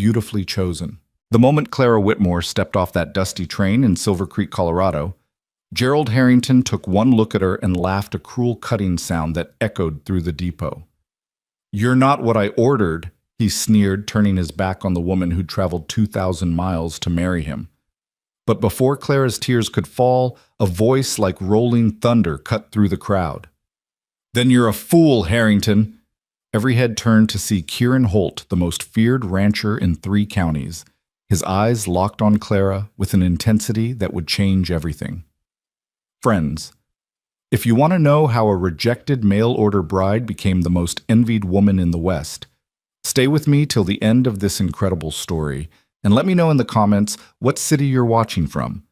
beautifully chosen. The moment Clara Whitmore stepped off that dusty train in Silver Creek, Colorado, Gerald Harrington took one look at her and laughed a cruel cutting sound that echoed through the depot. "You're not what I ordered," he sneered, turning his back on the woman who'd traveled 2,000 miles to marry him. But before Clara's tears could fall, a voice like rolling thunder cut through the crowd. "Then you're a fool, Harrington." Every head turned to see Kieran Holt, the most feared rancher in 3 counties, his eyes locked on Clara with an intensity that would change everything. Friends, if you want to know how a rejected mail-order bride became the most envied woman in the West, stay with me till the end of this incredible story, and let me know in the comments what city you're watching from.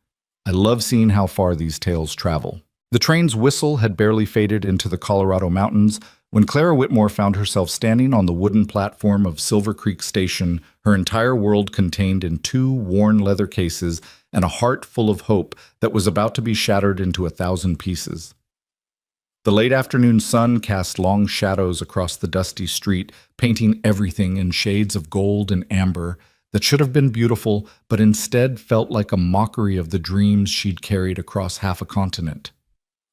I love seeing how far these tales travel. The train's whistle had barely faded into the Colorado mountains when Clara Whitmore found herself standing on the wooden platform of Silver Creek Station, her entire world contained in 2 worn leather cases and a heart full of hope that was about to be shattered into 1,000 pieces. The late afternoon sun cast long shadows across the dusty street, painting everything in shades of gold and amber that should have been beautiful, but instead felt like a mockery of the dreams she'd carried across half a continent.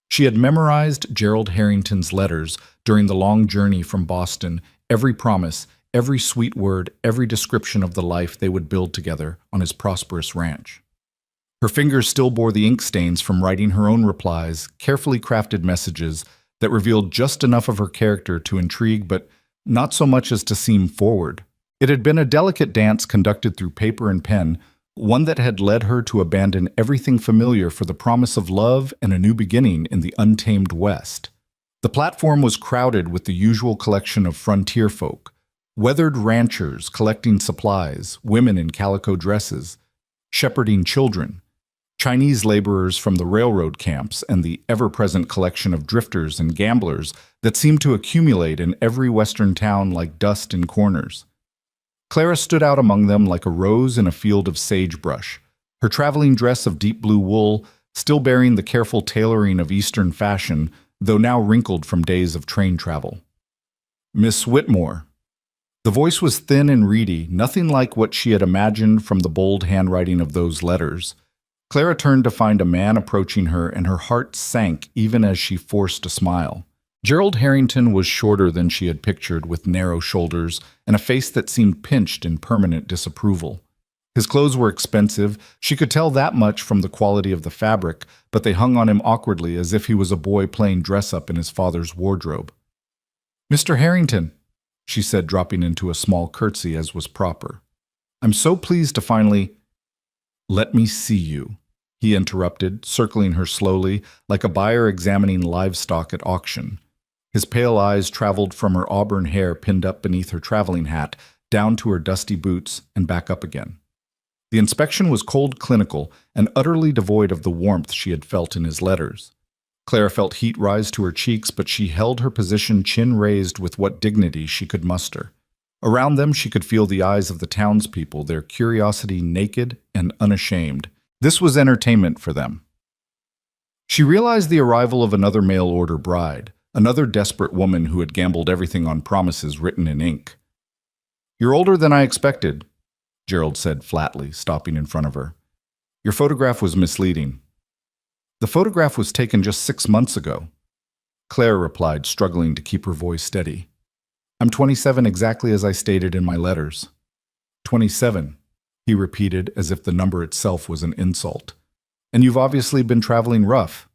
She had memorized Gerald Harrington's letters during the long journey from Boston, every promise, every sweet word, every description of the life they would build together on his prosperous ranch. Her fingers still bore the ink stains from writing her own replies, carefully crafted messages that revealed just enough of her character to intrigue, but not so much as to seem forward. It had been a delicate dance conducted through paper and pen, one that had led her to abandon everything familiar for the promise of love and a new beginning in the untamed West. The platform was crowded with the usual collection of frontier folk, weathered ranchers collecting supplies, women in calico dresses, shepherding children, Chinese laborers from the railroad camps, and the ever-present collection of drifters and gamblers that seemed to accumulate in every western town like dust in corners. Clara stood out among them like a rose in a field of sagebrush, her traveling dress of deep blue wool still bearing the careful tailoring of Eastern fashion, though now wrinkled from days of train travel. "Miss Whitmore." The voice was thin and reedy, nothing like what she had imagined from the bold handwriting of those letters. Clara turned to find a man approaching her, and her heart sank even as she forced a smile. Gerald Harrington was shorter than she had pictured, with narrow shoulders and a face that seemed pinched in permanent disapproval. His clothes were expensive, she could tell that much from the quality of the fabric, but they hung on him awkwardly as if he was a boy playing dress-up in his father's wardrobe. "Mr. Harrington," she said, dropping into a small curtsy as was proper. "I'm so pleased to finally—" "Let me see you," he interrupted, circling her slowly, like a buyer examining livestock at auction. His pale eyes traveled from her auburn hair pinned up beneath her traveling hat, down to her dusty boots, and back up again. The inspection was cold, clinical, and utterly devoid of the warmth she had felt in his letters. Clara felt heat rise to her cheeks, but she held her position chin raised with what dignity she could muster. Around them she could feel the eyes of the townspeople, their curiosity naked and unashamed. This was entertainment for them. She realized the arrival of another mail-order bride, another desperate woman who had gambled everything on promises written in ink. "You're older than I expected," Gerald said flatly, stopping in front of her. "Your photograph was misleading." "The photograph was taken just 6 months ago," Claire replied, struggling to keep her voice steady. "I'm 27 exactly as I stated in my letters." 27, he repeated as if the number itself was an insult. "And you've obviously been traveling rough.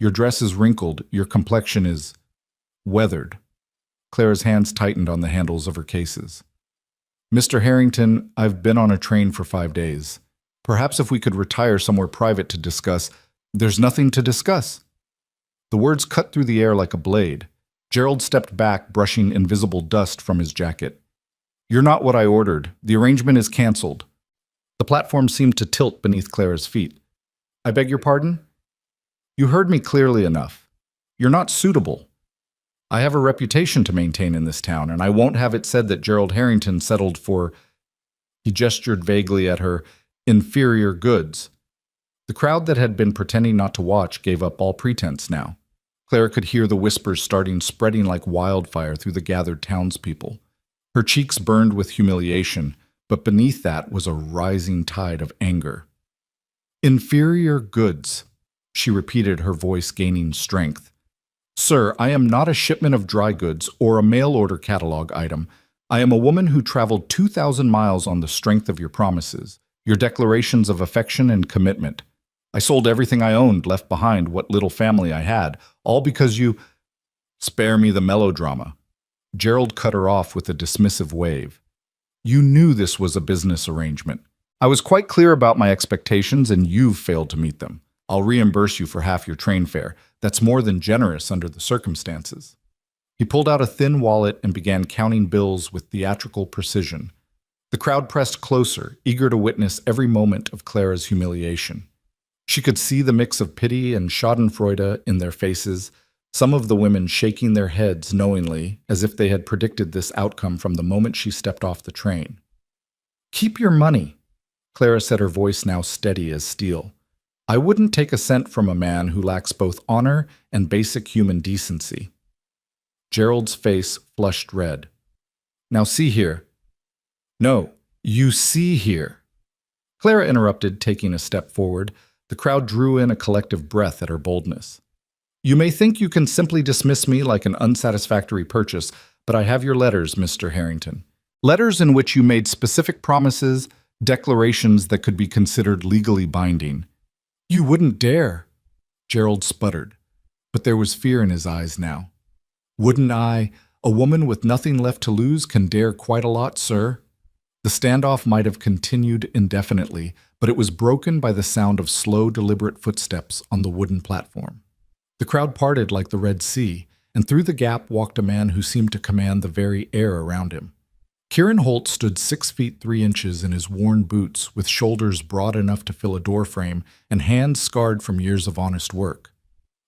Your dress is wrinkled, your complexion is weathered." Clara's hands tightened on the handles of her cases. "Mr. Harrington, I've been on a train for 5 days. Perhaps if we could retire somewhere private to discuss—" "There's nothing to discuss." The words cut through the air like a blade. Gerald stepped back, brushing invisible dust from his jacket. "You're not what I ordered. The arrangement is canceled." The platform seemed to tilt beneath Clara's feet. "I beg your pardon?" "You heard me clearly enough. You're not suitable. I have a reputation to maintain in this town, and I won't have it said that Gerald Harrington settled for—" He gestured vaguely at her, "inferior goods." The crowd that had been pretending not to watch gave up all pretense now. Clara could hear the whispers spreading like wildfire through the gathered townspeople. Her cheeks burned with humiliation, but beneath that was a rising tide of anger. "Inferior goods," she repeated, her voice gaining strength. "Sir, I am not a shipment of dry goods or a mail-order catalog item. I am a woman who traveled 2,000 miles on the strength of your promises, your declarations of affection and commitment. I sold everything I owned, left behind what little family I had, all because you—" "Spare me the melodrama." Gerald cut her off with a dismissive wave. "You knew this was a business arrangement. I was quite clear about my expectations, and you've failed to meet them. I'll reimburse you for half your train fare. That's more than generous under the circumstances." He pulled out a thin wallet and began counting bills with theatrical precision. The crowd pressed closer, eager to witness every moment of Clara's humiliation. She could see the mix of pity and schadenfreude in their faces, some of the women shaking their heads knowingly, as if they had predicted this outcome from the moment she stepped off the train. "Keep your money," Clara said, her voice now steady as steel. "I wouldn't take a cent from a man who lacks both honor and basic human decency." Gerald's face flushed red. "Now see here." "No, you see here." Clara interrupted, taking a step forward. The crowd drew in a collective breath at her boldness. "You may think you can simply dismiss me like an unsatisfactory purchase, but I have your letters, Mr. Harrington. Letters in which you made specific promises, declarations that could be considered legally binding." "You wouldn't dare," Gerald sputtered, but there was fear in his eyes now. "Wouldn't I? A woman with nothing left to lose can dare quite a lot, sir." The standoff might have continued indefinitely, but it was broken by the sound of slow, deliberate footsteps on the wooden platform. The crowd parted like the Red Sea, and through the gap walked a man who seemed to command the very air around him. Kieran Holt stood 6 feet 3 inches in his worn boots, with shoulders broad enough to fill a doorframe and hands scarred from years of honest work.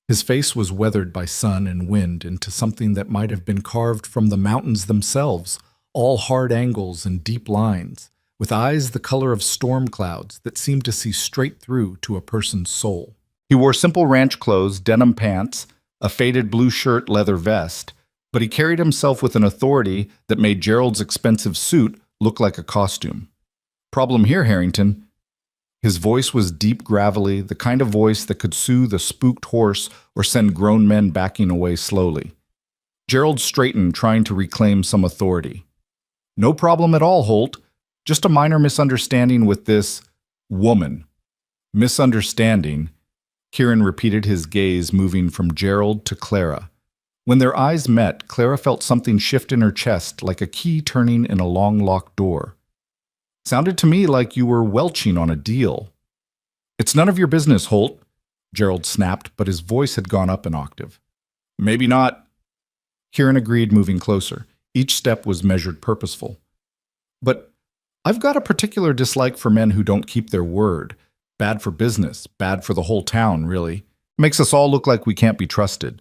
His face was weathered by sun and wind into something that might have been carved from the mountains themselves, all hard angles and deep lines, with eyes the color of storm clouds that seemed to see straight through to a person's soul. He wore simple ranch clothes, denim pants, a faded blue shirt, leather vest, but he carried himself with an authority that made Gerald's expensive suit look like a costume. "Problem here, Harrington." His voice was deep, gravelly, the kind of voice that could soothe a spooked horse or send grown men backing away slowly. Gerald straightened, trying to reclaim some authority. "No problem at all, Holt. Just a minor misunderstanding with this woman." "Misunderstanding?" Kieran repeated, his gaze moving from Gerald to Clara. When their eyes met, Clara felt something shift in her chest, like a key turning in a long-locked door. "Sounded to me like you were welching on a deal." "It's none of your business, Holt," Gerald snapped, but his voice had gone up an octave. "Maybe not." Kieran agreed, moving closer. Each step was measured, purposeful. "But I've got a particular dislike for men who don't keep their word. Bad for business, bad for the whole town, really. Makes us all look like we can't be trusted."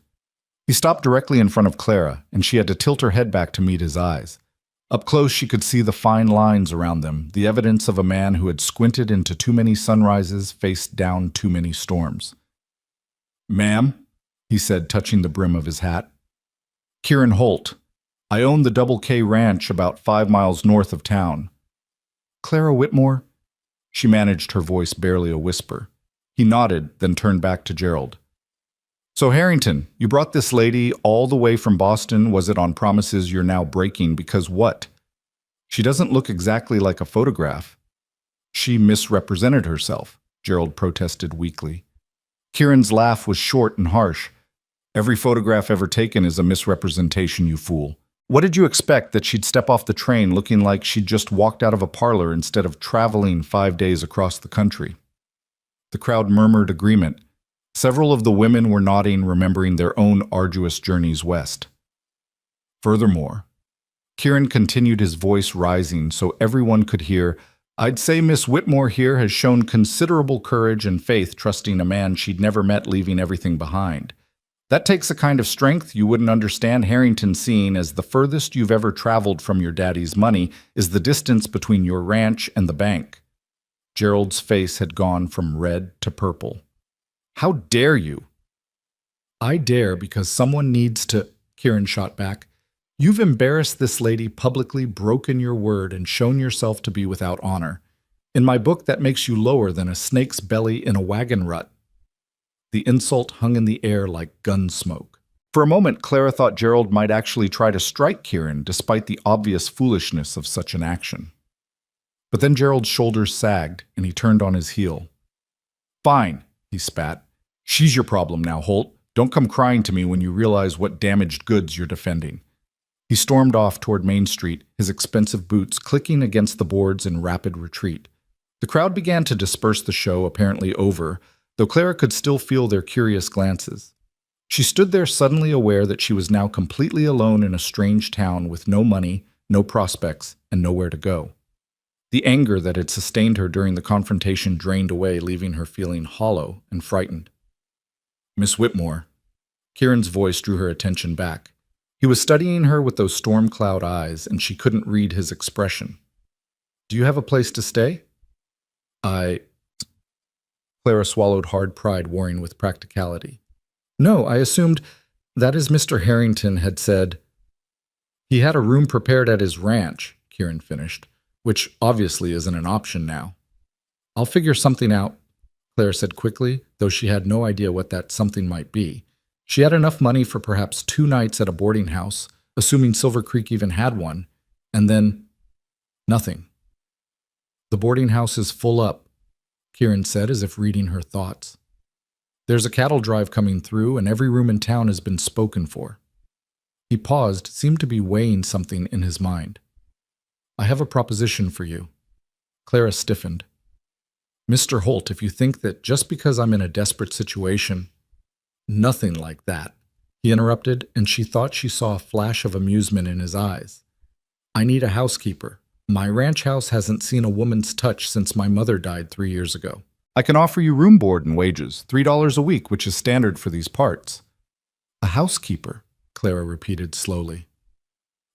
He stopped directly in front of Clara, and she had to tilt her head back to meet his eyes. Up close, she could see the fine lines around them, the evidence of a man who had squinted into too many sunrises, faced down too many storms. "Ma'am," he said, touching the brim of his hat. "Kieran Holt. I own the Double K Ranch about 5 miles north of town." "Clara Whitmore?" She managed her voice barely a whisper. He nodded, then turned back to Gerald. "So, Harrington, you brought this lady all the way from Boston. Was it on promises you're now breaking? Because what? She doesn't look exactly like a photograph." "She misrepresented herself," Gerald protested weakly. Kieran's laugh was short and harsh. "Every photograph ever taken is a misrepresentation, you fool. What did you expect, that she'd step off the train looking like she'd just walked out of a parlor instead of traveling 5 days across the country?" The crowd murmured agreement. Several of the women were nodding, remembering their own arduous journeys west. "Furthermore," Kieran continued, his voice rising so everyone could hear, "I'd say Miss Whitmore here has shown considerable courage and faith, trusting a man she'd never met, leaving everything behind. That takes a kind of strength you wouldn't understand, Harrington, seeing as the furthest you've ever traveled from your daddy's money is the distance between your ranch and the bank." Gerald's face had gone from red to purple. "How dare you?" "I dare because someone needs to," Kieran shot back. You've embarrassed this lady, publicly broken your word, and shown yourself to be without honor. In my book, that makes you lower than a snake's belly in a wagon rut. The insult hung in the air like gun smoke. For a moment, Clara thought Gerald might actually try to strike Kieran, despite the obvious foolishness of such an action. But then Gerald's shoulders sagged, and he turned on his heel. Fine, he spat. She's your problem now, Holt. Don't come crying to me when you realize what damaged goods you're defending. He stormed off toward Main Street, his expensive boots clicking against the boards in rapid retreat. The crowd began to disperse, the show apparently over, though Clara could still feel their curious glances. She stood there suddenly aware that she was now completely alone in a strange town with no money, no prospects, and nowhere to go. The anger that had sustained her during the confrontation drained away, leaving her feeling hollow and frightened. Miss Whitmore. Kieran's voice drew her attention back. He was studying her with those storm cloud eyes, and she couldn't read his expression. Do you have a place to stay? Clara swallowed hard, pride warring with practicality. No, I assumed that as Mr. Harrington had said. He had a room prepared at his ranch, Kieran finished, which obviously isn't an option now. I'll figure something out, Clara said quickly, though she had no idea what that something might be. She had enough money for perhaps 2 nights at a boarding house, assuming Silver Creek even had one, and then nothing. The boarding house is full up, Kieran said as if reading her thoughts. There's a cattle drive coming through, and every room in town has been spoken for. He paused, seemed to be weighing something in his mind. I have a proposition for you. Clara stiffened. Mr. Holt, if you think that just because I'm in a desperate situation— Nothing like that, he interrupted, and she thought she saw a flash of amusement in his eyes. I need a housekeeper. My ranch house hasn't seen a woman's touch since my mother died 3 years ago. I can offer you room board and wages, $3 a week, which is standard for these parts. A housekeeper, Clara repeated slowly.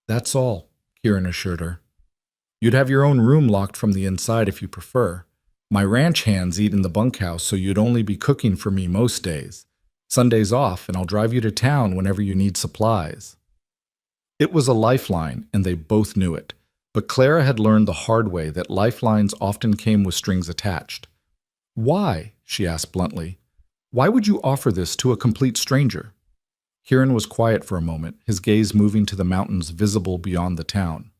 That's all, Kieran assured her. You'd have your own room locked from the inside if you prefer. My ranch hands eat in the bunkhouse, so you'd only be cooking for me most days. Sundays off, and I'll drive you to town whenever you need supplies. It was a lifeline, and they both knew it. But Clara had learned the hard way that lifelines often came with strings attached. Why? She asked bluntly. Why would you offer this to a complete stranger? Kieran was quiet for a moment, his gaze moving to the mountains visible beyond the town.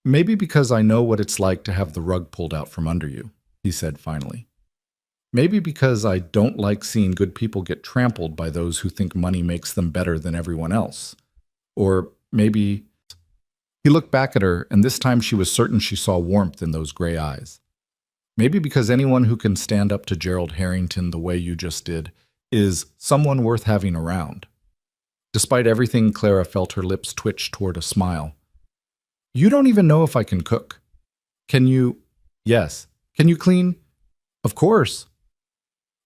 Maybe because I know what it's like to have the rug pulled out from under you, he said finally. Maybe because I don't like seeing good people get trampled by those who think money makes them better than everyone else. Or maybe— He looked back at her, and this time she was certain she saw warmth in those gray eyes. Maybe because anyone who can stand up to Gerald Harrington the way you just did is someone worth having around. Despite everything, Clara felt her lips twitch toward a smile. You don't even know if I can cook. Can you— Yes. Can you clean? Of course.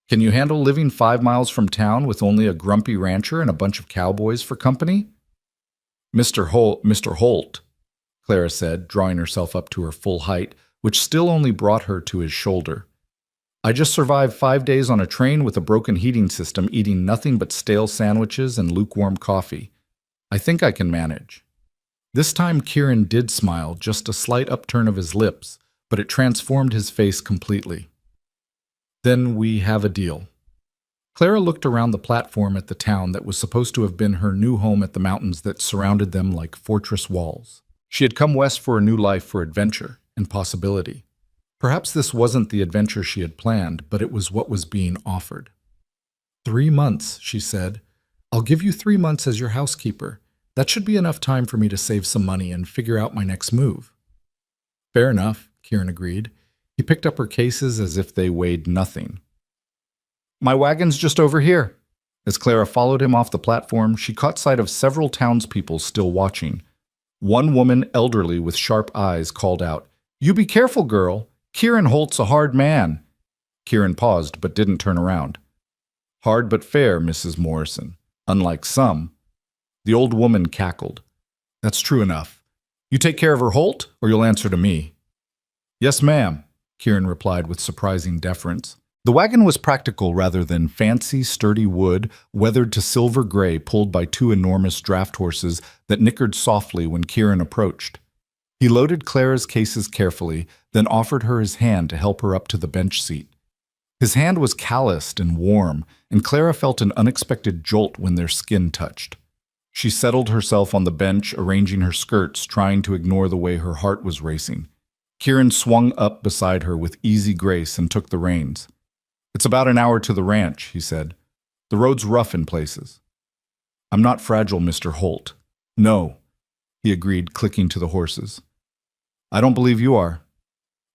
Can you handle living 5 miles from town with only a grumpy rancher and a bunch of cowboys for company? Mr. Holt, Clara said, drawing herself up to her full height, which still only brought her to his shoulder. I just survived 5 days on a train with a broken heating system, eating nothing but stale sandwiches and lukewarm coffee. I think I can manage. This time Kieran did smile, just a slight upturn of his lips, but it transformed his face completely. Then we have a deal. Clara looked around the platform at the town that was supposed to have been her new home at the mountains that surrounded them like fortress walls. She had come west for a new life, for adventure and possibility. Perhaps this wasn't the adventure she had planned, but it was what was being offered. 3 months, she said. I'll give you 3 months as your housekeeper. That should be enough time for me to save some money and figure out my next move. Fair enough, Kieran agreed. He picked up her cases as if they weighed nothing. My wagon's just over here. As Clara followed him off the platform, she caught sight of several townspeople still watching. One woman, elderly with sharp eyes, called out, You be careful, girl. Kieran Holt's a hard man. Kieran paused but didn't turn around. Hard but fair, Mrs. Morrison. Unlike some. The old woman cackled. That's true enough. You take care of her, Holt, or you'll answer to me. Yes, ma'am, Kieran replied with surprising deference. The wagon was practical rather than fancy, sturdy wood, weathered to silver gray, pulled by two enormous draft horses that nickered softly when Kieran approached. He loaded Clara's cases carefully, then offered her his hand to help her up to the bench seat. His hand was calloused and warm, and Clara felt an unexpected jolt when their skin touched. She settled herself on the bench, arranging her skirts, trying to ignore the way her heart was racing. Kieran swung up beside her with easy grace and took the reins. "It's about an hour to the ranch," he said. "The road's rough in places." "I'm not fragile, Mr. Holt." "No," he agreed, clicking to the horses. "I don't believe you are."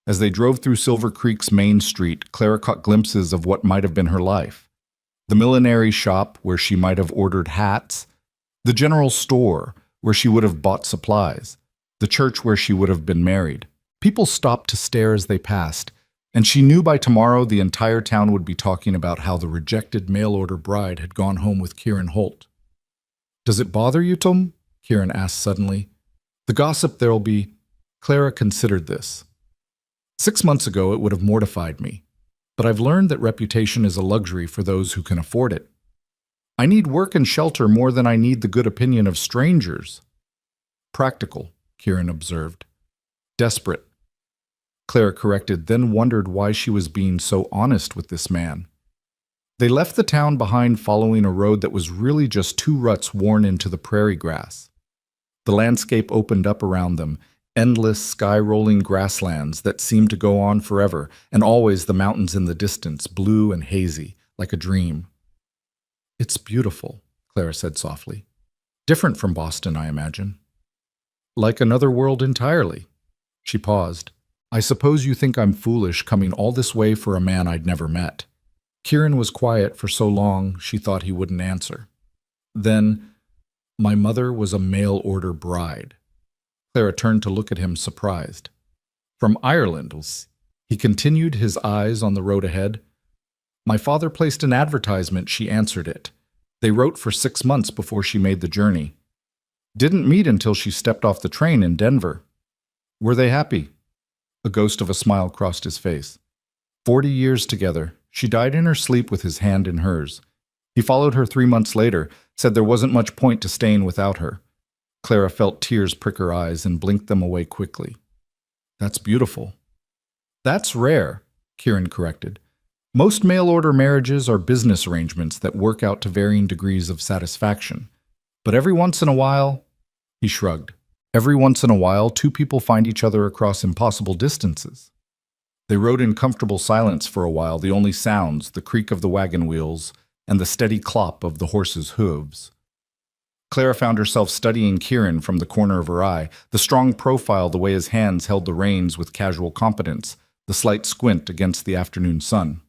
As they drove through Silver Creek's main street, Clara caught glimpses of what might have been her life. The millinery shop, where she might have ordered hats. The general store, where she would have bought supplies. The church where she would have been married. People stopped to stare as they passed, and she knew by tomorrow the entire town would be talking about how the rejected mail-order bride had gone home with Kieran Holt. "Does it bother you, Tom?" Kieran asked suddenly. "The gossip there'll be—" Clara considered this. 6 months ago, it would have mortified me, but I've learned that reputation is a luxury for those who can afford it. I need work and shelter more than I need the good opinion of strangers. Practical, Kieran observed. Desperate, Clara corrected, then wondered why she was being so honest with this man. They left the town behind, following a road that was really just two ruts worn into the prairie grass. The landscape opened up around them, endless sky-rolling grasslands that seemed to go on forever, and always the mountains in the distance, blue and hazy, like a dream. "It's beautiful," Clara said softly. "Different from Boston, I imagine." "Like another world entirely." She paused. "I suppose you think I'm foolish coming all this way for a man I'd never met." Kieran was quiet for so long she thought he wouldn't answer. Then, "My mother was a mail-order bride." Clara turned to look at him, surprised. "From Ireland." He continued, his eyes on the road ahead. "My father placed an advertisement," she answered it. "They wrote for 6 months before she made the journey. Didn't meet until she stepped off the train in Denver." "Were they happy?" A ghost of a smile crossed his face. 40 years together. She died in her sleep with his hand in hers. He followed her 3 months later, said there wasn't much point to staying without her. Clara felt tears prick her eyes and blinked them away quickly. "That's beautiful." "That's rare," Kieran corrected. "Most mail-order marriages are business arrangements that work out to varying degrees of satisfaction. But every once in a while," he shrugged, "every once in a while, two people find each other across impossible distances." They rode in comfortable silence for a while, the only sounds, the creak of the wagon wheels and the steady clop of the horses' hooves. Clara found herself studying Kieran from the corner of her eye, the strong profile, the way his hands held the reins with casual competence, the slight squint against the afternoon sun.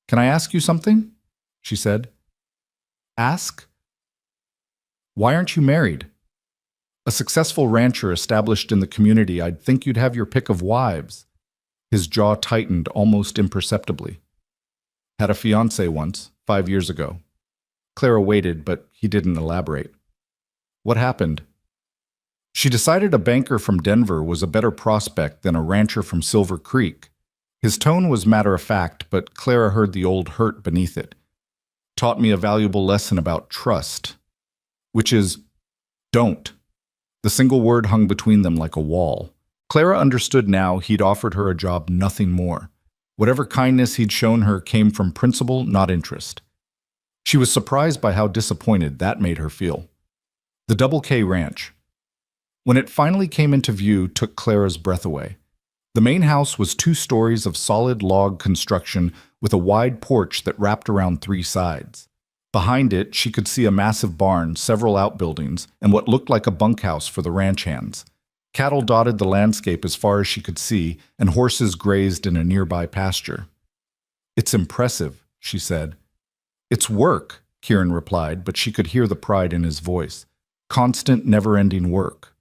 "Can I ask you something?" she said. "Ask?" "Why aren't you married? A successful rancher established in the community, I'd think you'd have your pick of wives." His jaw tightened almost imperceptibly. "Had a fiancé once, 5 years ago." Clara waited, but he didn't elaborate. "What happened?" "She decided a banker from Denver was a better prospect than a rancher from Silver Creek." His tone was matter-of-fact, but Clara heard the old hurt beneath it. "Taught me a valuable lesson about trust. Which is, don't." The single word hung between them like a wall. Clara understood now he'd offered her a job, nothing more. Whatever kindness he'd shown her came from principle, not interest. She was surprised by how disappointed that made her feel. The Double K Ranch. When it finally came into view, took Clara's breath away. The main house was 2 stories of solid log construction with a wide porch that wrapped around 3 sides. Behind it, she could see a massive barn, several outbuildings, and what looked like a bunkhouse for the ranch hands. Cattle dotted the landscape as far as she could see, and horses grazed in a nearby pasture. "It's impressive," she said. "It's work," Kieran replied, but she could hear the pride in his voice. Constant, never-ending work.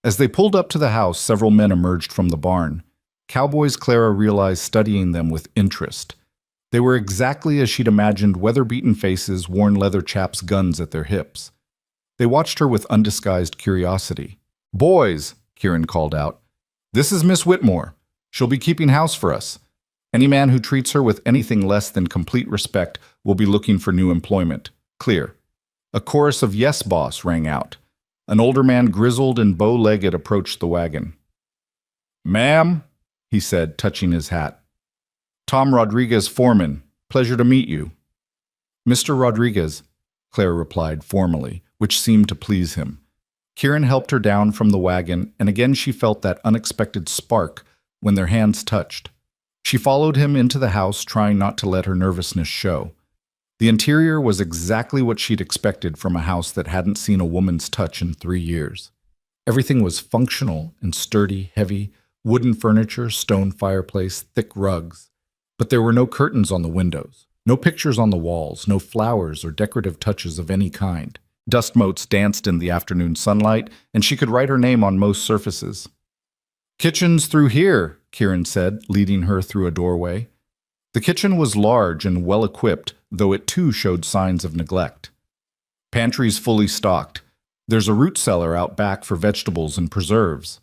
As they pulled up to the house, several men emerged from the barn. Cowboys, Clara realized, studying them with interest. They were exactly as she'd imagined, weather-beaten faces, worn leather chaps, guns at their hips. They watched her with undisguised curiosity. "Boys," Kieran called out, "this is Miss Whitmore. She'll be keeping house for us. Any man who treats her with anything less than complete respect will be looking for new employment. Clear. A chorus of "Yes, boss" rang out. An older man, grizzled and bow-legged, approached the wagon. "Ma'am," he said, touching his hat. "Tom Rodriguez, foreman. Pleasure to meet you." "Mr. Rodriguez," Clara replied formally, which seemed to please him. Kieran helped her down from the wagon, and again she felt that unexpected spark when their hands touched. She followed him into the house, trying not to let her nervousness show. The interior was exactly what she'd expected from a house that hadn't seen a woman's touch in 3 years. Everything was functional and sturdy, heavy, wooden furniture, stone fireplace, thick rugs. But there were no curtains on the windows, no pictures on the walls, no flowers or decorative touches of any kind. Dust motes danced in the afternoon sunlight, and she could write her name on most surfaces. "Kitchen's through here," Kieran said, leading her through a doorway. The kitchen was large and well-equipped, though it too showed signs of neglect. "Pantry's fully stocked. There's a root cellar out back for vegetables and preserves."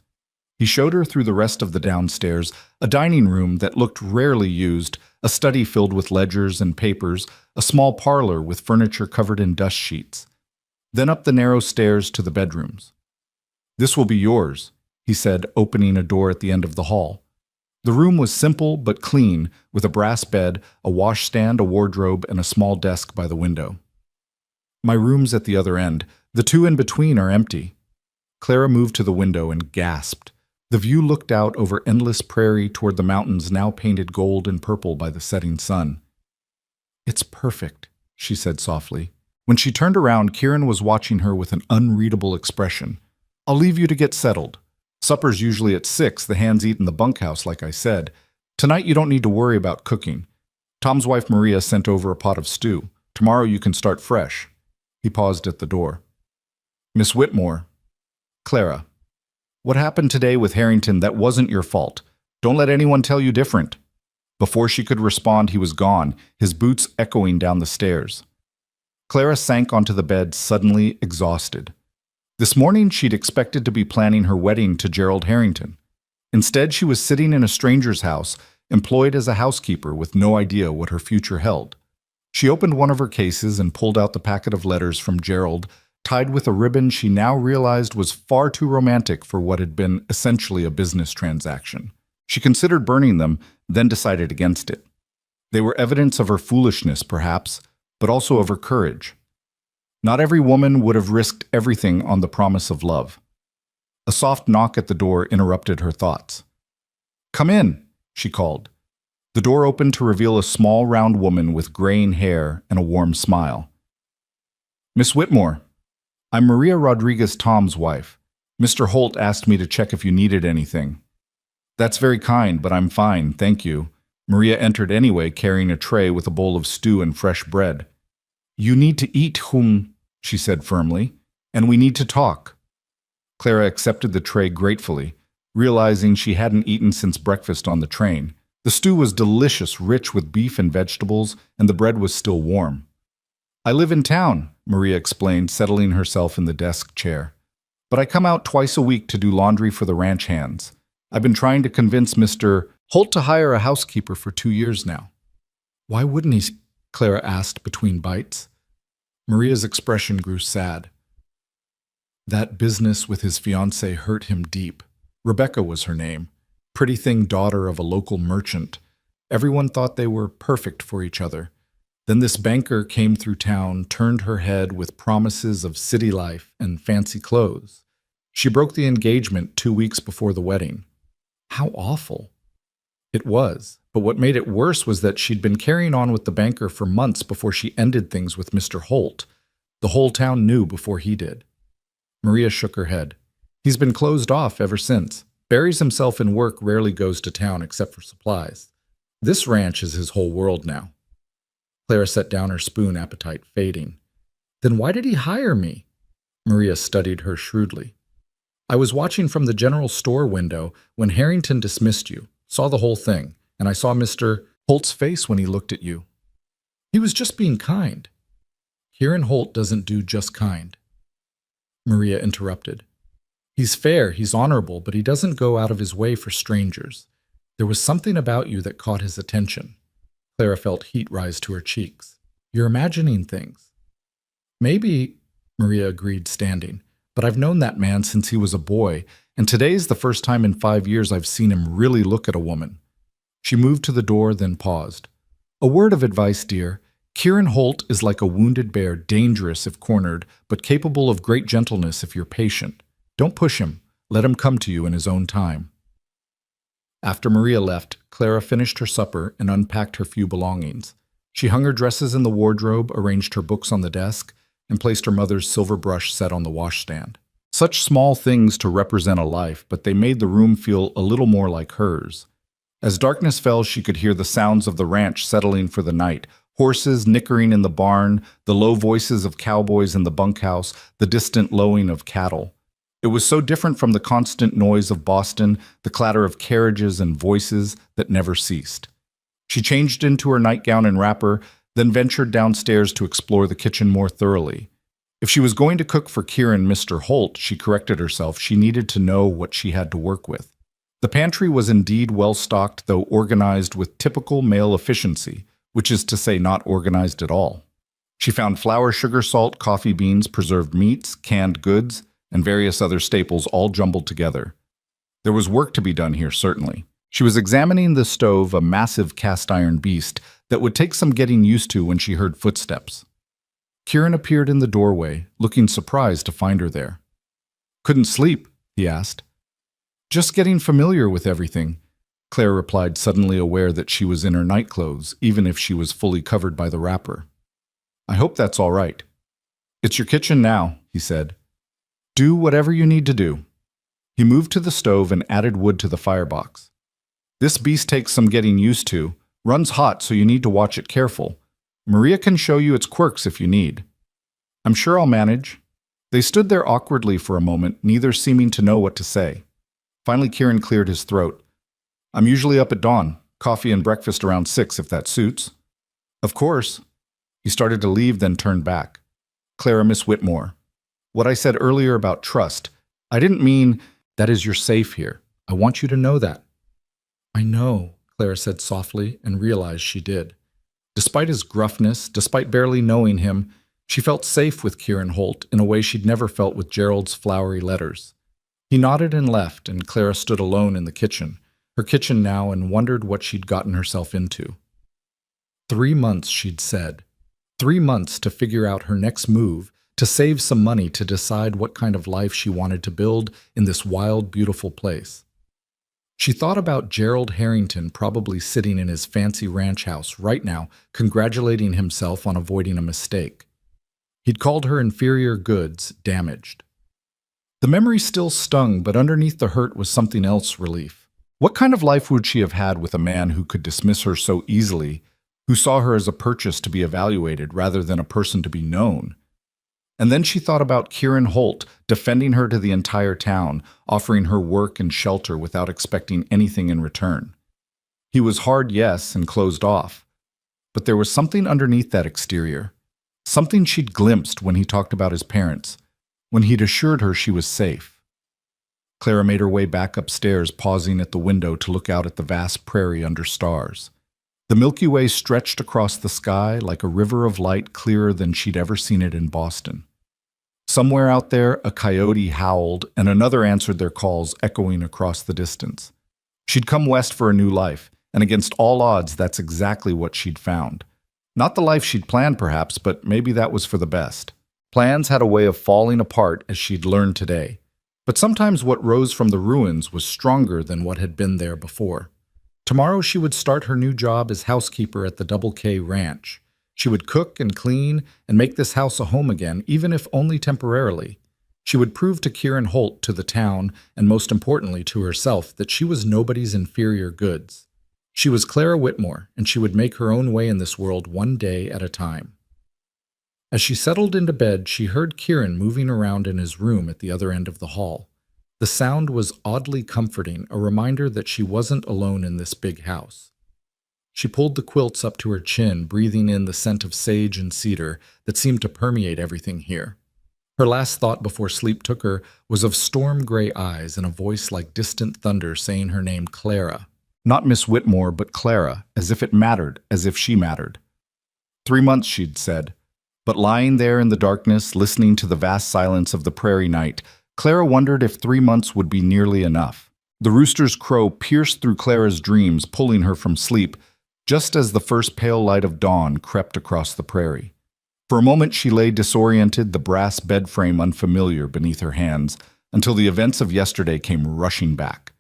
He showed her through the rest of the downstairs, a dining room that looked rarely used, a study filled with ledgers and papers, a small parlor with furniture covered in dust sheets. Then up the narrow stairs to the bedrooms. "This will be yours," he said, opening a door at the end of the hall. The room was simple but clean, with a brass bed, a washstand, a wardrobe, and a small desk by the window. "My room's at the other end. The two in between are empty." Clara moved to the window and gasped. The view looked out over endless prairie toward the mountains now painted gold and purple by the setting sun. "It's perfect," she said softly. When she turned around, Kieran was watching her with an unreadable expression. "I'll leave you to get settled. Supper's usually at 6, the hands eat in the bunkhouse like I said. Tonight you don't need to worry about cooking. Tom's wife Maria sent over a pot of stew. Tomorrow you can start fresh." He paused at the door. "Miss Whitmore." "Clara. What happened today with Harrington, that wasn't your fault. Don't let anyone tell you different." Before she could respond, he was gone, his boots echoing down the stairs. Clara sank onto the bed, suddenly exhausted. This morning she'd expected to be planning her wedding to Gerald Harrington. Instead, she was sitting in a stranger's house, employed as a housekeeper with no idea what her future held. She opened one of her cases and pulled out the packet of letters from Gerald, tied with a ribbon she now realized was far too romantic for what had been essentially a business transaction. She considered burning them, then decided against it. They were evidence of her foolishness, perhaps, but also of her courage. Not every woman would have risked everything on the promise of love. A soft knock at the door interrupted her thoughts. "Come in," she called. The door opened to reveal a small, round woman with graying hair and a warm smile. "Miss Whitmore, I'm Maria Rodriguez, Tom's wife. Mr. Holt asked me to check if you needed anything." "That's very kind, but I'm fine, thank you." Maria entered anyway, carrying a tray with a bowl of stew and fresh bread. "You need to eat, she said firmly, "and we need to talk." Clara accepted the tray gratefully, realizing she hadn't eaten since breakfast on the train. The stew was delicious, rich with beef and vegetables, and the bread was still warm. "I live in town," Maria explained, settling herself in the desk chair. "But I come out twice a week to do laundry for the ranch hands. I've been trying to convince Mr. Holt to hire a housekeeper for 2 years now." "Why wouldn't he?" Clara asked between bites. Maria's expression grew sad. That business with his fiancée hurt him deep. Rebecca was her name, pretty thing daughter of a local merchant. Everyone thought they were perfect for each other. Then this banker came through town, turned her head with promises of city life and fancy clothes. She broke the engagement 2 weeks before the wedding. How awful. It was, but what made it worse was that she'd been carrying on with the banker for months before she ended things with Mr. Holt. The whole town knew before he did. Maria shook her head. "He's been closed off ever since. Buries himself in work, rarely goes to town except for supplies. This ranch is his whole world now." Clara set down her spoon, appetite fading. "Then why did he hire me?" Maria studied her shrewdly. "I was watching from the general store window when Harrington dismissed you. Saw the whole thing, and I saw Mr. Holt's face when he looked at you. He was just being kind." "Kieran Holt doesn't do just kind," Maria interrupted. "He's fair, he's honorable, but he doesn't go out of his way for strangers. There was something about you that caught his attention. Clara felt heat rise to her cheeks. You're imagining things. Maybe, Maria agreed, standing, but I've known that man since he was a boy, and today's the first time in 5 years I've seen him really look at a woman. She moved to the door, then paused. A word of advice, dear. Kieran Holt is like a wounded bear, dangerous if cornered, but capable of great gentleness if you're patient. Don't push him. Let him come to you in his own time. After Maria left, Clara finished her supper and unpacked her few belongings. She hung her dresses in the wardrobe, arranged her books on the desk, and placed her mother's silver brush set on the washstand. Such small things to represent a life, but they made the room feel a little more like hers. As darkness fell, she could hear the sounds of the ranch settling for the night, horses nickering in the barn, the low voices of cowboys in the bunkhouse, the distant lowing of cattle. It was so different from the constant noise of Boston, the clatter of carriages and voices that never ceased. She changed into her nightgown and wrapper, then ventured downstairs to explore the kitchen more thoroughly. If she was going to cook for Kieran Mr. Holt, she corrected herself, she needed to know what she had to work with. The pantry was indeed well-stocked, though organized with typical male efficiency, which is to say not organized at all. She found flour, sugar, salt, coffee beans, preserved meats, canned goods, and various other staples all jumbled together. There was work to be done here, certainly. She was examining the stove, a massive cast-iron beast that would take some getting used to when she heard footsteps. Kieran appeared in the doorway, looking surprised to find her there. "Couldn't sleep?" he asked. "Just getting familiar with everything," Claire replied, suddenly aware that she was in her nightclothes, even if she was fully covered by the wrapper. "I hope that's all right." "It's your kitchen now," he said. "Do whatever you need to do." He moved to the stove and added wood to the firebox. "This beast takes some getting used to. Runs hot, so you need to watch it careful. Maria can show you its quirks if you need." "I'm sure I'll manage." They stood there awkwardly for a moment, neither seeming to know what to say. Finally, Kieran cleared his throat. "I'm usually up at dawn. Coffee and breakfast around 6, if that suits." "Of course." He started to leave, then turned back. "Clara, Miss Whitmore. What I said earlier about trust, I didn't mean that is you're safe here. I want you to know that." "I know," Clara said softly, and realized she did. Despite his gruffness, despite barely knowing him, she felt safe with Kieran Holt in a way she'd never felt with Gerald's flowery letters. He nodded and left, and Clara stood alone in the kitchen, her kitchen now, and wondered what she'd gotten herself into. 3 months, she'd said. 3 months to figure out her next move, to save some money, to decide what kind of life she wanted to build in this wild, beautiful place. She thought about Gerald Harrington probably sitting in his fancy ranch house right now, congratulating himself on avoiding a mistake. He'd called her inferior goods, damaged. The memory still stung, but underneath the hurt was something else, relief. What kind of life would she have had with a man who could dismiss her so easily, who saw her as a purchase to be evaluated rather than a person to be known? And then she thought about Kieran Holt defending her to the entire town, offering her work and shelter without expecting anything in return. He was hard, yes, and closed off. But there was something underneath that exterior, something she'd glimpsed when he talked about his parents, when he'd assured her she was safe. Clara made her way back upstairs, pausing at the window to look out at the vast prairie under stars. The Milky Way stretched across the sky like a river of light, clearer than she'd ever seen it in Boston. Somewhere out there, a coyote howled, and another answered their calls, echoing across the distance. She'd come west for a new life, and against all odds, that's exactly what she'd found. Not the life she'd planned, perhaps, but maybe that was for the best. Plans had a way of falling apart, as she'd learned today. But sometimes what rose from the ruins was stronger than what had been there before. Tomorrow she would start her new job as housekeeper at the Double K Ranch. She would cook and clean and make this house a home again, even if only temporarily. She would prove to Kieran Holt, to the town, and most importantly to herself, that she was nobody's inferior goods. She was Clara Whitmore, and she would make her own way in this world one day at a time. As she settled into bed, she heard Kieran moving around in his room at the other end of the hall. The sound was oddly comforting, a reminder that she wasn't alone in this big house. She pulled the quilts up to her chin, breathing in the scent of sage and cedar that seemed to permeate everything here. Her last thought before sleep took her was of storm-gray eyes and a voice like distant thunder saying her name, Clara. Not Miss Whitmore, but Clara, as if it mattered, as if she mattered. 3 months, she'd said. But lying there in the darkness, listening to the vast silence of the prairie night, Clara wondered if 3 months would be nearly enough. The rooster's crow pierced through Clara's dreams, pulling her from sleep, just as the first pale light of dawn crept across the prairie. For a moment she lay disoriented, the brass bed frame unfamiliar beneath her hands, until the events of yesterday came rushing back.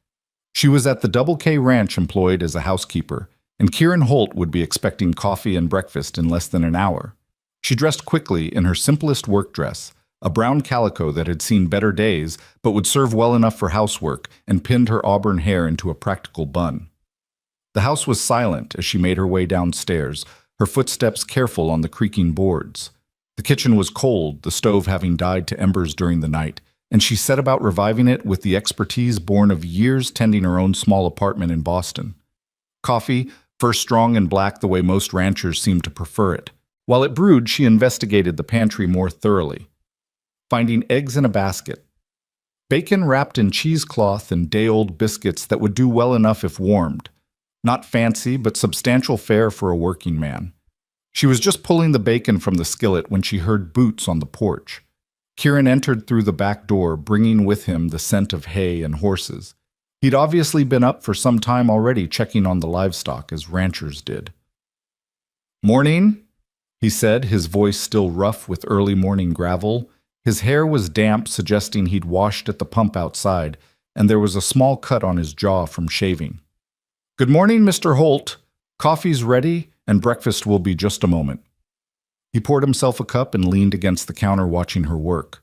She was at the Double K Ranch employed as a housekeeper, and Kieran Holt would be expecting coffee and breakfast in less than an hour. She dressed quickly in her simplest work dress, a brown calico that had seen better days but would serve well enough for housework, and pinned her auburn hair into a practical bun. The house was silent as she made her way downstairs, her footsteps careful on the creaking boards. The kitchen was cold, the stove having died to embers during the night, and she set about reviving it with the expertise born of years tending her own small apartment in Boston. Coffee, first strong and black the way most ranchers seemed to prefer it. While it brewed, she investigated the pantry more thoroughly, finding eggs in a basket, bacon wrapped in cheesecloth, and day-old biscuits that would do well enough if warmed. Not fancy, but substantial fare for a working man. She was just pulling the bacon from the skillet when she heard boots on the porch. Kieran entered through the back door, bringing with him the scent of hay and horses. He'd obviously been up for some time already, checking on the livestock, as ranchers did. "Morning," he said, his voice still rough with early morning gravel. His hair was damp, suggesting he'd washed at the pump outside, and there was a small cut on his jaw from shaving. "Good morning, Mr. Holt. Coffee's ready, and breakfast will be just a moment." He poured himself a cup and leaned against the counter watching her work.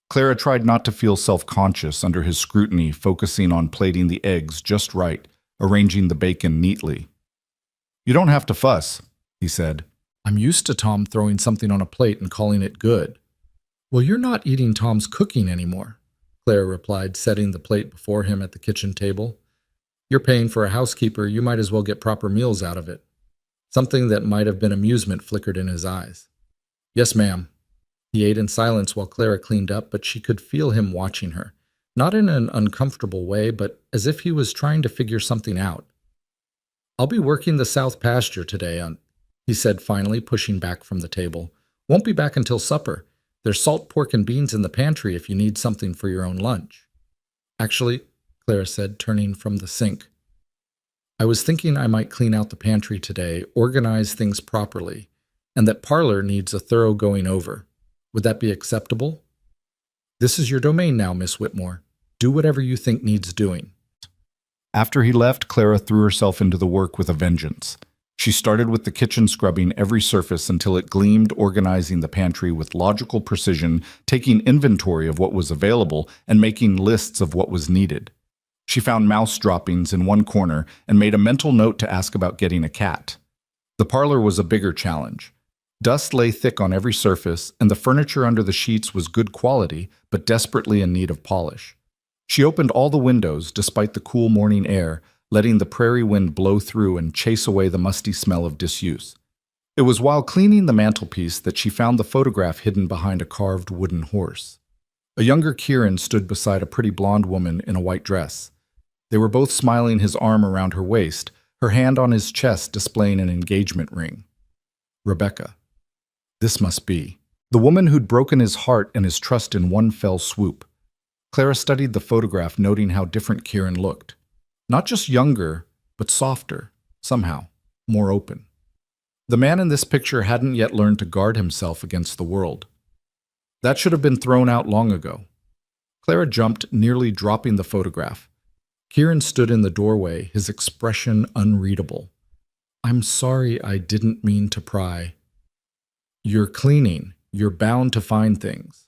Clara tried not to feel self-conscious under his scrutiny, focusing on plating the eggs just right, arranging the bacon neatly. "You don't have to fuss," he said. "I'm used to Tom throwing something on a plate and calling it good." "Well, you're not eating Tom's cooking anymore," Clara replied, setting the plate before him at the kitchen table. "You're paying for a housekeeper, you might as well get proper meals out of it." Something that might have been amusement flickered in his eyes. "Yes, ma'am." He ate in silence while Clara cleaned up, but she could feel him watching her, not in an uncomfortable way, but as if he was trying to figure something out. "I'll be working the south pasture today, he said finally, pushing back from the table. "Won't be back until supper. There's salt pork and beans in the pantry if you need something for your own lunch." "Actually," Clara said, turning from the sink, "I was thinking I might clean out the pantry today, organize things properly, and that parlor needs a thorough going over. Would that be acceptable?" "This is your domain now, Miss Whitmore. Do whatever you think needs doing." After he left, Clara threw herself into the work with a vengeance. She started with the kitchen, scrubbing every surface until it gleamed, organizing the pantry with logical precision, taking inventory of what was available and making lists of what was needed. She found mouse droppings in one corner and made a mental note to ask about getting a cat. The parlor was a bigger challenge. Dust lay thick on every surface, and the furniture under the sheets was good quality, but desperately in need of polish. She opened all the windows, despite the cool morning air, letting the prairie wind blow through and chase away the musty smell of disuse. It was while cleaning the mantelpiece that she found the photograph hidden behind a carved wooden horse. A younger Kieran stood beside a pretty blonde woman in a white dress. They were both smiling, his arm around her waist, her hand on his chest displaying an engagement ring. Rebecca. This must be the woman who'd broken his heart and his trust in one fell swoop. Clara studied the photograph, noting how different Kieran looked. Not just younger, but softer, somehow, more open. The man in this picture hadn't yet learned to guard himself against the world. That should have been thrown out long ago. Clara jumped, nearly dropping the photograph. Kieran stood in the doorway, his expression unreadable. "I'm sorry, I didn't mean to pry." "You're cleaning. You're bound to find things."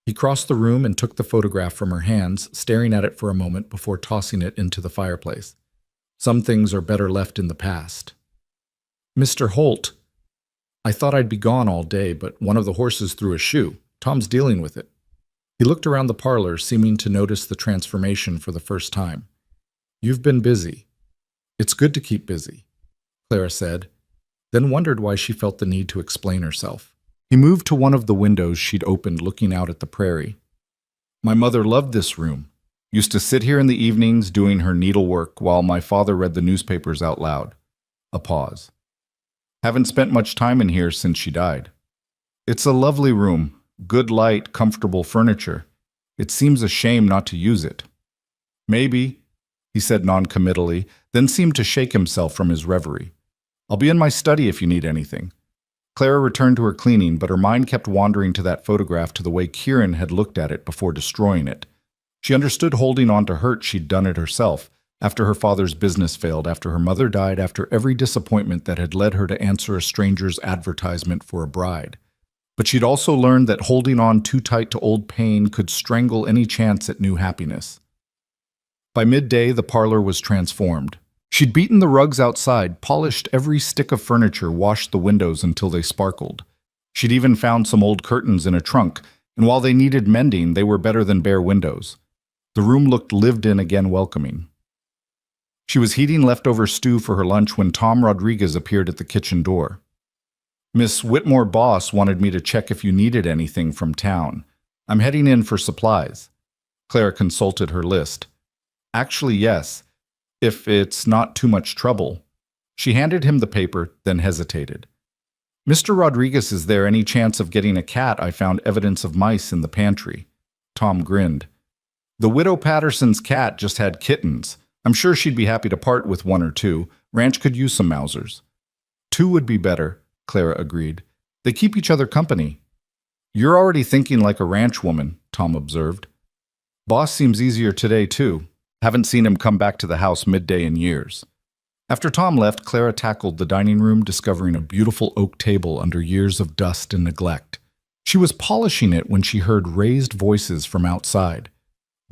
He crossed the room and took the photograph from her hands, staring at it for a moment before tossing it into the fireplace. "Some things are better left in the past." "Mr. Holt, I thought I'd be gone all day, but one of the horses threw a shoe. Tom's dealing with it." He looked around the parlor, seeming to notice the transformation for the first time. "You've been busy." "It's good to keep busy," Clara said, then wondered why she felt the need to explain herself. He moved to one of the windows she'd opened, looking out at the prairie. "My mother loved this room. Used to sit here in the evenings doing her needlework while my father read the newspapers out loud. A pause. Haven't spent much time in here since she died. It's a lovely room, good light, comfortable furniture. It seems a shame not to use it. Maybe, he said noncommittally, then seemed to shake himself from his reverie. I'll be in my study if you need anything. Clara returned to her cleaning, but her mind kept wandering to that photograph, to the way Kieran had looked at it before destroying it. She understood holding on to hurt she'd done it herself, after her father's business failed, after her mother died, after every disappointment that had led her to answer a stranger's advertisement for a bride. But she'd also learned that holding on too tight to old pain could strangle any chance at new happiness. By midday, the parlor was transformed. She'd beaten the rugs outside, polished every stick of furniture, washed the windows until they sparkled. She'd even found some old curtains in a trunk, and while they needed mending, they were better than bare windows. The room looked lived in again, welcoming. She was heating leftover stew for her lunch when Tom Rodriguez appeared at the kitchen door. Miss Whitmore boss wanted me to check if you needed anything from town. I'm heading in for supplies. Clara consulted her list. Actually, yes, if it's not too much trouble. She handed him the paper, then hesitated. Mr. Rodriguez, is there any chance of getting a cat? I found evidence of mice in the pantry. Tom grinned. The widow Patterson's cat just had kittens. I'm sure she'd be happy to part with one or two. Ranch could use some Mausers. 2 would be better, Clara agreed. They keep each other company. You're already thinking like a ranch woman, Tom observed. Boss seems easier today, too. Haven't seen him come back to the house midday in years. After Tom left, Clara tackled the dining room, discovering a beautiful oak table under years of dust and neglect. She was polishing it when she heard raised voices from outside.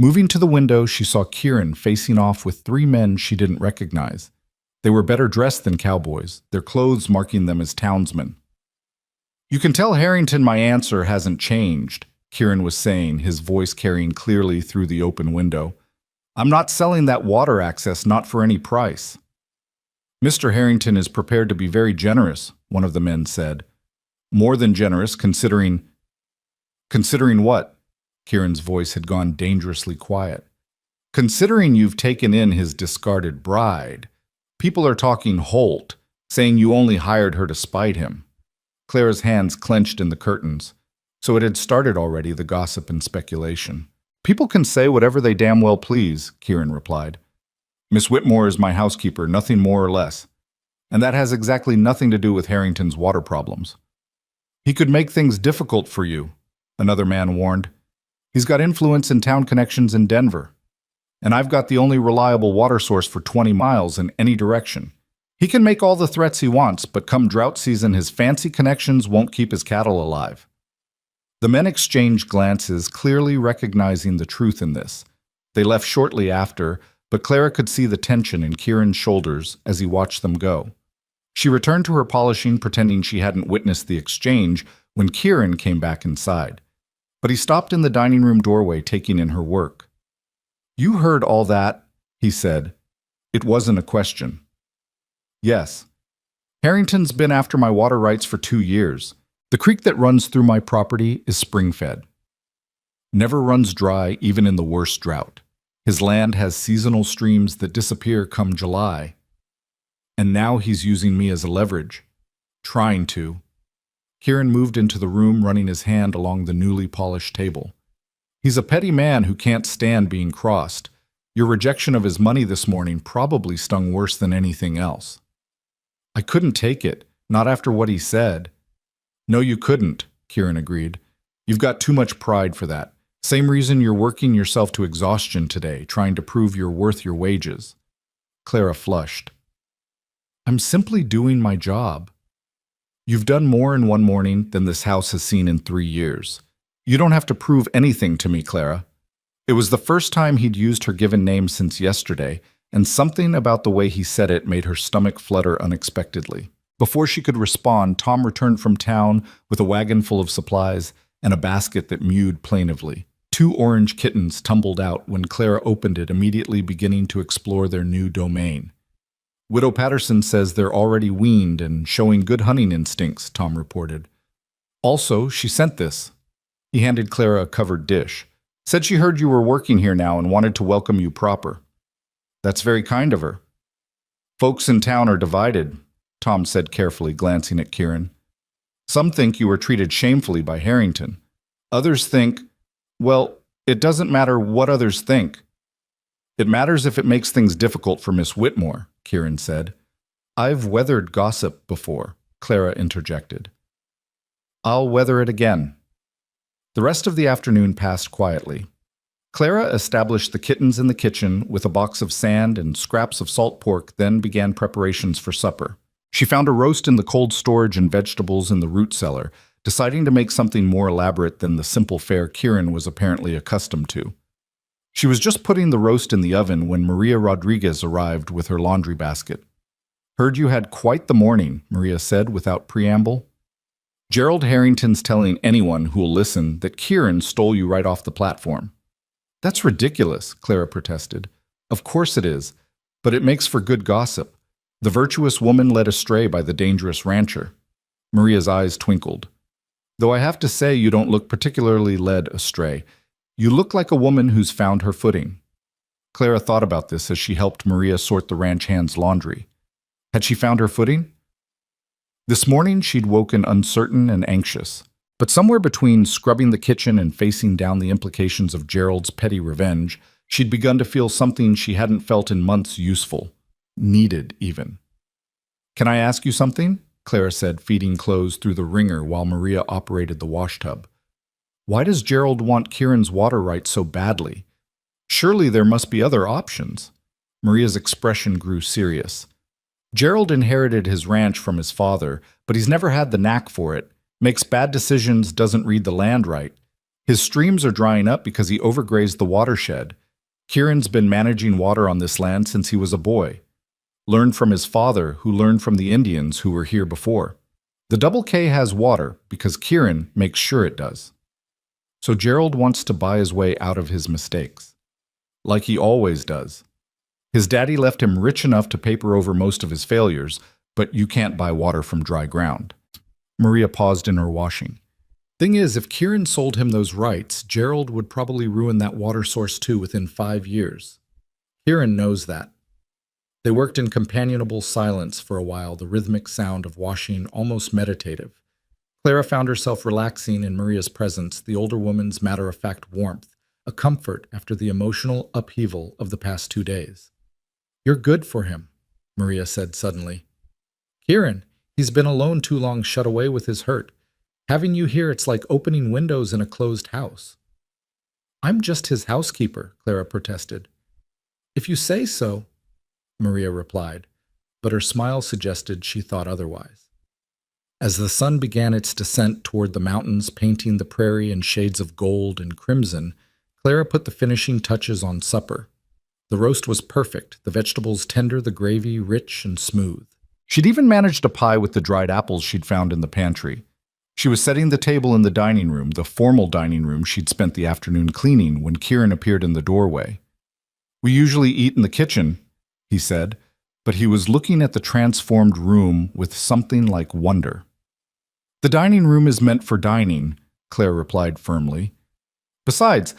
Moving to the window, she saw Kieran facing off with 3 men she didn't recognize. They were better dressed than cowboys, their clothes marking them as townsmen. You can tell Harrington my answer hasn't changed, Kieran was saying, his voice carrying clearly through the open window. I'm not selling that water access, not for any price. Mr. Harrington is prepared to be very generous, one of the men said. More than generous, considering... Considering what? Kieran's voice had gone dangerously quiet. Considering you've taken in his discarded bride. People are talking Holt, saying you only hired her to spite him. Clara's hands clenched in the curtains. So it had started already, the gossip and speculation. People can say whatever they damn well please, Kieran replied. Miss Whitmore is my housekeeper, nothing more or less. And that has exactly nothing to do with Harrington's water problems. He could make things difficult for you, another man warned. He's got influence and town connections in Denver. And I've got the only reliable water source for 20 miles in any direction. He can make all the threats he wants, but come drought season, his fancy connections won't keep his cattle alive. The men exchanged glances, clearly recognizing the truth in this. They left shortly after, but Clara could see the tension in Kieran's shoulders as he watched them go. She returned to her polishing, pretending she hadn't witnessed the exchange, when Kieran came back inside. But he stopped in the dining room doorway, taking in her work. You heard all that, he said. It wasn't a question. Yes. Harrington's been after my water rights for 2 years. The creek that runs through my property is spring-fed. Never runs dry, even in the worst drought. His land has seasonal streams that disappear come July. And now he's using me as a leverage. Trying to. Kieran moved into the room, running his hand along the newly polished table. He's a petty man who can't stand being crossed. Your rejection of his money this morning probably stung worse than anything else. I couldn't take it, not after what he said. No, you couldn't, Kieran agreed. You've got too much pride for that. Same reason you're working yourself to exhaustion today, trying to prove you're worth your wages. Clara flushed. I'm simply doing my job. You've done more in one morning than this house has seen in 3 years. You don't have to prove anything to me, Clara. It was the first time he'd used her given name since yesterday, and something about the way he said it made her stomach flutter unexpectedly. Before she could respond, Tom returned from town with a wagon full of supplies and a basket that mewed plaintively. 2 orange kittens tumbled out when Clara opened it, immediately beginning to explore their new domain. Widow Patterson says they're already weaned and showing good hunting instincts, Tom reported. Also, she sent this. He handed Clara a covered dish. Said she heard you were working here now and wanted to welcome you proper. That's very kind of her. Folks in town are divided, Tom said carefully, glancing at Kieran. Some think you were treated shamefully by Harrington. Others think, well, it doesn't matter what others think. It matters if it makes things difficult for Miss Whitmore, Kieran said. I've weathered gossip before, Clara interjected. I'll weather it again. The rest of the afternoon passed quietly. Clara established the kittens in the kitchen with a box of sand and scraps of salt pork, then began preparations for supper. She found a roast in the cold storage and vegetables in the root cellar, deciding to make something more elaborate than the simple fare Kieran was apparently accustomed to. She was just putting the roast in the oven when Maria Rodriguez arrived with her laundry basket. Heard you had quite the morning, Maria said without preamble. Gerald Harrington's telling anyone who'll listen that Kieran stole you right off the platform. That's ridiculous, Clara protested. Of course it is, but it makes for good gossip. The virtuous woman led astray by the dangerous rancher. Maria's eyes twinkled. Though I have to say you don't look particularly led astray. You look like a woman who's found her footing. Clara thought about this as she helped Maria sort the ranch hand's laundry. Had she found her footing? This morning she'd woken uncertain and anxious. But somewhere between scrubbing the kitchen and facing down the implications of Gerald's petty revenge, she'd begun to feel something she hadn't felt in months useful. Needed, even. Can I ask you something? Clara said, feeding clothes through the wringer while Maria operated the washtub. Why does Gerald want Kieran's water rights so badly? Surely there must be other options. Maria's expression grew serious. Gerald inherited his ranch from his father, but he's never had the knack for it. Makes bad decisions, doesn't read the land right. His streams are drying up because he overgrazed the watershed. Kieran's been managing water on this land since he was a boy. Learned from his father, who learned from the Indians who were here before. The Double K has water because Kieran makes sure it does. So Gerald wants to buy his way out of his mistakes. Like he always does. His daddy left him rich enough to paper over most of his failures, but you can't buy water from dry ground. Maria paused in her washing. Thing is, if Kieran sold him those rights, Gerald would probably ruin that water source too within 5 years. Kieran knows that. They worked in companionable silence for a while, the rhythmic sound of washing almost meditative. Clara found herself relaxing in Maria's presence, the older woman's matter-of-fact warmth, a comfort after the emotional upheaval of the past 2 days. You're good for him, Maria said suddenly. Kieran, he's been alone too long, shut away with his hurt. Having you here, it's like opening windows in a closed house. I'm just his housekeeper, Clara protested. If you say so, Maria replied, but her smile suggested she thought otherwise. As the sun began its descent toward the mountains, painting the prairie in shades of gold and crimson, Clara put the finishing touches on supper. The roast was perfect, the vegetables tender, the gravy rich and smooth. She'd even managed a pie with the dried apples she'd found in the pantry. She was setting the table in the dining room, the formal dining room she'd spent the afternoon cleaning, when Kieran appeared in the doorway. We usually eat in the kitchen, he said, but he was looking at the transformed room with something like wonder. The dining room is meant for dining, Claire replied firmly. Besides,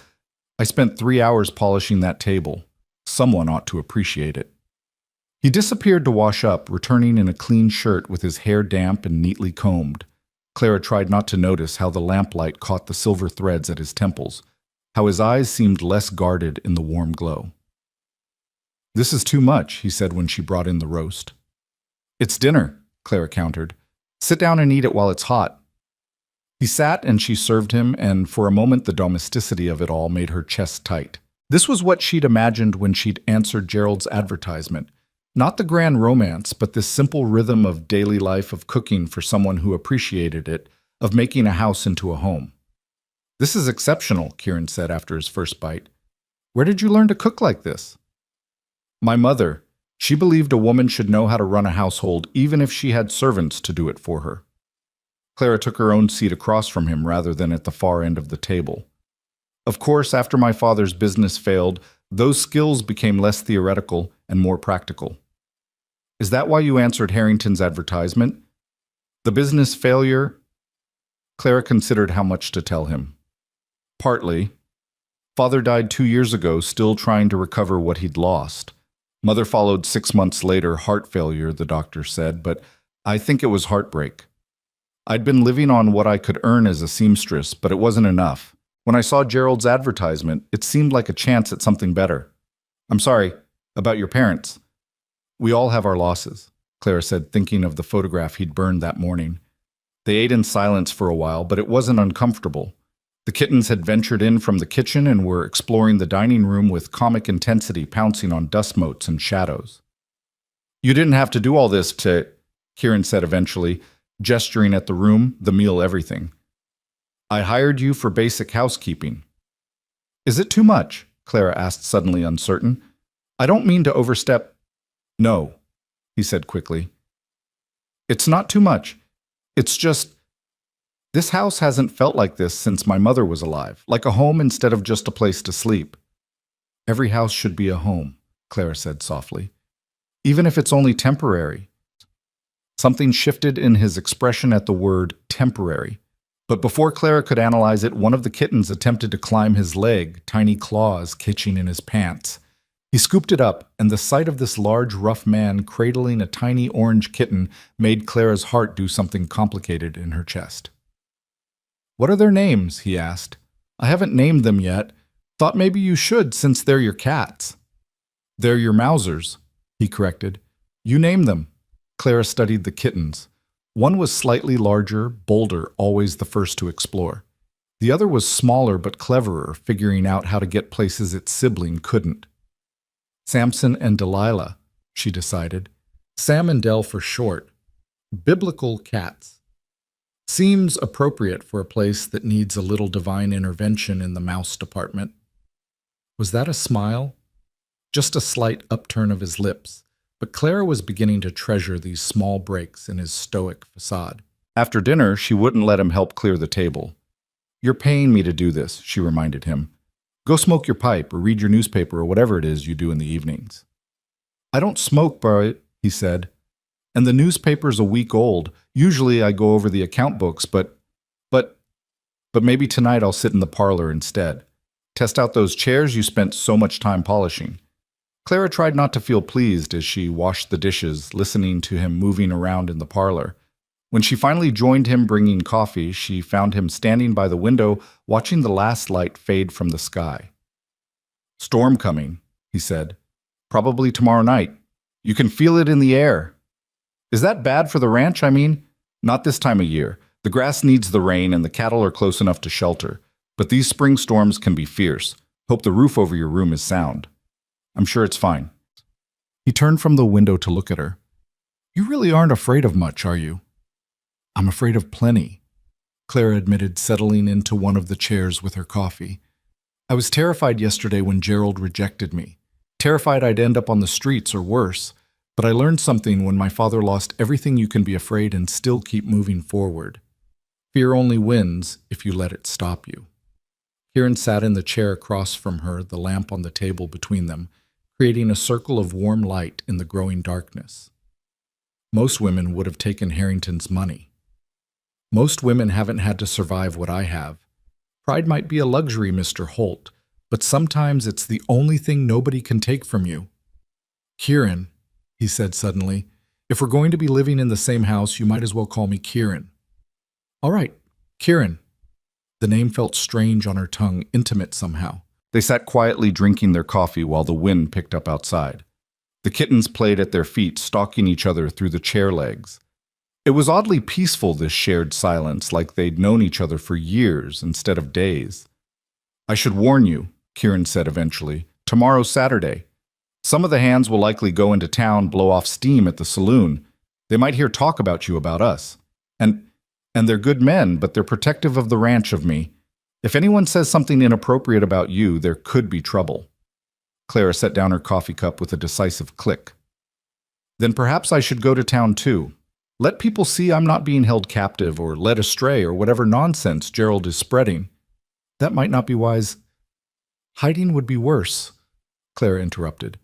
I spent 3 hours polishing that table. Someone ought to appreciate it. He disappeared to wash up, returning in a clean shirt with his hair damp and neatly combed. Clara tried not to notice how the lamplight caught the silver threads at his temples, how his eyes seemed less guarded in the warm glow. This is too much, he said when she brought in the roast. It's dinner, Clara countered. Sit down and eat it while it's hot. He sat and she served him, and for a moment the domesticity of it all made her chest tight. This was what she'd imagined when she'd answered Gerald's advertisement. Not the grand romance, but this simple rhythm of daily life, of cooking for someone who appreciated it, of making a house into a home. This is exceptional, Kieran said after his first bite. Where did you learn to cook like this? My mother. She believed a woman should know how to run a household even if she had servants to do it for her. Clara took her own seat across from him rather than at the far end of the table. Of course, after my father's business failed, those skills became less theoretical and more practical. Is that why you answered Harrington's advertisement? The business failure? Clara considered how much to tell him. Partly. Father died 2 years ago, still trying to recover what he'd lost. Mother followed 6 months later, heart failure, the doctor said, but I think it was heartbreak. I'd been living on what I could earn as a seamstress, but it wasn't enough. When I saw Gerald's advertisement, it seemed like a chance at something better. I'm sorry, about your parents. We all have our losses, Clara said, thinking of the photograph he'd burned that morning. They ate in silence for a while, but it wasn't uncomfortable. The kittens had ventured in from the kitchen and were exploring the dining room with comic intensity, pouncing on dust motes and shadows. You didn't have to do all this to, Kieran said eventually, gesturing at the room, the meal, everything. I hired you for basic housekeeping. Is it too much? Clara asked, suddenly uncertain. I don't mean to overstep. No, he said quickly. It's not too much. It's just, this house hasn't felt like this since my mother was alive, like a home instead of just a place to sleep. Every house should be a home, Clara said softly, even if it's only temporary. Something shifted in his expression at the word temporary. But before Clara could analyze it, one of the kittens attempted to climb his leg, tiny claws catching in his pants. He scooped it up, and the sight of this large, rough man cradling a tiny orange kitten made Clara's heart do something complicated in her chest. What are their names? He asked. I haven't named them yet. Thought maybe you should, since they're your cats. They're your Mausers, he corrected. You name them. Clara studied the kittens. One was slightly larger, bolder, always the first to explore. The other was smaller but cleverer, figuring out how to get places its sibling couldn't. Samson and Delilah, she decided. Sam and Del for short. Biblical cats. Seems appropriate for a place that needs a little divine intervention in the mouse department. Was that a smile? Just a slight upturn of his lips, but Clara was beginning to treasure these small breaks in his stoic facade. After dinner, she wouldn't let him help clear the table. You're paying me to do this, she reminded him. Go smoke your pipe or read your newspaper or whatever it is you do in the evenings. I don't smoke, but, he said. And the newspaper's a week old. Usually I go over the account books, but maybe tonight I'll sit in the parlor instead. Test out those chairs you spent so much time polishing. Clara tried not to feel pleased as she washed the dishes, listening to him moving around in the parlor. When she finally joined him bringing coffee, she found him standing by the window, watching the last light fade from the sky. Storm coming, he said. Probably tomorrow night. You can feel it in the air. Is that bad for the ranch, I mean? Not this time of year. The grass needs the rain and the cattle are close enough to shelter. But these spring storms can be fierce. Hope the roof over your room is sound. I'm sure it's fine. He turned from the window to look at her. You really aren't afraid of much, are you? I'm afraid of plenty, Clara admitted, settling into one of the chairs with her coffee. I was terrified yesterday when Gerald rejected me. Terrified I'd end up on the streets or worse. But I learned something when my father lost everything. You can be afraid and still keep moving forward. Fear only wins if you let it stop you. Kieran sat in the chair across from her, the lamp on the table between them, creating a circle of warm light in the growing darkness. Most women would have taken Harrington's money. Most women haven't had to survive what I have. Pride might be a luxury, Mr. Holt, but sometimes it's the only thing nobody can take from you. Kieran, he said suddenly, if we're going to be living in the same house, you might as well call me Kieran. All right, Kieran. The name felt strange on her tongue, intimate somehow. They sat quietly drinking their coffee while the wind picked up outside. The kittens played at their feet, stalking each other through the chair legs. It was oddly peaceful, this shared silence, like they'd known each other for years instead of days. I should warn you, Kieran said eventually. Tomorrow's Saturday. Some of the hands will likely go into town, blow off steam at the saloon. They might hear talk about you, about us. And they're good men, but they're protective of the ranch, of me. If anyone says something inappropriate about you, there could be trouble. Clara set down her coffee cup with a decisive click. Then perhaps I should go to town too. Let people see I'm not being held captive or led astray or whatever nonsense Gerald is spreading. That might not be wise. Hiding would be worse, Clara interrupted.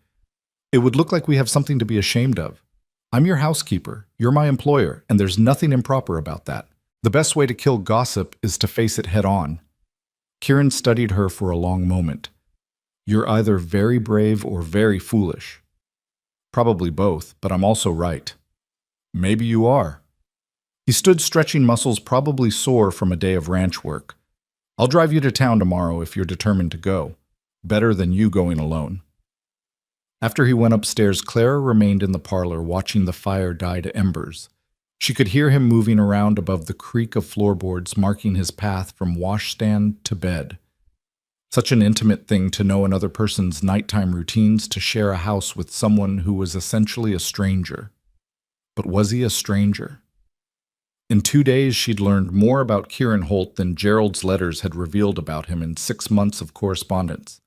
It would look like we have something to be ashamed of. I'm your housekeeper, you're my employer, and there's nothing improper about that. The best way to kill gossip is to face it head on. Kieran studied her for a long moment. You're either very brave or very foolish. Probably both, but I'm also right. Maybe you are. He stood stretching muscles probably sore from a day of ranch work. I'll drive you to town tomorrow if you're determined to go. Better than you going alone. After he went upstairs, Clara remained in the parlor watching the fire die to embers. She could hear him moving around above the creak of floorboards marking his path from washstand to bed. Such an intimate thing to know another person's nighttime routines, to share a house with someone who was essentially a stranger. But was he a stranger? In 2 days, she'd learned more about Kieran Holt than Gerald's letters had revealed about him in 6 months of correspondence.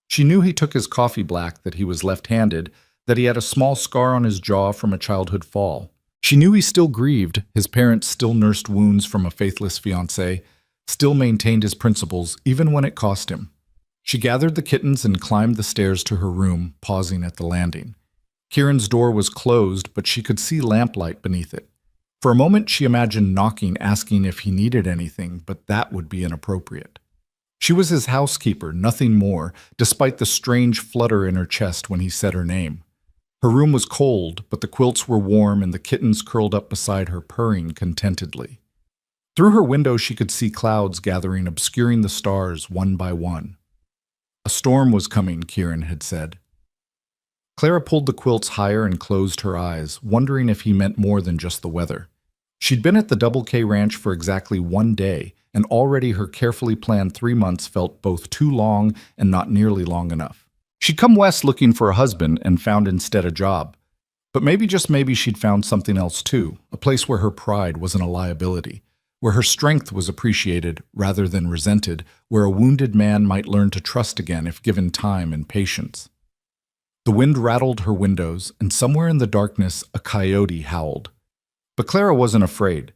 She knew he took his coffee black, that he was left-handed, that he had a small scar on his jaw from a childhood fall. She knew he still grieved, his parents still nursed wounds from a faithless fiancé, still maintained his principles, even when it cost him. She gathered the kittens and climbed the stairs to her room, pausing at the landing. Kieran's door was closed, but she could see lamplight beneath it. For a moment, she imagined knocking, asking if he needed anything, but that would be inappropriate. She was his housekeeper, nothing more, despite the strange flutter in her chest when he said her name. Her room was cold, but the quilts were warm and the kittens curled up beside her, purring contentedly. Through her window, she could see clouds gathering, obscuring the stars one by one. A storm was coming, Kieran had said. Clara pulled the quilts higher and closed her eyes, wondering if he meant more than just the weather. She'd been at the Double K Ranch for exactly 1 day, and already her carefully planned 3 months felt both too long and not nearly long enough. She'd come west looking for a husband and found instead a job. But maybe, just maybe, she'd found something else too, a place where her pride wasn't a liability, where her strength was appreciated rather than resented, where a wounded man might learn to trust again if given time and patience. The wind rattled her windows, and somewhere in the darkness a coyote howled. But Clara wasn't afraid.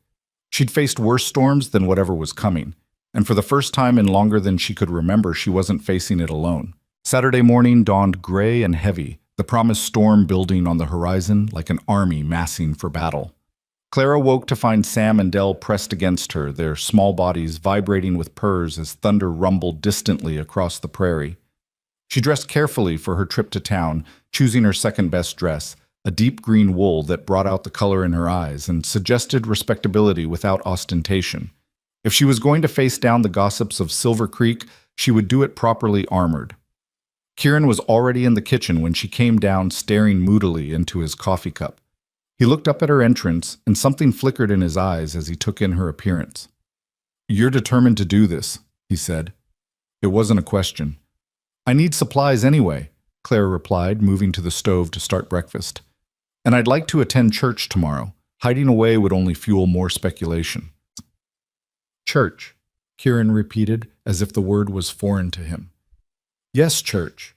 She'd faced worse storms than whatever was coming, and for the first time in longer than she could remember, she wasn't facing it alone. Saturday morning dawned gray and heavy, the promised storm building on the horizon like an army massing for battle. Clara woke to find Sam and Dell pressed against her, their small bodies vibrating with purrs as thunder rumbled distantly across the prairie. She dressed carefully for her trip to town, choosing her second-best dress, a deep green wool that brought out the color in her eyes and suggested respectability without ostentation. If she was going to face down the gossips of Silver Creek, she would do it properly armored. Kieran was already in the kitchen when she came down, staring moodily into his coffee cup. He looked up at her entrance, and something flickered in his eyes as he took in her appearance. "You're determined to do this," he said. It wasn't a question. "I need supplies anyway," Clara replied, moving to the stove to start breakfast. "And I'd like to attend church tomorrow. Hiding away would only fuel more speculation." "Church," Kieran repeated, as if the word was foreign to him. "Yes, church.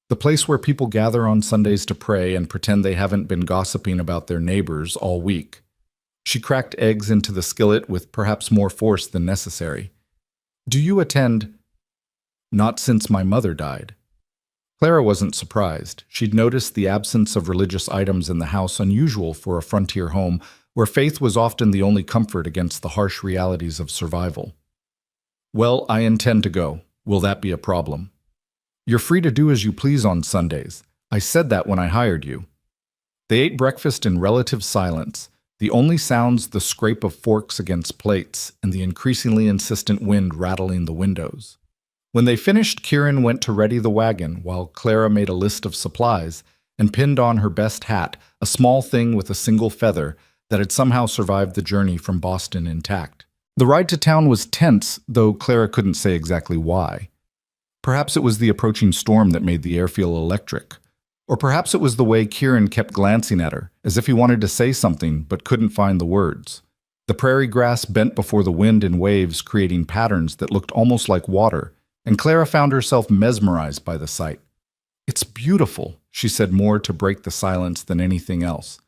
The place where people gather on Sundays to pray and pretend they haven't been gossiping about their neighbors all week." She cracked eggs into the skillet with perhaps more force than necessary. "Do you attend?" "Not since my mother died." Clara wasn't surprised. She'd noticed the absence of religious items in the house, unusual for a frontier home where faith was often the only comfort against the harsh realities of survival. "Well, I intend to go. Will that be a problem?" "You're free to do as you please on Sundays. I said that when I hired you." They ate breakfast in relative silence, the only sounds the scrape of forks against plates and the increasingly insistent wind rattling the windows. When they finished, Kieran went to ready the wagon while Clara made a list of supplies and pinned on her best hat, a small thing with a single feather that had somehow survived the journey from Boston intact. The ride to town was tense, though Clara couldn't say exactly why. Perhaps it was the approaching storm that made the air feel electric. Or perhaps it was the way Kieran kept glancing at her, as if he wanted to say something but couldn't find the words. The prairie grass bent before the wind in waves, creating patterns that looked almost like water, and Clara found herself mesmerized by the sight. "It's beautiful," she said, more to break the silence than anything else.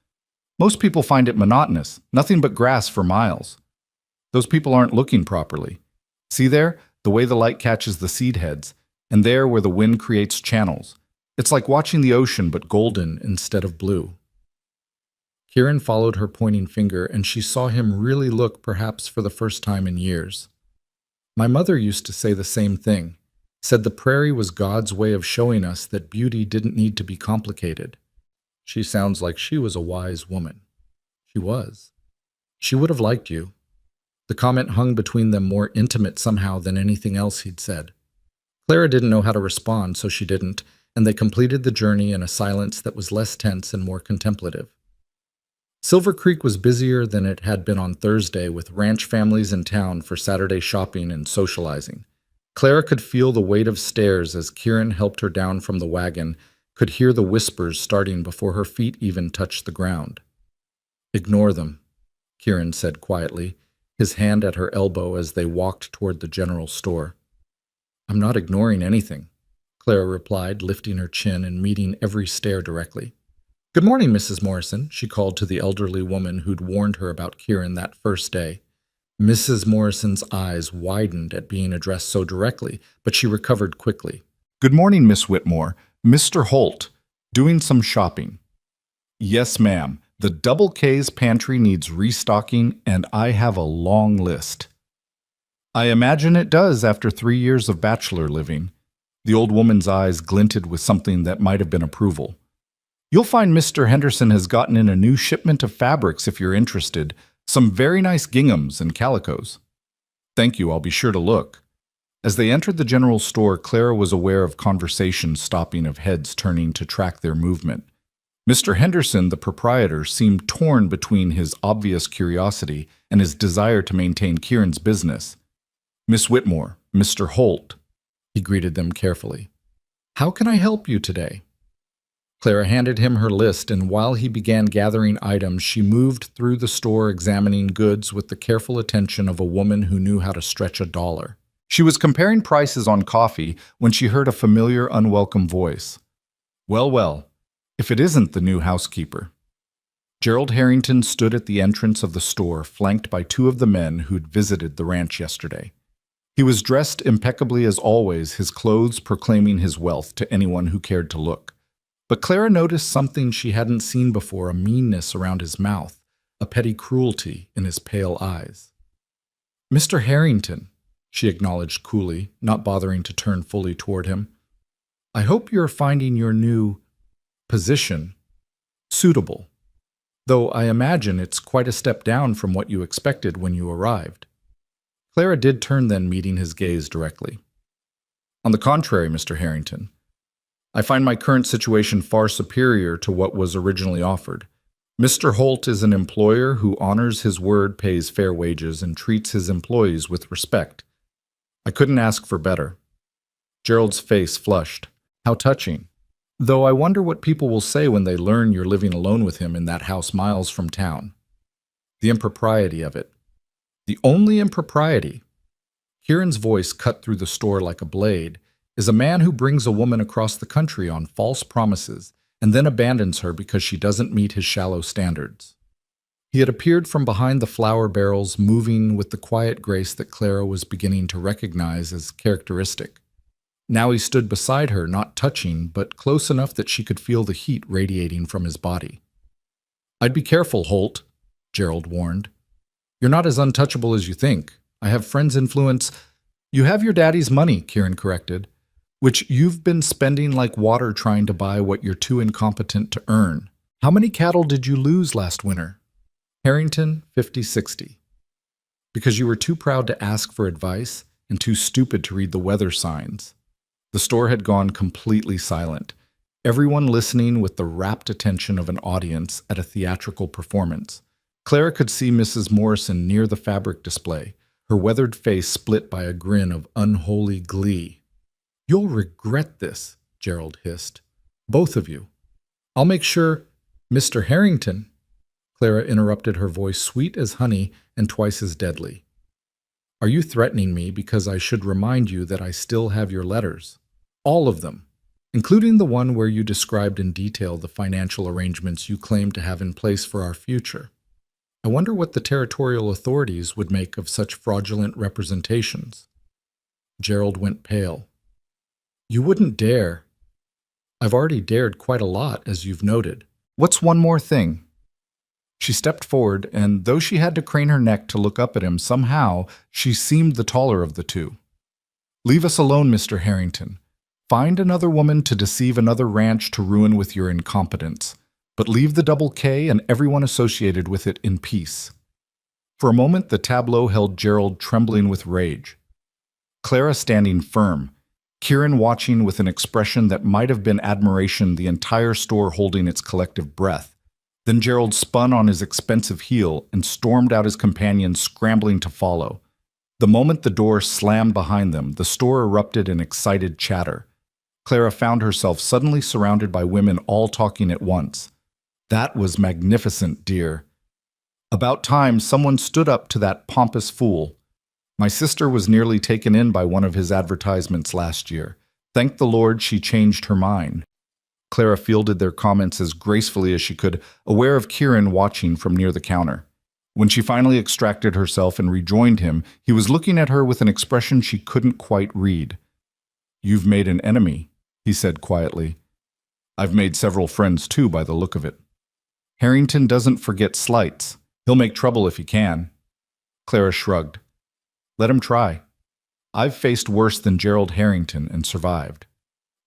"Most people find it monotonous, nothing but grass for miles. Those people aren't looking properly. See there, the way the light catches the seed heads, and there where the wind creates channels. It's like watching the ocean but golden instead of blue." Kieran followed her pointing finger, and she saw him really look, perhaps for the first time in years. My mother used to say the same thing, said the prairie was God's way of showing us that beauty didn't need to be complicated. She sounds like she was a wise woman. She was. She would have liked you. The comment hung between them more intimate somehow than anything else he'd said. Clara didn't know how to respond, so she didn't, and they completed the journey in a silence that was less tense and more contemplative. Silver Creek was busier than it had been on Thursday, with ranch families in town for Saturday shopping and socializing. Clara could feel the weight of stares as Kieran helped her down from the wagon, could hear the whispers starting before her feet even touched the ground. "Ignore them," Kieran said quietly, his hand at her elbow as they walked toward the general store. "I'm not ignoring anything," Clara replied, lifting her chin and meeting every stare directly. "Good morning, Mrs. Morrison," she called to the elderly woman who'd warned her about Kieran that first day. Mrs. Morrison's eyes widened at being addressed so directly, but she recovered quickly. Good morning, Miss Whitmore. Mr. Holt, doing some shopping. Yes, ma'am. The Double K's pantry needs restocking, and I have a long list. I imagine it does after 3 years of bachelor living. The old woman's eyes glinted with something that might have been approval. You'll find Mr. Henderson has gotten in a new shipment of fabrics if you're interested. Some very nice ginghams and calicos. Thank you, I'll be sure to look. As they entered the general store, Clara was aware of conversations stopping, of heads turning to track their movement. Mr. Henderson, the proprietor, seemed torn between his obvious curiosity and his desire to maintain Kieran's business. Miss Whitmore, Mr. Holt, he greeted them carefully. How can I help you today? Clara handed him her list, and while he began gathering items, she moved through the store examining goods with the careful attention of a woman who knew how to stretch a dollar. She was comparing prices on coffee when she heard a familiar, unwelcome voice. Well, well, if it isn't the new housekeeper. Gerald Harrington stood at the entrance of the store, flanked by 2 of the men who'd visited the ranch yesterday. He was dressed impeccably as always, his clothes proclaiming his wealth to anyone who cared to look. But Clara noticed something she hadn't seen before, a meanness around his mouth, a petty cruelty in his pale eyes. Mr. Harrington, she acknowledged coolly, not bothering to turn fully toward him. I hope you're finding your new position suitable, though I imagine it's quite a step down from what you expected when you arrived. Clara did turn then, meeting his gaze directly. On the contrary, Mr. Harrington, I find my current situation far superior to what was originally offered. Mr. Holt is an employer who honors his word, pays fair wages, and treats his employees with respect. I couldn't ask for better. Gerald's face flushed. How touching. Though I wonder what people will say when they learn you're living alone with him in that house miles from town. The impropriety of it. The only impropriety, Kieran's voice cut through the store like a blade, is a man who brings a woman across the country on false promises and then abandons her because she doesn't meet his shallow standards. He had appeared from behind the flour barrels, moving with the quiet grace that Clara was beginning to recognize as characteristic. Now he stood beside her, not touching, but close enough that she could feel the heat radiating from his body. I'd be careful, Holt, Gerald warned. You're not as untouchable as you think. I have friends' influence. You have your daddy's money, Kieran corrected, which you've been spending like water trying to buy what you're too incompetent to earn. How many cattle did you lose last winter? Harrington, 50-60. Because you were too proud to ask for advice and too stupid to read the weather signs. The store had gone completely silent, everyone listening with the rapt attention of an audience at a theatrical performance. Clara could see Mrs. Morrison near the fabric display, her weathered face split by a grin of unholy glee. You'll regret this, Gerald hissed. Both of you. I'll make sure, Mr. Harrington, Clara interrupted, her voice sweet as honey and twice as deadly. Are you threatening me because I should remind you that I still have your letters? All of them, including the one where you described in detail the financial arrangements you claim to have in place for our future. I wonder what the territorial authorities would make of such fraudulent representations. Gerald went pale. You wouldn't dare. I've already dared quite a lot, as you've noted. What's one more thing? She stepped forward, and though she had to crane her neck to look up at him, somehow she seemed the taller of the two. "Leave us alone, Mr. Harrington. Find another woman to deceive another ranch to ruin with your incompetence, but leave the Double K and everyone associated with it in peace." For a moment, the tableau held Gerald trembling with rage. Clara standing firm, Kieran watching with an expression that might have been admiration, the entire store holding its collective breath. Then Gerald spun on his expensive heel and stormed out, his companions scrambling to follow. The moment the door slammed behind them, the store erupted in excited chatter. Clara found herself suddenly surrounded by women all talking at once. "That was magnificent, dear. About time someone stood up to that pompous fool. My sister was nearly taken in by one of his advertisements last year. Thank the Lord she changed her mind." Clara fielded their comments as gracefully as she could, aware of Kieran watching from near the counter. When she finally extracted herself and rejoined him, he was looking at her with an expression she couldn't quite read. "You've made an enemy," he said quietly. "I've made several friends too, by the look of it. Harrington doesn't forget slights. He'll make trouble if he can." Clara shrugged. "Let him try. I've faced worse than Gerald Harrington and survived."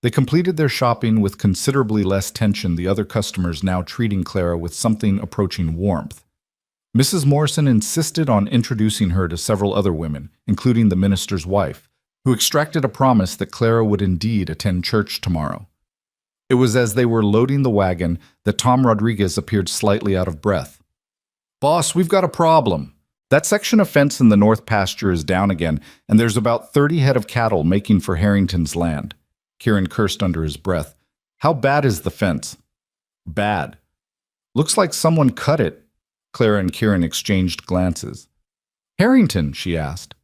They completed their shopping with considerably less tension, the other customers now treating Clara with something approaching warmth. Mrs. Morrison insisted on introducing her to several other women, including the minister's wife, who extracted a promise that Clara would indeed attend church tomorrow. It was as they were loading the wagon that Tom Rodriguez appeared slightly out of breath. "Boss, we've got a problem. That section of fence in the north pasture is down again, and there's about 30 head of cattle making for Harrington's land." Kieran cursed under his breath. "How bad is the fence?" "Bad. Looks like someone cut it." Clara and Kieran exchanged glances. "Harrington?" she asked.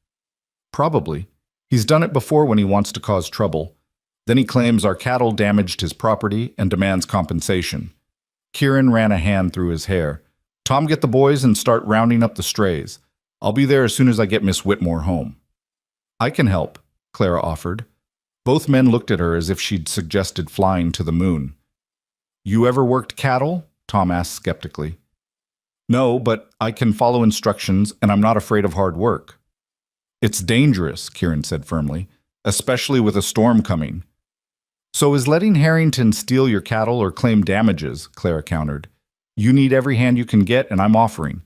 "Probably. He's done it before when he wants to cause trouble. Then he claims our cattle damaged his property and demands compensation." Kieran ran a hand through his hair. "Tom, get the boys and start rounding up the strays. I'll be there as soon as I get Miss Whitmore home." "I can help," Clara offered. Both men looked at her as if she'd suggested flying to the moon. "You ever worked cattle?" Tom asked skeptically. "No, but I can follow instructions, and I'm not afraid of hard work." "It's dangerous," Kieran said firmly, "especially with a storm coming." "So is letting Harrington steal your cattle or claim damages," Clara countered. "You need every hand you can get, and I'm offering."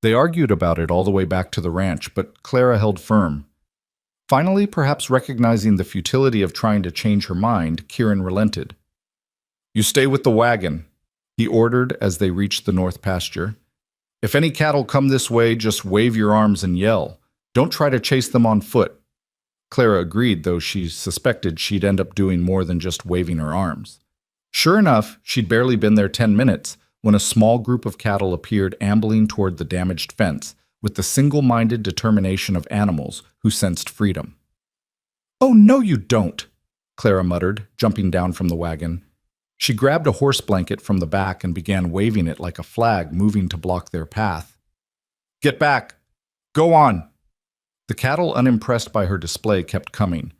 They argued about it all the way back to the ranch, but Clara held firm. Finally, perhaps recognizing the futility of trying to change her mind, Kieran relented. "You stay with the wagon," he ordered as they reached the north pasture. "If any cattle come this way, just wave your arms and yell. Don't try to chase them on foot." Clara agreed, though she suspected she'd end up doing more than just waving her arms. Sure enough, she'd barely been there 10 minutes when a small group of cattle appeared ambling toward the damaged fence, with the single-minded determination of animals who sensed freedom. "Oh, no you don't," Clara muttered, jumping down from the wagon. She grabbed a horse blanket from the back and began waving it like a flag, moving to block their path. "Get back! Go on!" The cattle, unimpressed by her display, kept coming.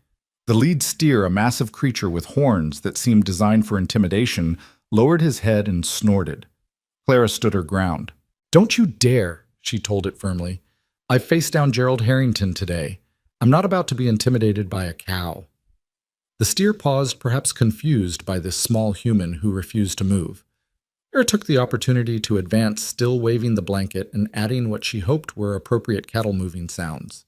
The lead steer, a massive creature with horns that seemed designed for intimidation, lowered his head and snorted. Clara stood her ground. "Don't you dare," she told it firmly. "I faced down Gerald Harrington today. I'm not about to be intimidated by a cow." The steer paused, perhaps confused by this small human who refused to move. Clara took the opportunity to advance, still waving the blanket and adding what she hoped were appropriate cattle-moving sounds.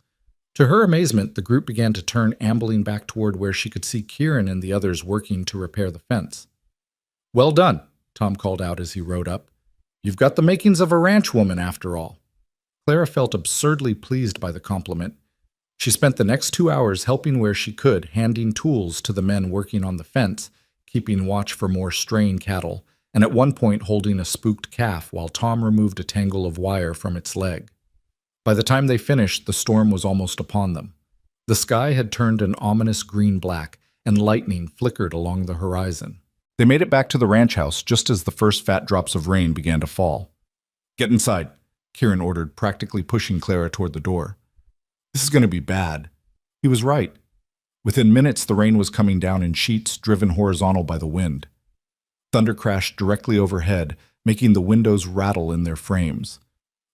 To her amazement, the group began to turn, ambling back toward where she could see Kieran and the others working to repair the fence. "Well done," Tom called out as he rode up. "You've got the makings of a ranch woman, after all." Clara felt absurdly pleased by the compliment. She spent the next 2 hours helping where she could, handing tools to the men working on the fence, keeping watch for more straying cattle, and at one point holding a spooked calf while Tom removed a tangle of wire from its leg. By the time they finished, the storm was almost upon them. The sky had turned an ominous green-black, and lightning flickered along the horizon. They made it back to the ranch house just as the first fat drops of rain began to fall. "Get inside," Kieran ordered, practically pushing Clara toward the door. "This is going to be bad." He was right. Within minutes, the rain was coming down in sheets driven horizontal by the wind. Thunder crashed directly overhead, making the windows rattle in their frames.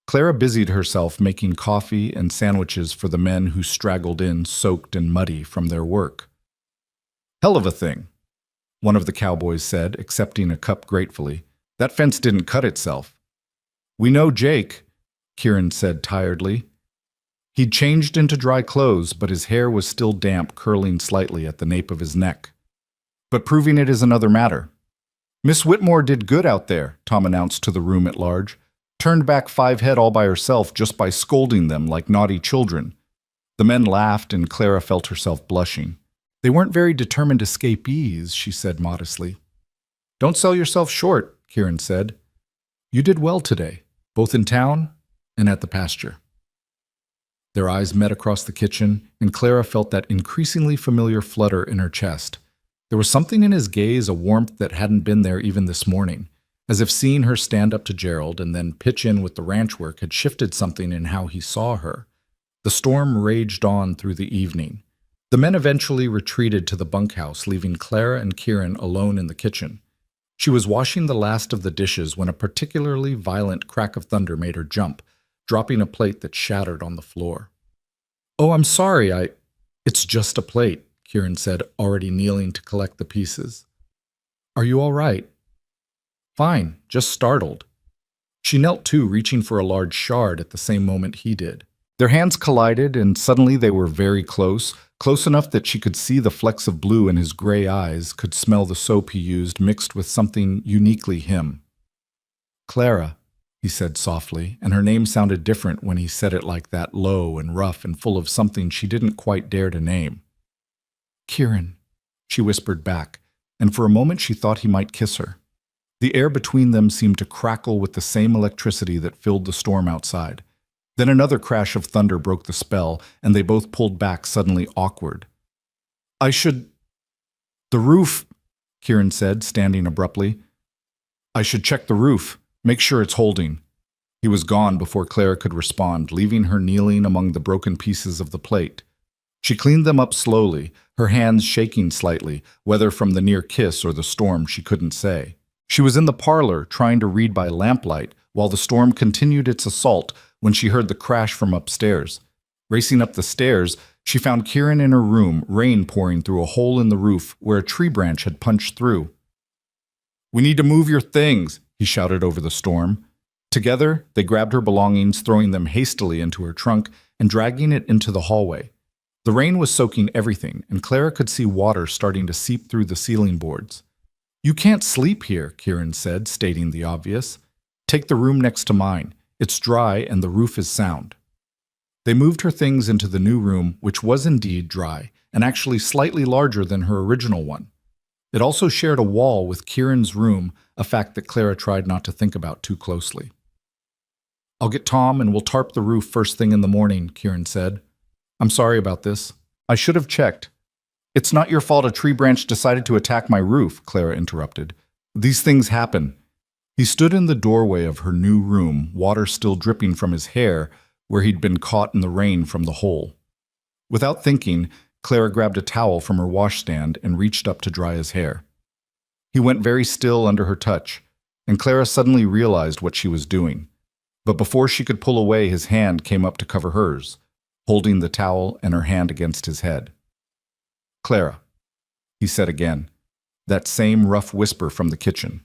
Clara busied herself making coffee and sandwiches for the men who straggled in soaked and muddy from their work. "Hell of a thing," one of the cowboys said, accepting a cup gratefully. "That fence didn't cut itself." "We know Jake," Kieran said tiredly. He'd changed into dry clothes, but his hair was still damp, curling slightly at the nape of his neck. "But proving it is another matter." "Miss Whitmore did good out there," Tom announced to the room at large. "Turned back 5 head all by herself just by scolding them like naughty children." The men laughed, and Clara felt herself blushing. "They weren't very determined escapees," she said modestly. "Don't sell yourself short," Kieran said. "You did well today, both in town and at the pasture." Their eyes met across the kitchen, and Clara felt that increasingly familiar flutter in her chest. There was something in his gaze, a warmth that hadn't been there even this morning, as if seeing her stand up to Gerald and then pitch in with the ranch work had shifted something in how he saw her. The storm raged on through the evening. The men eventually retreated to the bunkhouse, leaving Clara and Kieran alone in the kitchen. She was washing the last of the dishes when a particularly violent crack of thunder made her jump, dropping a plate that shattered on the floor. "Oh, I'm sorry, It's just a plate," Kieran said, already kneeling to collect the pieces. "Are you all right?" "Fine, just startled." She knelt too, reaching for a large shard at the same moment he did. Their hands collided, and suddenly they were very close, close enough that she could see the flecks of blue in his gray eyes, could smell the soap he used mixed with something uniquely him. "Clara," he said softly, and her name sounded different when he said it like that, low and rough and full of something she didn't quite dare to name. "Kieran," she whispered back, and for a moment she thought he might kiss her. The air between them seemed to crackle with the same electricity that filled the storm outside. Then another crash of thunder broke the spell, and they both pulled back, suddenly awkward. "The roof," Kieran said, standing abruptly. "I should check the roof. Make sure it's holding." He was gone before Clara could respond, leaving her kneeling among the broken pieces of the plate. She cleaned them up slowly, her hands shaking slightly, whether from the near kiss or the storm she couldn't say. She was in the parlor, trying to read by lamplight, while the storm continued its assault, when she heard the crash from upstairs. Racing up the stairs, she found Kieran in her room, rain pouring through a hole in the roof where a tree branch had punched through. "We need to move your things," he shouted over the storm. Together, they grabbed her belongings, throwing them hastily into her trunk and dragging it into the hallway. The rain was soaking everything, and Clara could see water starting to seep through the ceiling boards. "You can't sleep here," Kieran said, stating the obvious. "Take the room next to mine. It's dry and the roof is sound." They moved her things into the new room, which was indeed dry, and actually slightly larger than her original one. It also shared a wall with Kieran's room, a fact that Clara tried not to think about too closely. "I'll get Tom and we'll tarp the roof first thing in the morning," Kieran said. "I'm sorry about this. I should have checked." "It's not your fault a tree branch decided to attack my roof," Clara interrupted. "These things happen." He stood in the doorway of her new room, water still dripping from his hair where he'd been caught in the rain from the hole. Without thinking, Clara grabbed a towel from her washstand and reached up to dry his hair. He went very still under her touch, and Clara suddenly realized what she was doing. But before she could pull away, his hand came up to cover hers, holding the towel and her hand against his head. "Clara," he said again, that same rough whisper from the kitchen.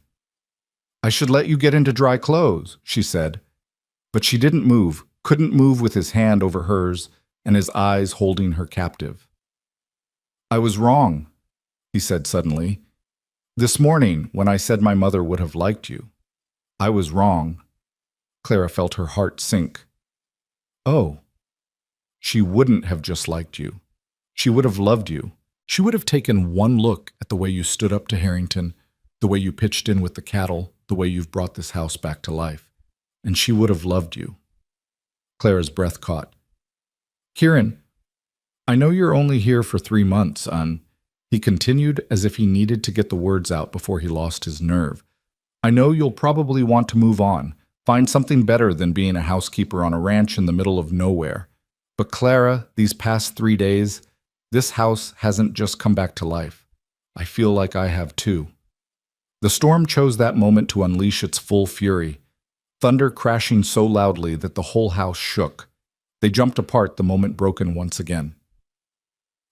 "I should let you get into dry clothes," she said. But she didn't move, couldn't move with his hand over hers and his eyes holding her captive. "I was wrong," he said suddenly. "This morning, when I said my mother would have liked you, I was wrong." Clara felt her heart sink. "Oh, she wouldn't have just liked you. She would have loved you. She would have taken one look at the way you stood up to Harrington, the way you pitched in with the cattle, the way you've brought this house back to life, and she would have loved you." Clara's breath caught. "Kieran, I know you're only here for 3 months, he continued as if he needed to get the words out before he lost his nerve. "I know you'll probably want to move on, find something better than being a housekeeper on a ranch in the middle of nowhere. But Clara, these past 3 days, this house hasn't just come back to life. I feel like I have too." The storm chose that moment to unleash its full fury, thunder crashing so loudly that the whole house shook. They jumped apart the moment broken once again.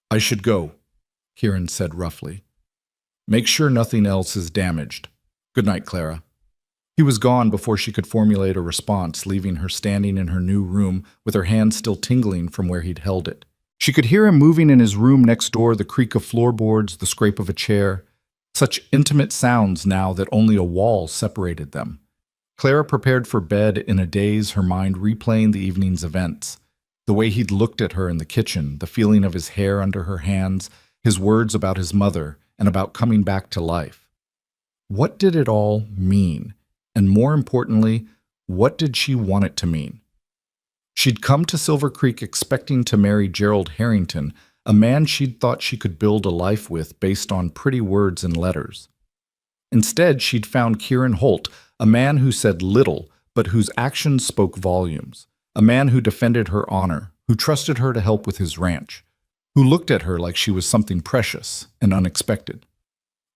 "I should go," Kieran said roughly. "Make sure nothing else is damaged. Good night, Clara." He was gone before she could formulate a response, leaving her standing in her new room with her hand still tingling from where he'd held it. She could hear him moving in his room next door, the creak of floorboards, the scrape of a chair. Such intimate sounds now that only a wall separated them. Clara prepared for bed in a daze, her mind replaying the evening's events. The way he'd looked at her in the kitchen, the feeling of his hair under her hands, his words about his mother and about coming back to life. What did it all mean? And more importantly, what did she want it to mean? She'd come to Silver Creek expecting to marry Gerald Harrington, a man she'd thought she could build a life with based on pretty words and letters. Instead, she'd found Kieran Holt, a man who said little, but whose actions spoke volumes, a man who defended her honor, who trusted her to help with his ranch, who looked at her like she was something precious and unexpected.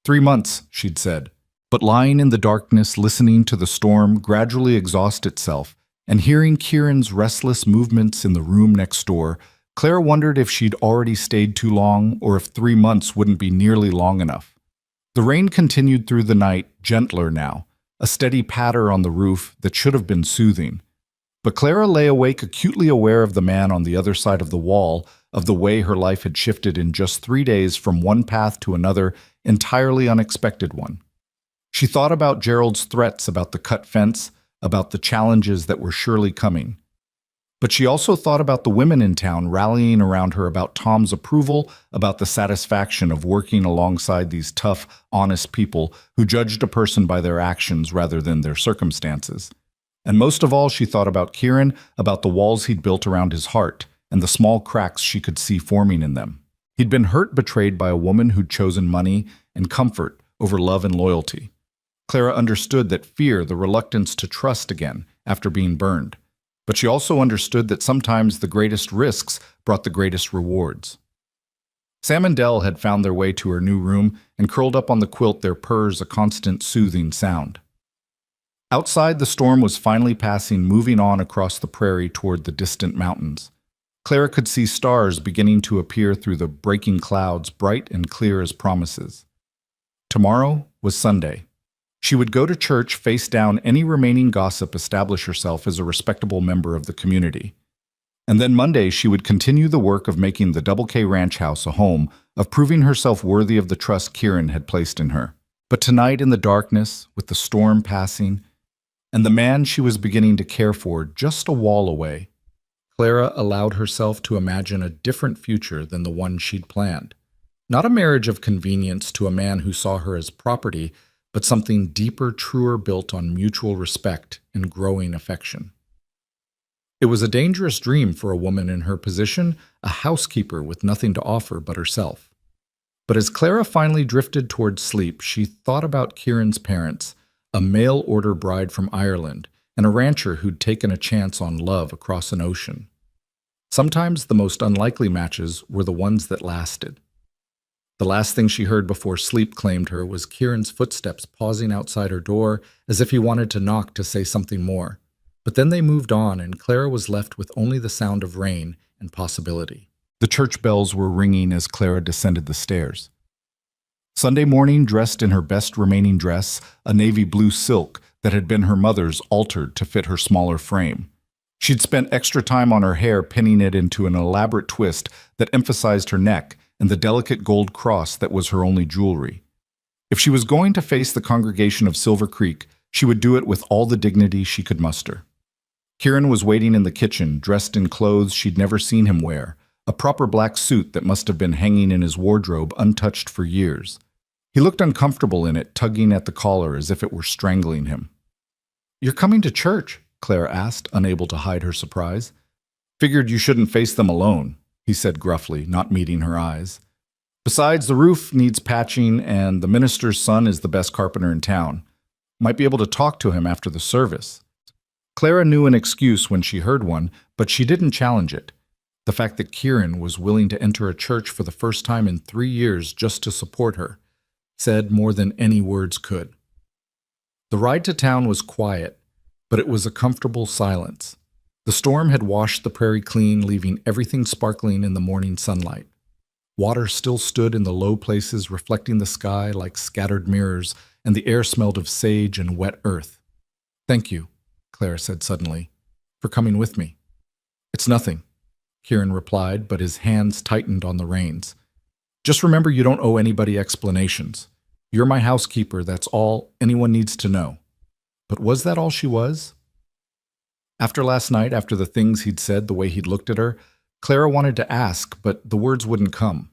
3 months, she'd said, but lying in the darkness, listening to the storm gradually exhaust itself, and hearing Kieran's restless movements in the room next door, Claire wondered if she'd already stayed too long or if 3 months wouldn't be nearly long enough. The rain continued through the night, gentler now, a steady patter on the roof that should have been soothing. But Clara lay awake acutely aware of the man on the other side of the wall, of the way her life had shifted in just 3 days from one path to another, entirely unexpected one. She thought about Gerald's threats about the cut fence, about the challenges that were surely coming. But she also thought about the women in town rallying around her, about Tom's approval, about the satisfaction of working alongside these tough, honest people who judged a person by their actions rather than their circumstances. And most of all, she thought about Kieran, about the walls he'd built around his heart, and the small cracks she could see forming in them. He'd been hurt, betrayed by a woman who'd chosen money and comfort over love and loyalty. Clara understood that fear, the reluctance to trust again after being burned. But she also understood that sometimes the greatest risks brought the greatest rewards. Sam and Dell had found their way to her new room and curled up on the quilt, their purrs a constant soothing sound. Outside, the storm was finally passing, moving on across the prairie toward the distant mountains. Clara could see stars beginning to appear through the breaking clouds, bright and clear as promises. Tomorrow was Sunday. She would go to church, face down any remaining gossip, establish herself as a respectable member of the community. And then Monday, she would continue the work of making the Double K Ranch House a home, of proving herself worthy of the trust Kieran had placed in her. But tonight in the darkness, with the storm passing, and the man she was beginning to care for just a wall away, Clara allowed herself to imagine a different future than the one she'd planned. Not a marriage of convenience to a man who saw her as property, but something deeper, truer, built on mutual respect and growing affection. It was a dangerous dream for a woman in her position, a housekeeper with nothing to offer but herself. But as Clara finally drifted towards sleep, she thought about Kieran's parents, a mail-order bride from Ireland, and a rancher who'd taken a chance on love across an ocean. Sometimes the most unlikely matches were the ones that lasted. The last thing she heard before sleep claimed her was Kieran's footsteps pausing outside her door as if he wanted to knock to say something more. But then they moved on, and Clara was left with only the sound of rain and possibility. The church bells were ringing as Clara descended the stairs. Sunday morning, dressed in her best remaining dress, a navy blue silk that had been her mother's, altered to fit her smaller frame. She'd spent extra time on her hair, pinning it into an elaborate twist that emphasized her neck and the delicate gold cross that was her only jewelry. If she was going to face the congregation of Silver Creek, she would do it with all the dignity she could muster. Kieran was waiting in the kitchen, dressed in clothes she'd never seen him wear, a proper black suit that must have been hanging in his wardrobe untouched for years. He looked uncomfortable in it, tugging at the collar as if it were strangling him. "You're coming to church?" Clara asked, unable to hide her surprise. "Figured you shouldn't face them alone," he said gruffly, not meeting her eyes. "Besides, the roof needs patching, and the minister's son is the best carpenter in town. Might be able to talk to him after the service." Clara knew an excuse when she heard one, but she didn't challenge it. The fact that Kieran was willing to enter a church for the first time in 3 years just to support her said more than any words could. The ride to town was quiet, but it was a comfortable silence. The storm had washed the prairie clean, leaving everything sparkling in the morning sunlight. Water still stood in the low places, reflecting the sky like scattered mirrors, and the air smelled of sage and wet earth. "Thank you," Clara said suddenly, "for coming with me." "It's nothing," Kieran replied, but his hands tightened on the reins. "Just remember you don't owe anybody explanations. You're my housekeeper, that's all anyone needs to know." But was that all she was? After last night, after the things he'd said, the way he'd looked at her, Clara wanted to ask, but the words wouldn't come.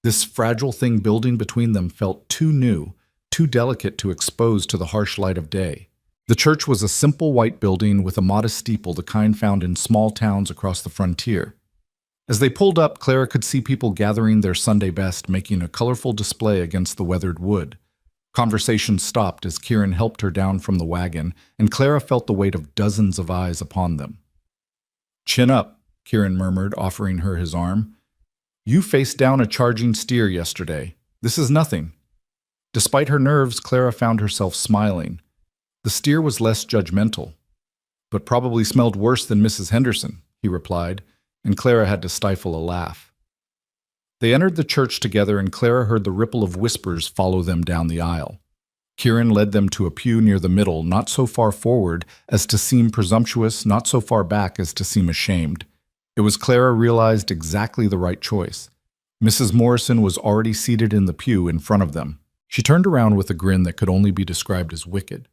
This fragile thing building between them felt too new, too delicate to expose to the harsh light of day. The church was a simple white building with a modest steeple, the kind found in small towns across the frontier. As they pulled up, Clara could see people gathering their Sunday best, making a colorful display against the weathered wood. Conversation stopped as Kieran helped her down from the wagon, and Clara felt the weight of dozens of eyes upon them. "Chin up," Kieran murmured, offering her his arm. "You faced down a charging steer yesterday. This is nothing." Despite her nerves, Clara found herself smiling. The steer was less judgmental. "But probably smelled worse than Mrs. Henderson," he replied, and Clara had to stifle a laugh. They entered the church together, and Clara heard the ripple of whispers follow them down the aisle. Kieran led them to a pew near the middle, not so far forward as to seem presumptuous, not so far back as to seem ashamed. It was Clara realized exactly the right choice. Mrs. Morrison was already seated in the pew in front of them. She turned around with a grin that could only be described as wicked.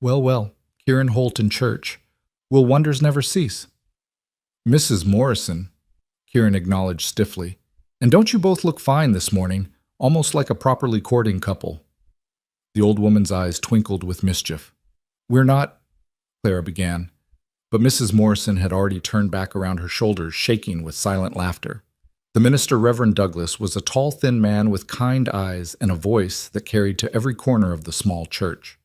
"Well, well, Kieran Holt in church. Will wonders never cease?" "Mrs. Morrison," Kieran acknowledged stiffly. "And don't you both look fine this morning, almost like a properly courting couple?" The old woman's eyes twinkled with mischief. "We're not," Clara began, but Mrs. Morrison had already turned back around her shoulders, shaking with silent laughter. The minister, Reverend Douglas, was a tall, thin man with kind eyes and a voice that carried to every corner of the small church.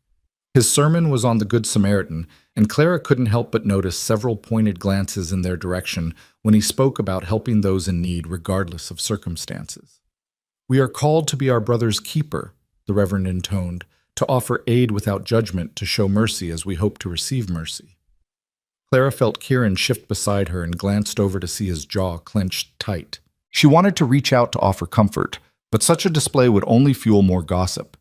His sermon was on the Good Samaritan, and Clara couldn't help but notice several pointed glances in their direction when he spoke about helping those in need regardless of circumstances. "We are called to be our brother's keeper," the Reverend intoned, "to offer aid without judgment, to show mercy as we hope to receive mercy." Clara felt Kieran shift beside her and glanced over to see his jaw clenched tight. She wanted to reach out to offer comfort, but such a display would only fuel more gossip.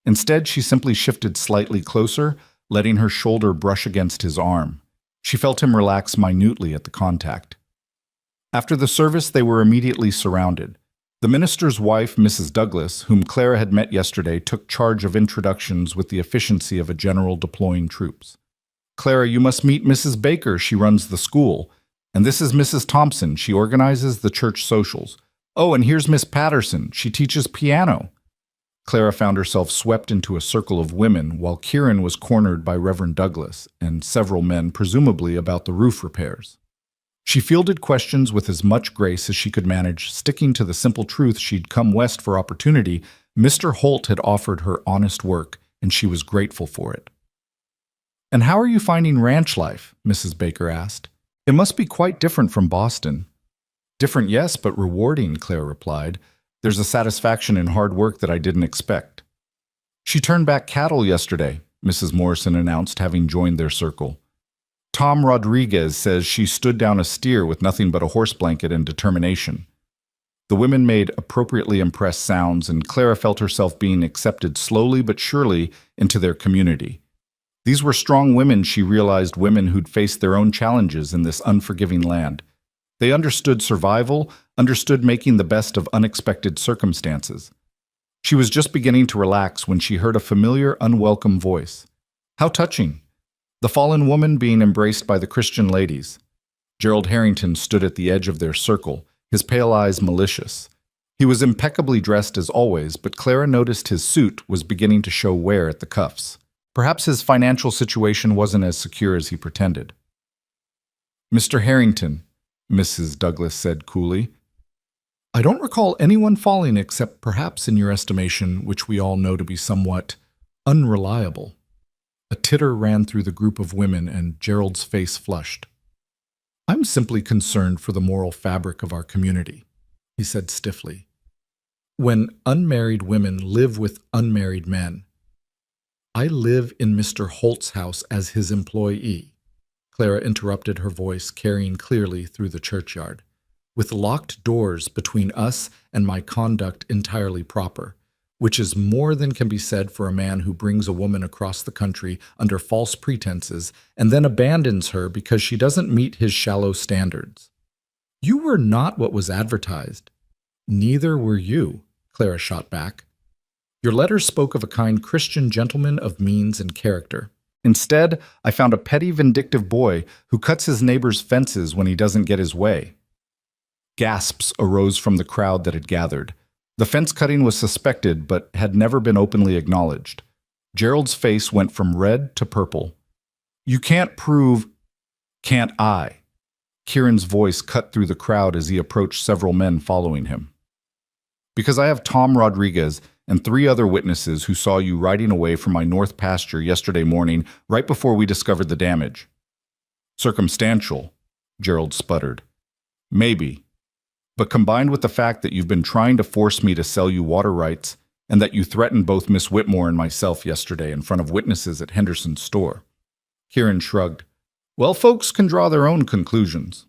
Instead, she simply shifted slightly closer, letting her shoulder brush against his arm. She felt him relax minutely at the contact. After the service, they were immediately surrounded. The minister's wife, Mrs. Douglas, whom Clara had met yesterday, took charge of introductions with the efficiency of a general deploying troops. "Clara, you must meet Mrs. Baker. She runs the school. And this is Mrs. Thompson. She organizes the church socials. Oh, and here's Miss Patterson. She teaches piano." Clara found herself swept into a circle of women, while Kieran was cornered by Reverend Douglas and several men, presumably about the roof repairs. She fielded questions with as much grace as she could manage, sticking to the simple truth she'd come west for opportunity. Mr. Holt had offered her honest work, and she was grateful for it. "And how are you finding ranch life?" Mrs. Baker asked. "It must be quite different from Boston." "Different, yes, but rewarding," Clara replied. "There's a satisfaction in hard work that I didn't expect." "She turned back cattle yesterday," Mrs. Morrison announced, having joined their circle. "Tom Rodriguez says she stood down a steer with nothing but a horse blanket and determination." The women made appropriately impressed sounds, and Clara felt herself being accepted slowly but surely into their community. These were strong women, she realized, women who'd faced their own challenges in this unforgiving land. They understood survival, understood making the best of unexpected circumstances. She was just beginning to relax when she heard a familiar, unwelcome voice. How touching! The fallen woman being embraced by the Christian ladies. Gerald Harrington stood at the edge of their circle, his pale eyes malicious. He was impeccably dressed as always, but Clara noticed his suit was beginning to show wear at the cuffs. Perhaps his financial situation wasn't as secure as he pretended. "Mr. Harrington," Mrs. Douglas said coolly, "I don't recall anyone falling except perhaps in your estimation, which we all know to be somewhat unreliable." A titter ran through the group of women, and Gerald's face flushed. "I'm simply concerned for the moral fabric of our community," he said stiffly. "When unmarried women live with unmarried men, I live in Mr. Holt's house as his employee. Clara interrupted, her voice carrying clearly through the churchyard. With locked doors between us and my conduct entirely proper, which is more than can be said for a man who brings a woman across the country under false pretenses and then abandons her because she doesn't meet his shallow standards. You were not what was advertised. Neither were you, Clara shot back. Your letter spoke of a kind Christian gentleman of means and character. Instead, I found a petty, vindictive boy who cuts his neighbor's fences when he doesn't get his way. Gasps arose from the crowd that had gathered. The fence cutting was suspected, but had never been openly acknowledged. Gerald's face went from red to purple. You can't prove, can't I? Kieran's voice cut through the crowd as he approached several men following him. Because I have Tom Rodriguez and 3 other witnesses who saw you riding away from my north pasture yesterday morning right before we discovered the damage. Circumstantial, Gerald sputtered. Maybe. But combined with the fact that you've been trying to force me to sell you water rights and that you threatened both Miss Whitmore and myself yesterday in front of witnesses at Henderson's store. Kieran shrugged. Well, folks can draw their own conclusions.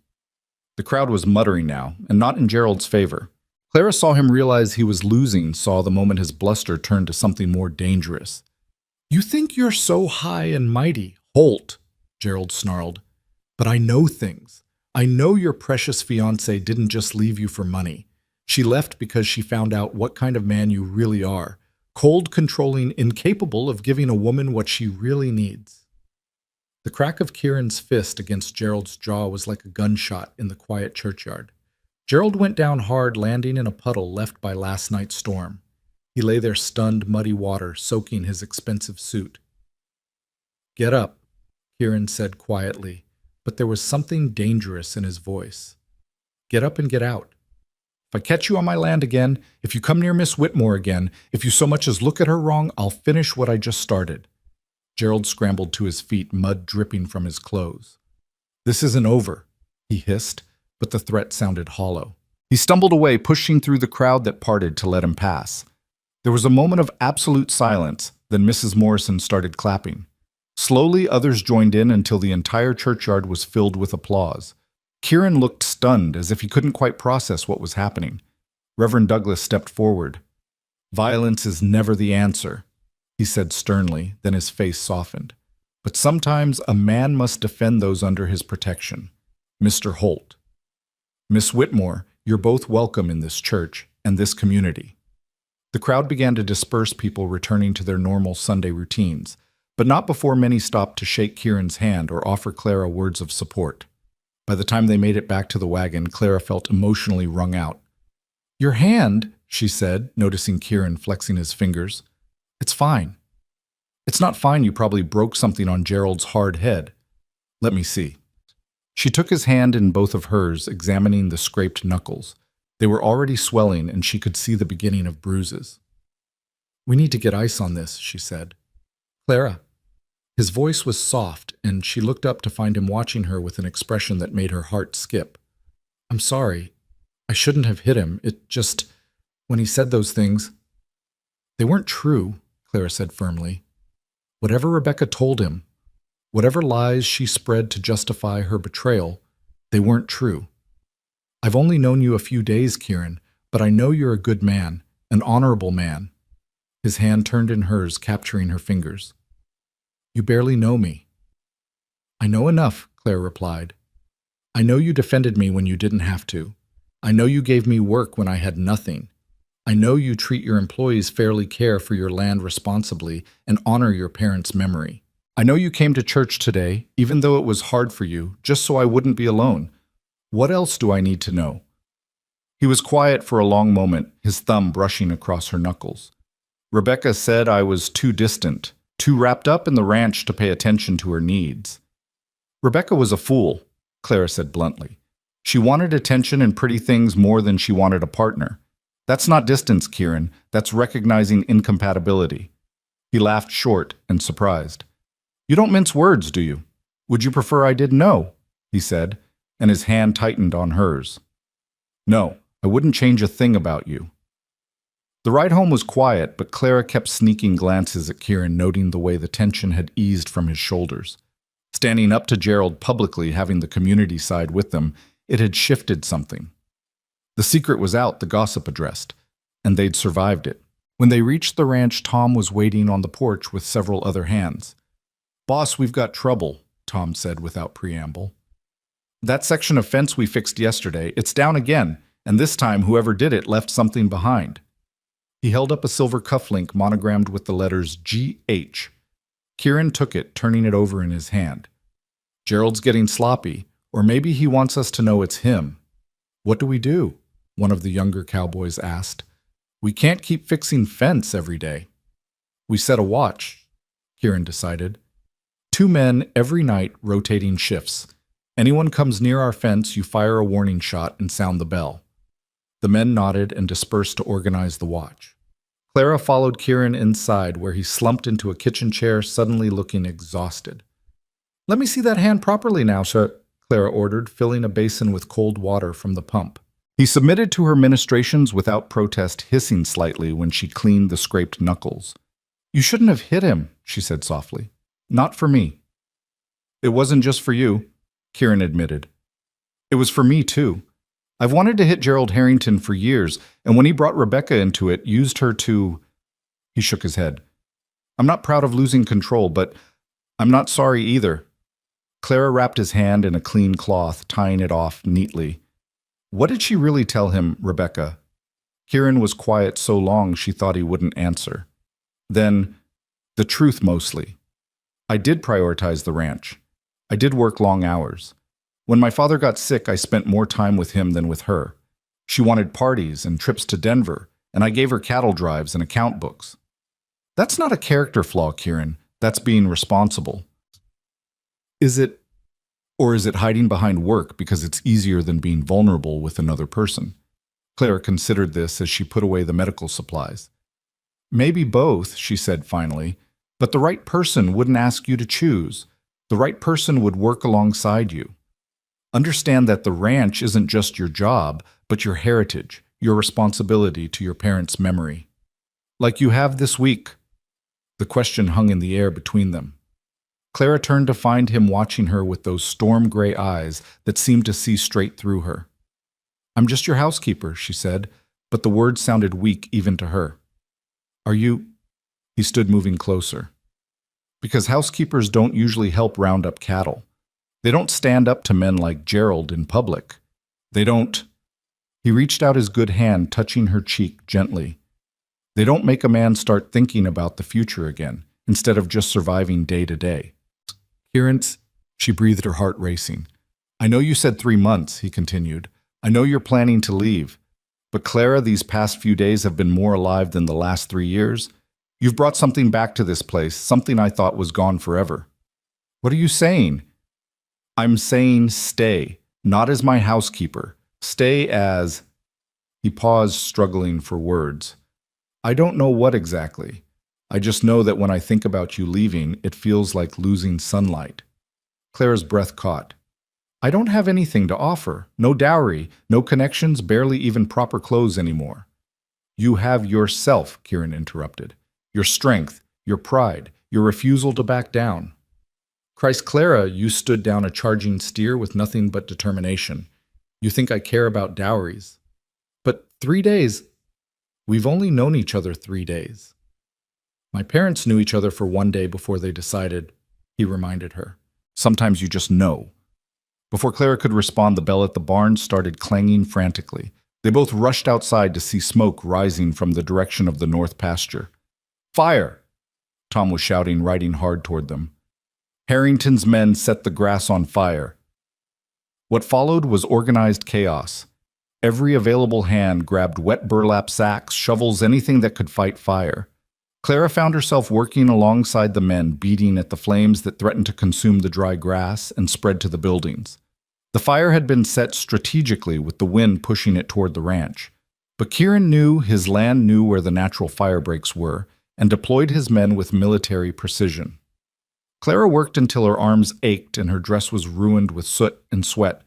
The crowd was muttering now, and not in Gerald's favor. Clara saw him realize he was losing, saw the moment his bluster turned to something more dangerous. You think you're so high and mighty, Holt, Gerald snarled. But I know things. I know your precious fiancée didn't just leave you for money. She left because she found out what kind of man you really are. Cold, controlling, incapable of giving a woman what she really needs. The crack of Kieran's fist against Gerald's jaw was like a gunshot in the quiet churchyard. Gerald went down hard, landing in a puddle left by last night's storm. He lay there stunned, muddy water, soaking his expensive suit. Get up, Kieran said quietly, but there was something dangerous in his voice. Get up and get out. If I catch you on my land again, if you come near Miss Whitmore again, if you so much as look at her wrong, I'll finish what I just started. Gerald scrambled to his feet, mud dripping from his clothes. This isn't over, he hissed, but the threat sounded hollow. He stumbled away, pushing through the crowd that parted to let him pass. There was a moment of absolute silence, then Mrs. Morrison started clapping. Slowly, others joined in until the entire churchyard was filled with applause. Kieran looked stunned, as if he couldn't quite process what was happening. Reverend Douglas stepped forward. Violence is never the answer, he said sternly, then his face softened. But sometimes a man must defend those under his protection. Mr. Holt. Miss Whitmore, you're both welcome in this church and this community. The crowd began to disperse, people returning to their normal Sunday routines, but not before many stopped to shake Kieran's hand or offer Clara words of support. By the time they made it back to the wagon, Clara felt emotionally wrung out. Your hand, she said, noticing Kieran flexing his fingers. It's fine. It's not fine, you probably broke something on Gerald's hard head. Let me see. She took his hand in both of hers, examining the scraped knuckles. They were already swelling, and she could see the beginning of bruises. We need to get ice on this, she said. Clara. His voice was soft, and she looked up to find him watching her with an expression that made her heart skip. I'm sorry. I shouldn't have hit him. It just, when he said those things, they weren't true, Clara said firmly. Whatever Rebecca told him, whatever lies she spread to justify her betrayal, they weren't true. I've only known you a few days, Kieran, but I know you're a good man, an honorable man. His hand turned in hers, capturing her fingers. You barely know me. I know enough, Claire replied. I know you defended me when you didn't have to. I know you gave me work when I had nothing. I know you treat your employees fairly, care for your land responsibly, and honor your parents' memory. I know you came to church today, even though it was hard for you, just so I wouldn't be alone. What else do I need to know? He was quiet for a long moment, his thumb brushing across her knuckles. Rebecca said I was too distant, too wrapped up in the ranch to pay attention to her needs. Rebecca was a fool, Clara said bluntly. She wanted attention and pretty things more than she wanted a partner. That's not distance, Kieran. That's recognizing incompatibility. He laughed short and surprised. You don't mince words, do you? Would you prefer I did know? He said, and his hand tightened on hers. No, I wouldn't change a thing about you. The ride home was quiet, but Clara kept sneaking glances at Kieran, noting the way the tension had eased from his shoulders. Standing up to Gerald publicly, having the community side with them, it had shifted something. The secret was out, the gossip addressed, and they'd survived it. When they reached the ranch, Tom was waiting on the porch with several other hands. "Boss, we've got trouble," Tom said without preamble. "That section of fence we fixed yesterday, it's down again, and this time whoever did it left something behind." He held up a silver cufflink monogrammed with the letters GH. Kieran took it, turning it over in his hand. "Gerald's getting sloppy, or maybe he wants us to know it's him." "What do we do?" one of the younger cowboys asked. "We can't keep fixing fence every day." "We set a watch," Kieran decided. 2 men every night, rotating shifts. Anyone comes near our fence, you fire a warning shot and sound the bell. The men nodded and dispersed to organize the watch. Clara followed Kieran inside, where he slumped into a kitchen chair, suddenly looking exhausted. "Let me see that hand properly now, sir," Clara ordered, filling a basin with cold water from the pump. He submitted to her ministrations without protest, hissing slightly when she cleaned the scraped knuckles. "You shouldn't have hit him," she said softly. "Not for me." "It wasn't just for you," Kieran admitted. "It was for me, too. I've wanted to hit Gerald Harrington for years, and when he brought Rebecca into it, used her to—" He shook his head. "I'm not proud of losing control, but I'm not sorry either." Clara wrapped his hand in a clean cloth, tying it off neatly. "What did she really tell him, Rebecca?" Kieran was quiet so long she thought he wouldn't answer. Then, "The truth mostly. I did prioritize the ranch. I did work long hours. When my father got sick, I spent more time with him than with her. She wanted parties and trips to Denver, and I gave her cattle drives and account books." "That's not a character flaw, Kieran. That's being responsible." Is it hiding behind work because it's easier than being vulnerable with another person? Clara considered this as she put away the medical supplies. "Maybe both," she said finally, "but the right person wouldn't ask you to choose. The right person would work alongside you. Understand that the ranch isn't just your job, but your heritage, your responsibility to your parents' memory. Like you have this week." The question hung in the air between them. Clara turned to find him watching her with those storm-gray eyes that seemed to see straight through her. "I'm just your housekeeper," she said, but the words sounded weak even to her. "Are you—" He stood moving closer. "Because housekeepers don't usually help round up cattle. They don't stand up to men like Gerald in public. They don't—" He reached out his good hand, touching her cheek gently. "They don't make a man start thinking about the future again, instead of just surviving day to day." "Kieran," she breathed, her heart racing. "I know you said 3 months," he continued. "I know you're planning to leave. But Clara, these past few days have been more alive than the last 3 years. You've brought something back to this place, something I thought was gone forever." "What are you saying?" "I'm saying stay, not as my housekeeper. Stay as—" He paused, struggling for words. "I don't know what exactly. I just know that when I think about you leaving, it feels like losing sunlight." Clara's breath caught. "I don't have anything to offer. No dowry, no connections, barely even proper clothes anymore." "You have yourself," Kieran interrupted. "Your strength, your pride, your refusal to back down." "Christ, Clara, you stood down a charging steer with nothing but determination. You think I care about dowries. But 3 days—" "We've only known each other 3 days." "My parents knew each other for 1 day before they decided," he reminded her. "Sometimes you just know." Before Clara could respond, the bell at the barn started clanging frantically. They both rushed outside to see smoke rising from the direction of the north pasture. "Fire!" Tom was shouting, riding hard toward them. Harrington's men set the grass on fire. What followed was organized chaos. Every available hand grabbed wet burlap sacks, shovels, anything that could fight fire. Clara found herself working alongside the men, beating at the flames that threatened to consume the dry grass and spread to the buildings. The fire had been set strategically, with the wind pushing it toward the ranch. But Kieran knew his land knew where the natural fire breaks were, and deployed his men with military precision. Clara worked until her arms ached and her dress was ruined with soot and sweat,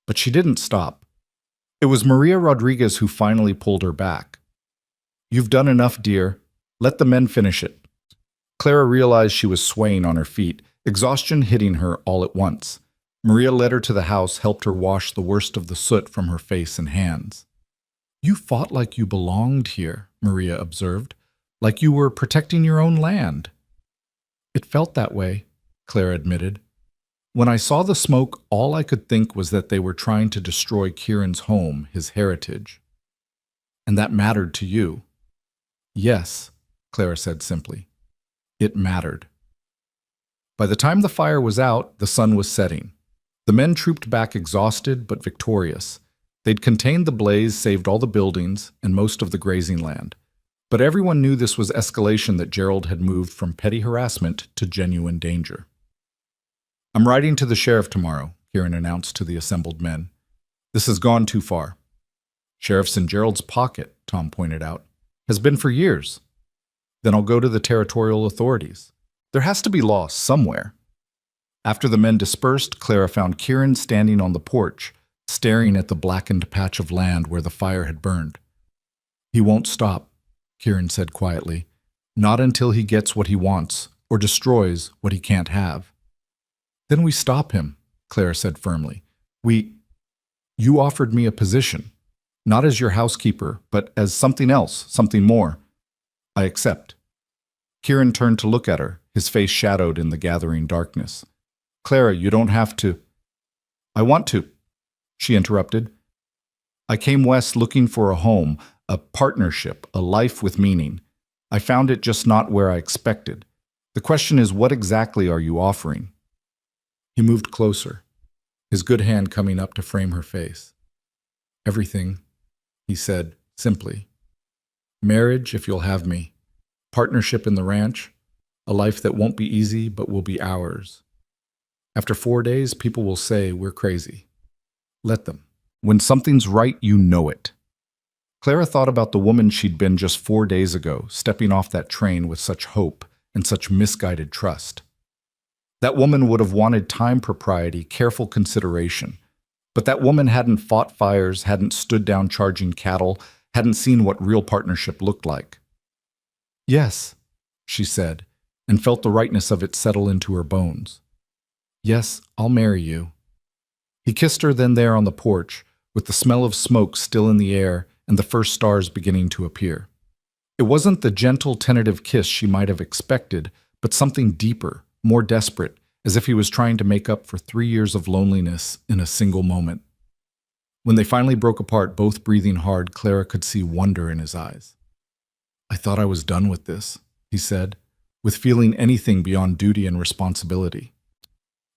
but she didn't stop. It was Maria Rodriguez who finally pulled her back. You've done enough, dear. Let the men finish it. Clara realized she was swaying on her feet, exhaustion hitting her all at once. Maria led her to the house, helped her wash the worst of the soot from her face and hands. You fought like you belonged here, Maria observed, like you were protecting your own land. It felt that way, Clara admitted. When I saw the smoke, all I could think was that they were trying to destroy Kieran's home, his heritage. And that mattered to you. Yes, Clara said simply. It mattered. By the time the fire was out, the sun was setting. The men trooped back exhausted but victorious. They'd contained the blaze, saved all the buildings, and most of the grazing land. But everyone knew this was escalation, that Gerald had moved from petty harassment to genuine danger. I'm writing to the sheriff tomorrow, Kieran announced to the assembled men. This has gone too far. Sheriff's in Gerald's pocket, Tom pointed out. Has been for years. Then I'll go to the territorial authorities. There has to be law somewhere. After the men dispersed, Clara found Kieran standing on the porch, staring at the blackened patch of land where the fire had burned. He won't stop, Kieran said quietly. Not until he gets what he wants, or destroys what he can't have. Then we stop him, Clara said firmly. You offered me a position, not as your housekeeper, but as something else, something more. I accept. Kieran turned to look at her, his face shadowed in the gathering darkness. Clara, you don't have to. I want to, she interrupted. I came west looking for a home, a partnership, a life with meaning. I found it just not where I expected. The question is, what exactly are you offering? He moved closer, his good hand coming up to frame her face. Everything, he said simply. Marriage, if you'll have me. Partnership in the ranch. A life that won't be easy, but will be ours. After 4 days, people will say we're crazy. Let them. When something's right, you know it. Clara thought about the woman she'd been just 4 days ago, stepping off that train with such hope and such misguided trust. That woman would have wanted time, propriety, careful consideration. But that woman hadn't fought fires, hadn't stood down charging cattle, hadn't seen what real partnership looked like. Yes, she said, and felt the rightness of it settle into her bones. Yes, I'll marry you. He kissed her then there on the porch, with the smell of smoke still in the air and the first stars beginning to appear. It wasn't the gentle, tentative kiss she might have expected, but something deeper, more desperate, as if he was trying to make up for 3 years of loneliness in a single moment. When they finally broke apart, both breathing hard, Clara could see wonder in his eyes. I thought I was done with this, he said, with feeling anything beyond duty and responsibility.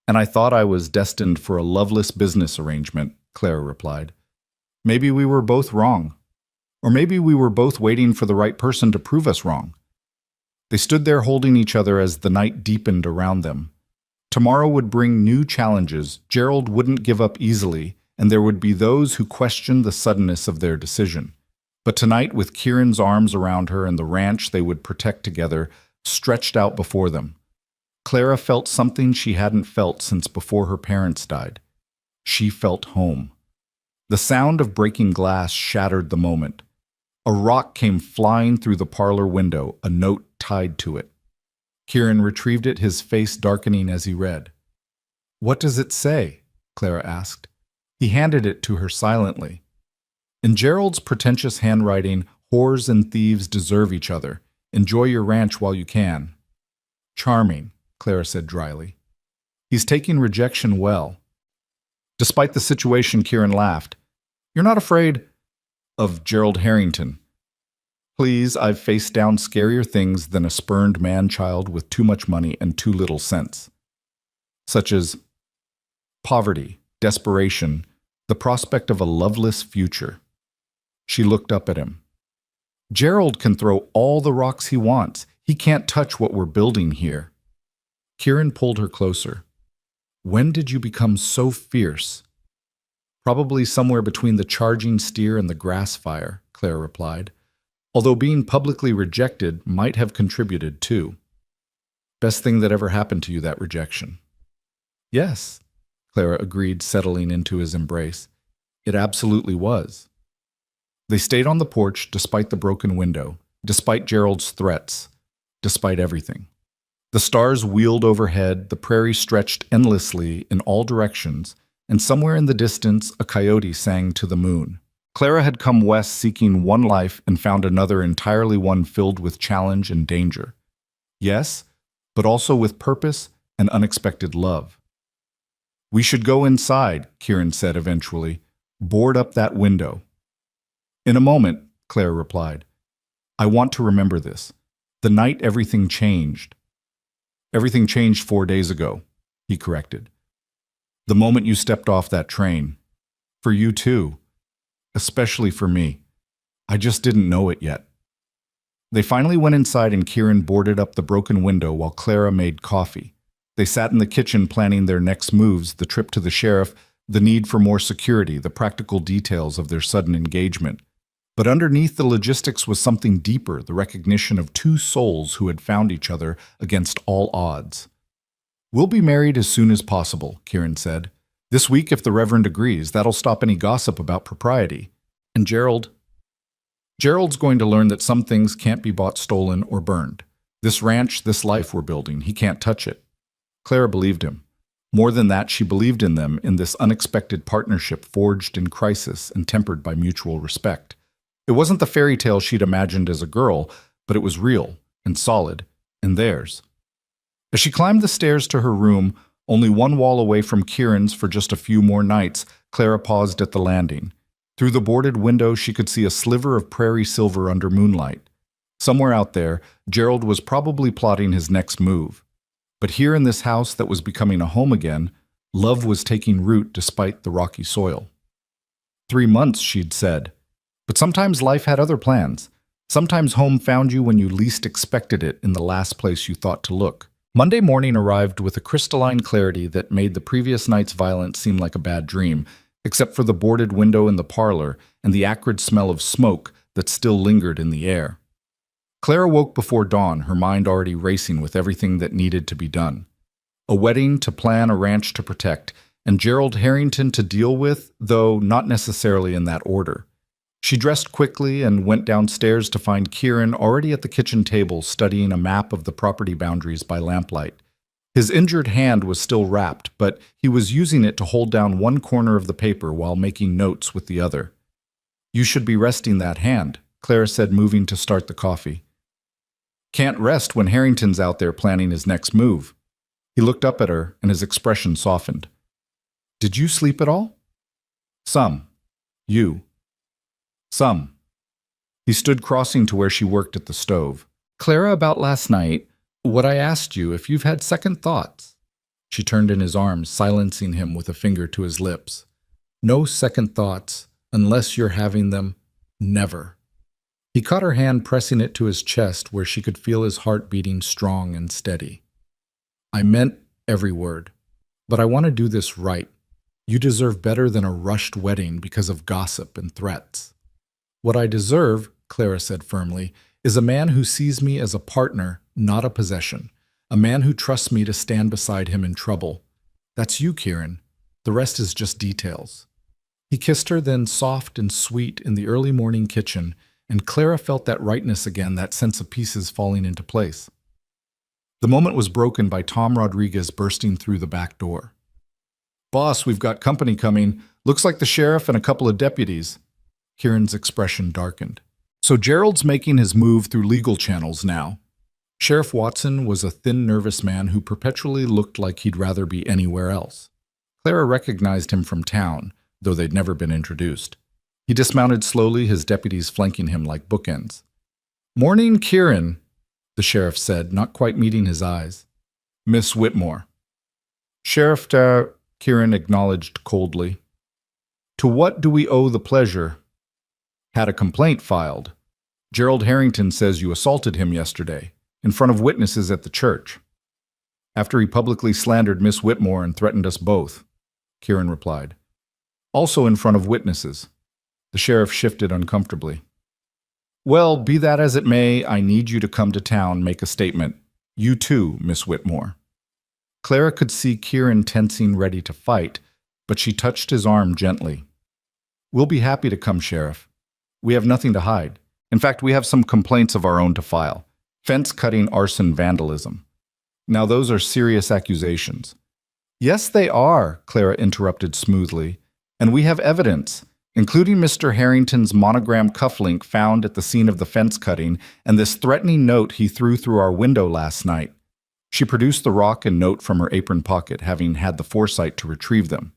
And I thought I was destined for a loveless business arrangement, Clara replied. Maybe we were both wrong. Or maybe we were both waiting for the right person to prove us wrong. They stood there holding each other as the night deepened around them. Tomorrow would bring new challenges. Gerald wouldn't give up easily, and there would be those who questioned the suddenness of their decision. But tonight, with Kieran's arms around her and the ranch they would protect together, stretched out before them, Clara felt something she hadn't felt since before her parents died. She felt home. The sound of breaking glass shattered the moment. A rock came flying through the parlor window, a note tied to it. Kieran retrieved it, his face darkening as he read. What does it say? Clara asked. He handed it to her silently. In Gerald's pretentious handwriting, whores and thieves deserve each other. Enjoy your ranch while you can. Charming, Clara said dryly. He's taking rejection well. Despite the situation, Kieran laughed. You're not afraid of Gerald Harrington. Please, I've faced down scarier things than a spurned man-child with too much money and too little sense. Such as poverty, desperation, the prospect of a loveless future. She looked up at him. Gerald can throw all the rocks he wants. He can't touch what we're building here. Kieran pulled her closer. When did you become so fierce? Probably somewhere between the charging steer and the grass fire, Clara replied, although being publicly rejected might have contributed too. Best thing that ever happened to you, that rejection. Yes, Clara agreed, settling into his embrace. It absolutely was. They stayed on the porch despite the broken window, despite Gerald's threats, despite everything. The stars wheeled overhead, the prairie stretched endlessly in all directions, and somewhere in the distance a coyote sang to the moon. Clara had come west seeking one life and found another entirely one filled with challenge and danger. Yes, but also with purpose and unexpected love. "We should go inside," Kieran said eventually. "Board up that window." "In a moment," Clara replied. "I want to remember this. The night everything changed." "Everything changed 4 days ago," he corrected. "The moment you stepped off that train. For you too. Especially for me. I just didn't know it yet." They finally went inside and Kieran boarded up the broken window while Clara made coffee. They sat in the kitchen planning their next moves, the trip to the sheriff, the need for more security, the practical details of their sudden engagement. But underneath the logistics was something deeper, the recognition of two souls who had found each other against all odds. "We'll be married as soon as possible," Kieran said. "This week if the Reverend agrees, that'll stop any gossip about propriety. And Gerald's going to learn that some things can't be bought, stolen, or burned. This ranch, this life we're building, he can't touch it." Clara believed him. More than that, she believed in them, in this unexpected partnership forged in crisis and tempered by mutual respect. It wasn't the fairy tale she'd imagined as a girl, but it was real and solid, and theirs. As she climbed the stairs to her room, only one wall away from Kieran's for just a few more nights, Clara paused at the landing. Through the boarded window, she could see a sliver of prairie silver under moonlight. Somewhere out there, Gerald was probably plotting his next move. But here in this house that was becoming a home again, love was taking root despite the rocky soil. 3 months, she'd said. But sometimes life had other plans. Sometimes home found you when you least expected it in the last place you thought to look. Monday morning arrived with a crystalline clarity that made the previous night's violence seem like a bad dream, except for the boarded window in the parlor and the acrid smell of smoke that still lingered in the air. Clara woke before dawn, her mind already racing with everything that needed to be done. A wedding to plan, a ranch to protect, and Gerald Harrington to deal with, though not necessarily in that order. She dressed quickly and went downstairs to find Kieran already at the kitchen table studying a map of the property boundaries by lamplight. His injured hand was still wrapped, but he was using it to hold down one corner of the paper while making notes with the other. "You should be resting that hand," Clara said, moving to start the coffee. "Can't rest when Harrington's out there planning his next move." He looked up at her, and his expression softened. "Did you sleep at all?" "Some. You?" "Some." He stood crossing to where she worked at the stove. "Clara, about last night, what I asked you, if you've had second thoughts." She turned in his arms, silencing him with a finger to his lips. "No second thoughts, unless you're having them. Never." He caught her hand, pressing it to his chest where she could feel his heart beating strong and steady. "I meant every word. But I want to do this right. You deserve better than a rushed wedding because of gossip and threats." "What I deserve," Clara said firmly, "is a man who sees me as a partner, not a possession. A man who trusts me to stand beside him in trouble. That's you, Kieran. The rest is just details." He kissed her then, soft and sweet, in the early morning kitchen, and Clara felt that rightness again, that sense of pieces falling into place. The moment was broken by Tom Rodriguez bursting through the back door. "Boss, we've got company coming. Looks like the sheriff and a couple of deputies." Kieran's expression darkened. "So Gerald's making his move through legal channels now." Sheriff Watson was a thin, nervous man who perpetually looked like he'd rather be anywhere else. Clara recognized him from town, though they'd never been introduced. He dismounted slowly, his deputies flanking him like bookends. "Morning, Kieran," the sheriff said, not quite meeting his eyes. "Miss Whitmore." "Sheriff, Kieran acknowledged coldly. "To what do we owe the pleasure?" "Had a complaint filed. Gerald Harrington says you assaulted him yesterday, in front of witnesses at the church." "After he publicly slandered Miss Whitmore and threatened us both," Kieran replied. "Also in front of witnesses." The sheriff shifted uncomfortably. "Well, be that as it may, I need you to come to town, make a statement. You too, Miss Whitmore." Clara could see Kieran tensing, ready to fight, but she touched his arm gently. "We'll be happy to come, Sheriff. We have nothing to hide. In fact, we have some complaints of our own to file. Fence cutting, arson, vandalism. Now those are serious accusations. Yes, they are, Clara interrupted smoothly. And we have evidence, including Mr. Harrington's monogram cufflink found at the scene of the fence cutting and this threatening note he threw through our window last night. She produced the rock and note from her apron pocket, having had the foresight to retrieve them.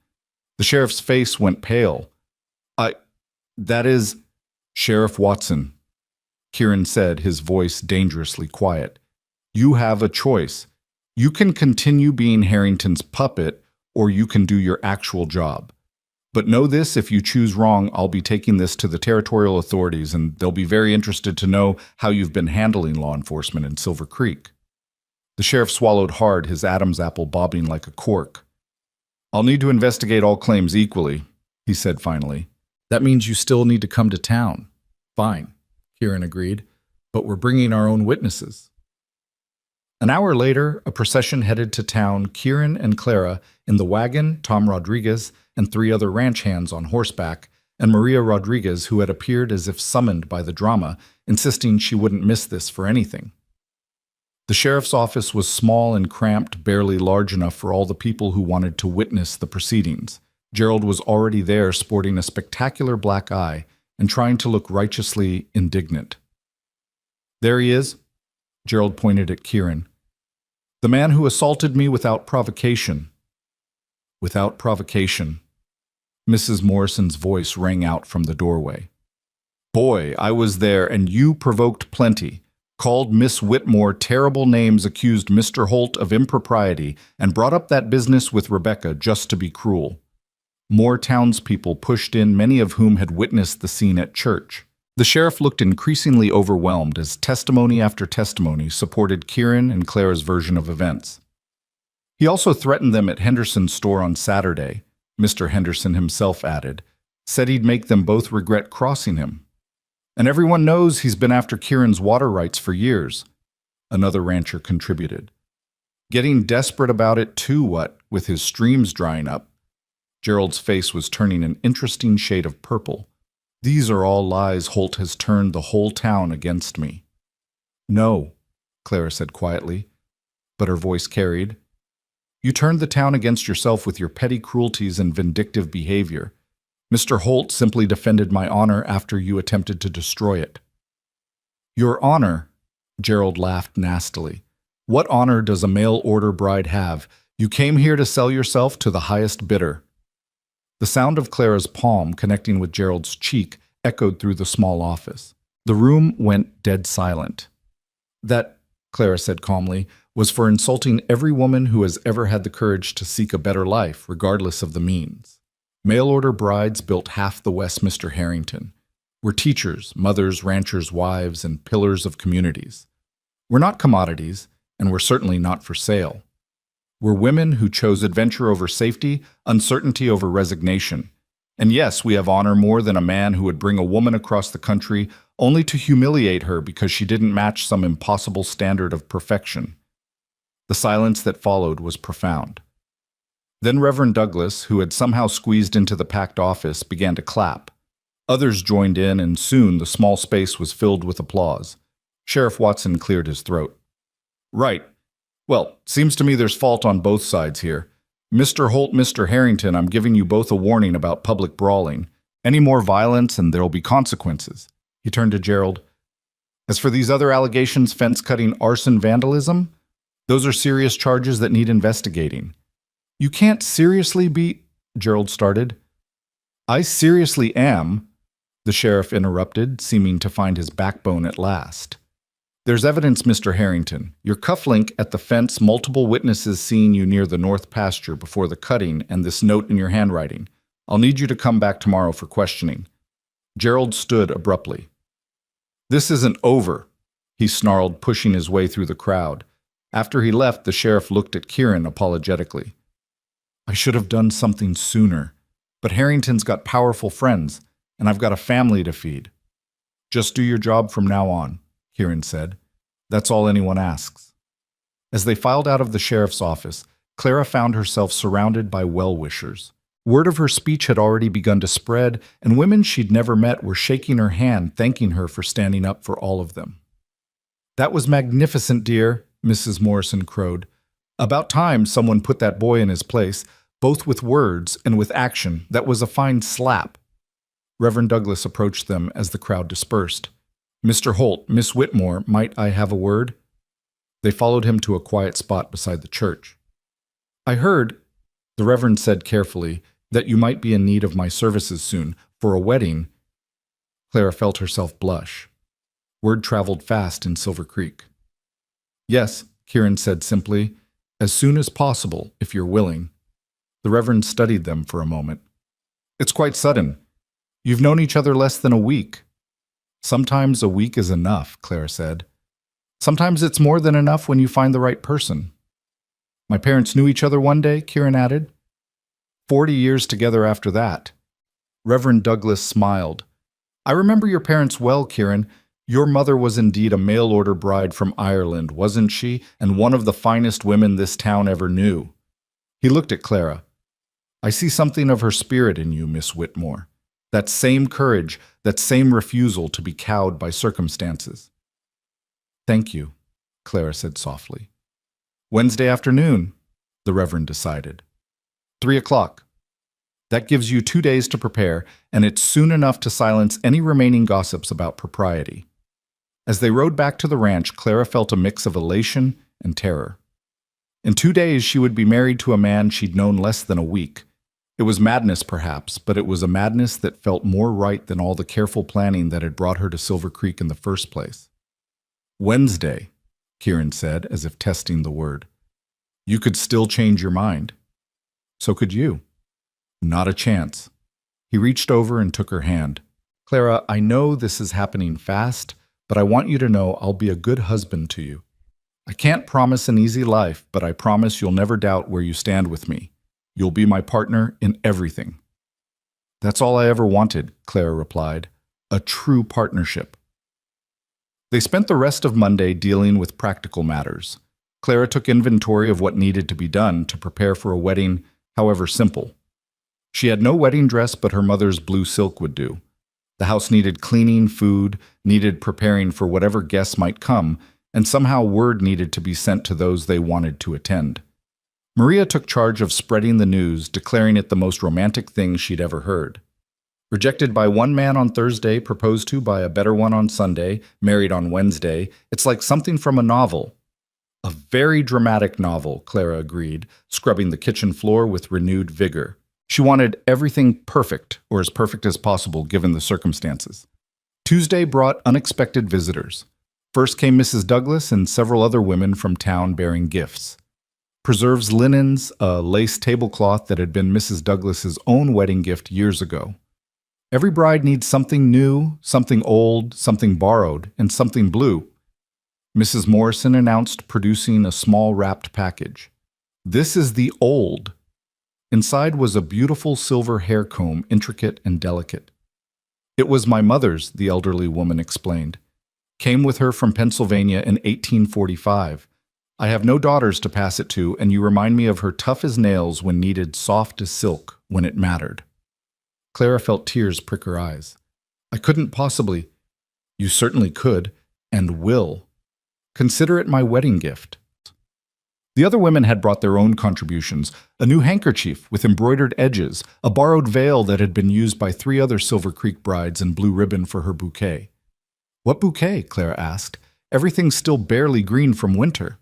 The sheriff's face went pale. That is, Sheriff Watson, Kieran said, his voice dangerously quiet. You have a choice. You can continue being Harrington's puppet, or you can do your actual job. But know this, if you choose wrong, I'll be taking this to the territorial authorities, and they'll be very interested to know how you've been handling law enforcement in Silver Creek. The sheriff swallowed hard, his Adam's apple bobbing like a cork. I'll need to investigate all claims equally, he said finally. That means you still need to come to town. Fine, Kieran agreed, but we're bringing our own witnesses. An hour later, a procession headed to town, Kieran and Clara in the wagon, Tom Rodriguez and 3 other ranch hands on horseback, and Maria Rodriguez, who had appeared as if summoned by the drama, insisting she wouldn't miss this for anything. The sheriff's office was small and cramped, barely large enough for all the people who wanted to witness the proceedings. Gerald was already there, sporting a spectacular black eye and trying to look righteously indignant. There he is, Gerald pointed at Kieran. The man who assaulted me without provocation. Without provocation. Mrs. Morrison's voice rang out from the doorway. Boy, I was there, and you provoked plenty. Called Miss Whitmore terrible names, accused Mr. Holt of impropriety, and brought up that business with Rebecca just to be cruel. More townspeople pushed in, many of whom had witnessed the scene at church. The sheriff looked increasingly overwhelmed as testimony after testimony supported Kieran and Clara's version of events. He also threatened them at Henderson's store on Saturday, Mr. Henderson himself added, said he'd make them both regret crossing him. And everyone knows he's been after Kieran's water rights for years, another rancher contributed. Getting desperate about it too, what, with his streams drying up. Gerald's face was turning an interesting shade of purple. These are all lies. Holt has turned the whole town against me. No, Clara said quietly, but her voice carried. You turned the town against yourself with your petty cruelties and vindictive behavior. Mr. Holt simply defended my honor after you attempted to destroy it. Your honor? Gerald laughed nastily. What honor does a mail-order bride have? You came here to sell yourself to the highest bidder. The sound of Clara's palm connecting with Gerald's cheek echoed through the small office. The room went dead silent. That, Clara said calmly, was for insulting every woman who has ever had the courage to seek a better life, regardless of the means. Mail-order brides built half the Westminster Harrington. We're teachers, mothers, ranchers' wives, and pillars of communities. We're not commodities, and we're certainly not for sale. We're women who chose adventure over safety, uncertainty over resignation. And yes, we have honor more than a man who would bring a woman across the country only to humiliate her because she didn't match some impossible standard of perfection. The silence that followed was profound. Then Reverend Douglas, who had somehow squeezed into the packed office, began to clap. Others joined in, and soon the small space was filled with applause. Sheriff Watson cleared his throat. Right. Well, seems to me there's fault on both sides here. Mr. Holt, Mr. Harrington, I'm giving you both a warning about public brawling. Any more violence and there'll be consequences. He turned to Gerald. As for these other allegations, fence-cutting, arson, vandalism, those are serious charges that need investigating. You can't seriously be... Gerald started. I seriously am, the sheriff interrupted, seeming to find his backbone at last. There's evidence, Mr. Harrington. Your cufflink at the fence, multiple witnesses seeing you near the north pasture before the cutting, and this note in your handwriting. I'll need you to come back tomorrow for questioning. Gerald stood abruptly. This isn't over, he snarled, pushing his way through the crowd. After he left, the sheriff looked at Kieran apologetically. I should have done something sooner, but Harrington's got powerful friends, and I've got a family to feed. Just do your job from now on, Kieran said. That's all anyone asks. As they filed out of the sheriff's office, Clara found herself surrounded by well-wishers. Word of her speech had already begun to spread, and women she'd never met were shaking her hand, thanking her for standing up for all of them. "That was magnificent, dear," Mrs. Morrison crowed. "About time someone put that boy in his place, both with words and with action. That was a fine slap." Reverend Douglas approached them as the crowd dispersed. "Mr. Holt, Miss Whitmore, might I have a word?" They followed him to a quiet spot beside the church. "I heard," the Reverend said carefully, "that you might be in need of my services soon, for a wedding." Clara felt herself blush. Word traveled fast in Silver Creek. "Yes," Kieran said simply, "as soon as possible, if you're willing." The Reverend studied them for a moment. "It's quite sudden. You've known each other less than a week." "Sometimes a week is enough," Clara said. "Sometimes it's more than enough when you find the right person." "My parents knew each other one day," Kieran added. 40 years together after that." Reverend Douglas smiled. "I remember your parents well, Kieran. Your mother was indeed a mail-order bride from Ireland, wasn't she? And one of the finest women this town ever knew." He looked at Clara. "I see something of her spirit in you, Miss Whitmore. That same courage, that same refusal to be cowed by circumstances." "Thank you," Clara said softly. "Wednesday afternoon," the Reverend decided. 3 o'clock. That gives you 2 days to prepare, and it's soon enough to silence any remaining gossips about propriety. As they rode back to the ranch, Clara felt a mix of elation and terror. In 2 days, she would be married to a man she'd known less than a week. It was madness, perhaps, but it was a madness that felt more right than all the careful planning that had brought her to Silver Creek in the first place. "Wednesday," Kieran said, as if testing the word. "You could still change your mind." "So could you." "Not a chance." He reached over and took her hand. "Clara, I know this is happening fast, but I want you to know I'll be a good husband to you. I can't promise an easy life, but I promise you'll never doubt where you stand with me. You'll be my partner in everything." "That's all I ever wanted," Clara replied. "A true partnership." They spent the rest of Monday dealing with practical matters. Clara took inventory of what needed to be done to prepare for a wedding, however simple. She had no wedding dress, but her mother's blue silk would do. The house needed cleaning, food, needed preparing for whatever guests might come, and somehow word needed to be sent to those they wanted to attend. Maria took charge of spreading the news, declaring it the most romantic thing she'd ever heard. Rejected by one man on Thursday, proposed to by a better one on Sunday, married on Wednesday, it's like something from a novel. "A very dramatic novel," Clara agreed, scrubbing the kitchen floor with renewed vigor. She wanted everything perfect, or as perfect as possible given the circumstances. Tuesday brought unexpected visitors. First came Mrs. Douglas and several other women from town bearing gifts. Preserves linens, a lace tablecloth that had been Mrs. Douglas's own wedding gift years ago. Every bride needs something new, something old, something borrowed, and something blue. Mrs. Morrison announced, producing a small wrapped package. "This is the old." Inside was a beautiful silver hair comb, intricate and delicate. "It was my mother's," the elderly woman explained. "Came with her from Pennsylvania in 1845. I have no daughters to pass it to, and you remind me of her, tough as nails when needed, soft as silk when it mattered." Clara felt tears prick her eyes. "I couldn't possibly—" "You certainly could, and will. Consider it my wedding gift." The other women had brought their own contributions: a new handkerchief with embroidered edges, a borrowed veil that had been used by 3 other Silver Creek brides, and blue ribbon for her bouquet. "What bouquet?" Clara asked. "Everything's still barely green from winter."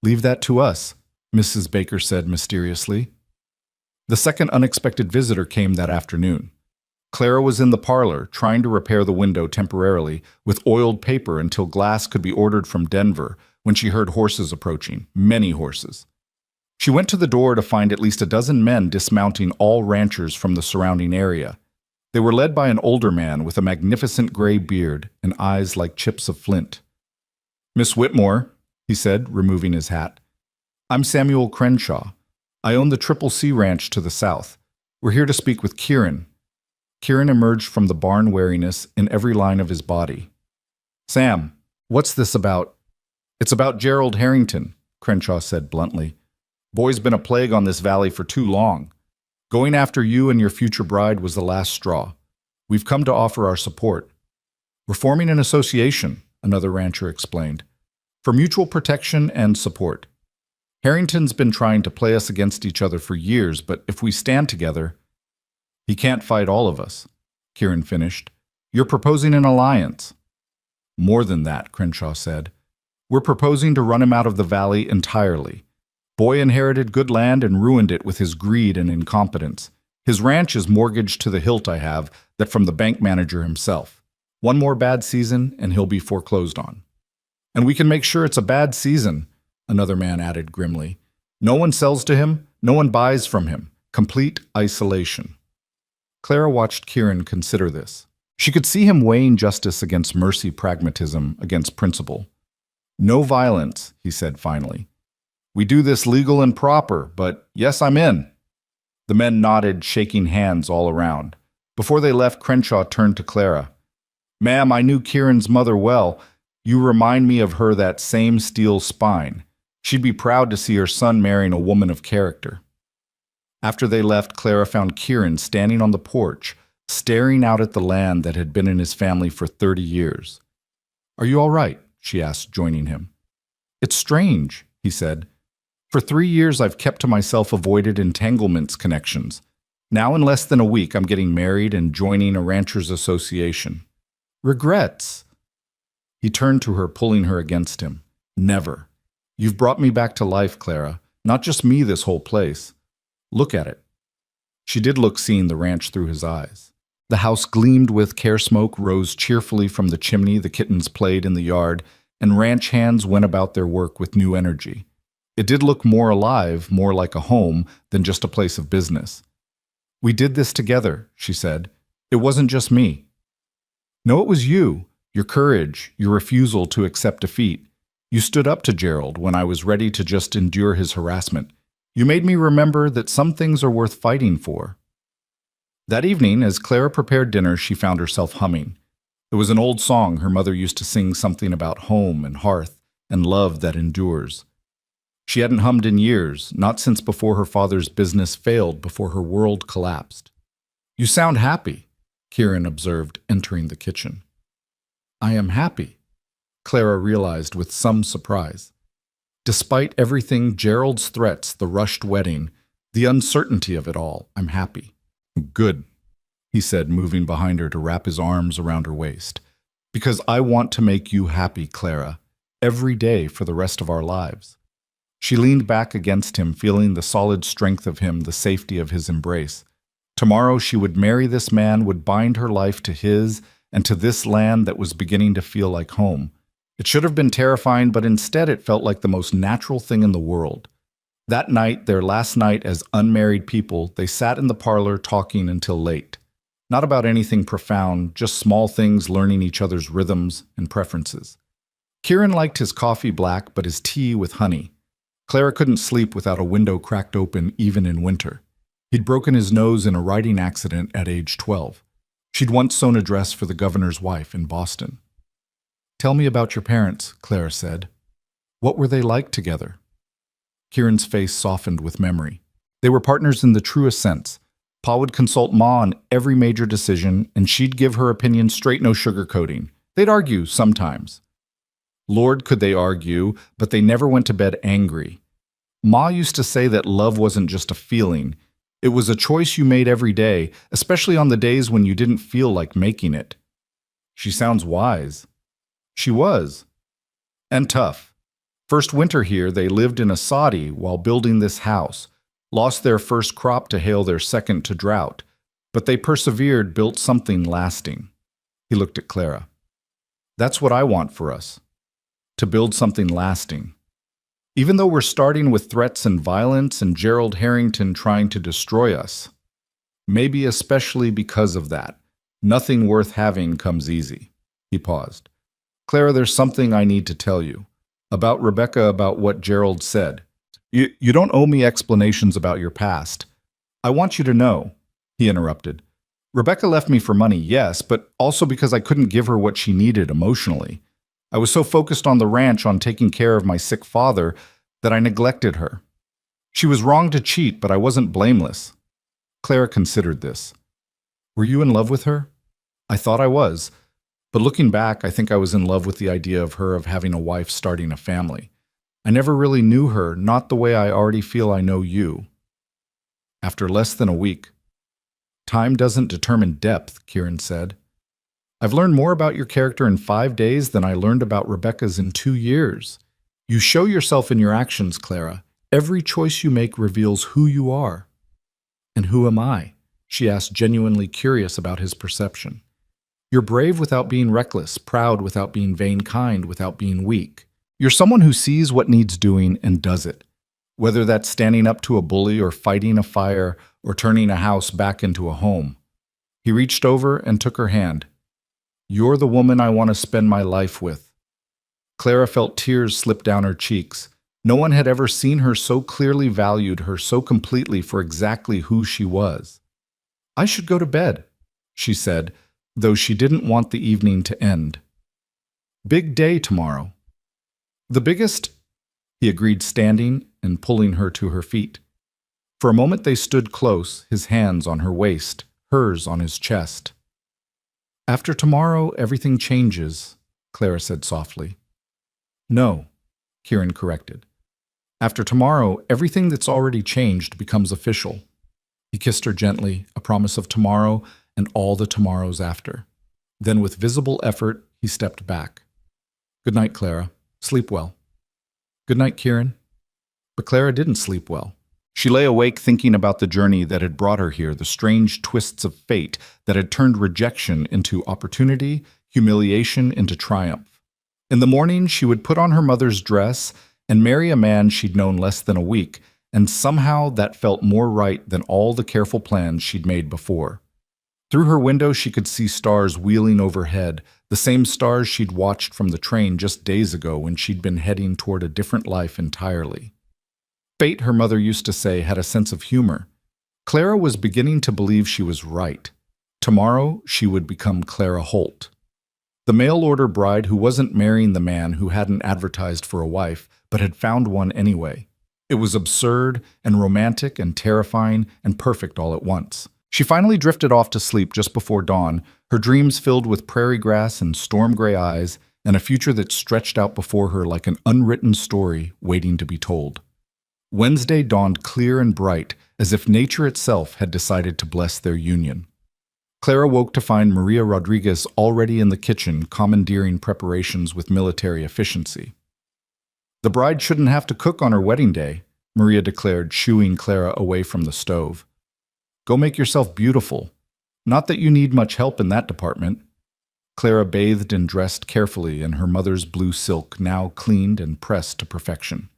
"Leave that to us," Mrs. Baker said mysteriously. The second unexpected visitor came that afternoon. Clara was in the parlor, trying to repair the window temporarily with oiled paper until glass could be ordered from Denver, when she heard horses approaching, many horses. She went to the door to find at least a dozen men dismounting, all ranchers from the surrounding area. They were led by an older man with a magnificent gray beard and eyes like chips of flint. "Miss Whitmore," he said, removing his hat. "I'm Samuel Crenshaw. I own the Triple C Ranch to the south. We're here to speak with Kieran." Kieran emerged from the barn wariness in every line of his body. "Sam, what's this about?" "It's about Gerald Harrington," Crenshaw said bluntly. "Boy's been a plague on this valley for too long. Going after you and your future bride was the last straw. We've come to offer our support. We're forming an association, another rancher explained, for mutual protection and support. Harrington's been trying to play us against each other for years, but if we stand together, he can't fight all of us, Kieran finished. You're proposing an alliance. More than that, Crenshaw said. We're proposing to run him out of the valley entirely. Boy inherited good land and ruined it with his greed and incompetence. His ranch is mortgaged to the hilt I have, that from the bank manager himself. One more bad season, and he'll be foreclosed on. And we can make sure it's a bad season, another man added grimly. No one sells to him, no one buys from him. Complete isolation. Clara watched Kieran consider this. She could see him weighing justice against mercy, pragmatism against principle. No violence, he said finally. We do this legal and proper, but yes, I'm in. The men nodded, shaking hands all around. Before they left, Crenshaw turned to Clara. Ma'am, I knew Kieran's mother well. You remind me of her that same steel spine. She'd be proud to see her son marrying a woman of character. After they left, Clara found Kieran standing on the porch, staring out at the land that had been in his family for 30 years. Are you all right? She asked, joining him. It's strange, he said. For 3 years I've kept to myself, avoided entanglements connections. Now in less than a week I'm getting married and joining a ranchers' association. Regrets? He turned to her, pulling her against him. Never. You've brought me back to life, Clara. Not just me, this whole place. Look at it. She did look, seeing the ranch through his eyes. The house gleamed with care, smoke rose cheerfully from the chimney, the kittens played in the yard, and ranch hands went about their work with new energy. It did look more alive, more like a home than just a place of business. We did this together, she said. It wasn't just me. No, it was you, your courage, your refusal to accept defeat. You stood up to Gerald when I was ready to just endure his harassment. You made me remember that some things are worth fighting for. That evening, as Clara prepared dinner, she found herself humming. It was an old song her mother used to sing, something about home and hearth and love that endures. She hadn't hummed in years, not since before her father's business failed, before her world collapsed. You sound happy, Kieran observed, entering the kitchen. I am happy, Clara realized with some surprise. Despite everything, Gerald's threats, the rushed wedding, the uncertainty of it all, I'm happy. Good, he said, moving behind her to wrap his arms around her waist. Because I want to make you happy, Clara, every day for the rest of our lives. She leaned back against him, feeling the solid strength of him, the safety of his embrace. Tomorrow she would marry this man, would bind her life to his and to this land that was beginning to feel like home. It should have been terrifying, but instead it felt like the most natural thing in the world. That night, their last night as unmarried people, they sat in the parlor talking until late. Not about anything profound, just small things, learning each other's rhythms and preferences. Kieran liked his coffee black, but his tea with honey. Clara couldn't sleep without a window cracked open, even in winter. He'd broken his nose in a riding accident at age 12. She'd once sewn a dress for the governor's wife in Boston. Tell me about your parents, Clara said. What were they like together? Kieran's face softened with memory. They were partners in the truest sense. Pa would consult Ma on every major decision, and she'd give her opinion straight, no sugarcoating. They'd argue sometimes. Lord, could they argue, but they never went to bed angry. Ma used to say that love wasn't just a feeling. It was a choice you made every day, especially on the days when you didn't feel like making it. She sounds wise. She was. And tough. First winter here, they lived in a soddy while building this house, lost their first crop to hail their second to drought, but they persevered, built something lasting. He looked at Clara. That's what I want for us. To build something lasting. Even though we're starting with threats and violence and Gerald Harrington trying to destroy us. Maybe especially because of that. Nothing worth having comes easy. He paused. Clara, there's something I need to tell you. About Rebecca, about what Gerald said. You don't owe me explanations about your past. I want you to know, he interrupted. Rebecca left me for money, yes, but also because I couldn't give her what she needed emotionally. I was so focused on the ranch, on taking care of my sick father, that I neglected her. She was wrong to cheat, but I wasn't blameless. Clara considered this. Were you in love with her? I thought I was, but looking back, I think I was in love with the idea of her of having a wife starting a family. I never really knew her, not the way I already feel I know you. After less than a week. Time doesn't determine depth, Kieran said. I've learned more about your character in 5 days than I learned about Rebecca's in 2 years. You show yourself in your actions, Clara. Every choice you make reveals who you are. And who am I? She asked, genuinely curious about his perception. You're brave without being reckless, proud without being vain, kind without being weak. You're someone who sees what needs doing and does it. Whether that's standing up to a bully or fighting a fire or turning a house back into a home. He reached over and took her hand. You're the woman I want to spend my life with. Clara felt tears slip down her cheeks. No one had ever seen her so clearly, valued her so completely for exactly who she was. I should go to bed, she said, though she didn't want the evening to end. Big day tomorrow. The biggest, he agreed, standing and pulling her to her feet. For a moment they stood close, his hands on her waist, hers on his chest. After tomorrow, everything changes, Clara said softly. No, Kieran corrected. After tomorrow, everything that's already changed becomes official. He kissed her gently, a promise of tomorrow and all the tomorrows after. Then with visible effort, he stepped back. Good night, Clara. Sleep well. Good night, Kieran. But Clara didn't sleep well. She lay awake thinking about the journey that had brought her here, the strange twists of fate that had turned rejection into opportunity, humiliation into triumph. In the morning, she would put on her mother's dress and marry a man she'd known less than a week, and somehow that felt more right than all the careful plans she'd made before. Through her window, she could see stars wheeling overhead, the same stars she'd watched from the train just days ago when she'd been heading toward a different life entirely. Fate, her mother used to say, had a sense of humor. Clara was beginning to believe she was right. Tomorrow, she would become Clara Holt. The mail-order bride who wasn't marrying the man who hadn't advertised for a wife, but had found one anyway. It was absurd and romantic and terrifying and perfect all at once. She finally drifted off to sleep just before dawn, her dreams filled with prairie grass and storm-gray eyes and a future that stretched out before her like an unwritten story waiting to be told. Wednesday dawned clear and bright, as if nature itself had decided to bless their union. Clara woke to find Maria Rodriguez already in the kitchen, commandeering preparations with military efficiency. The bride shouldn't have to cook on her wedding day, Maria declared, shooing Clara away from the stove. Go make yourself beautiful. Not that you need much help in that department. Clara bathed and dressed carefully in her mother's blue silk, now cleaned and pressed to perfection.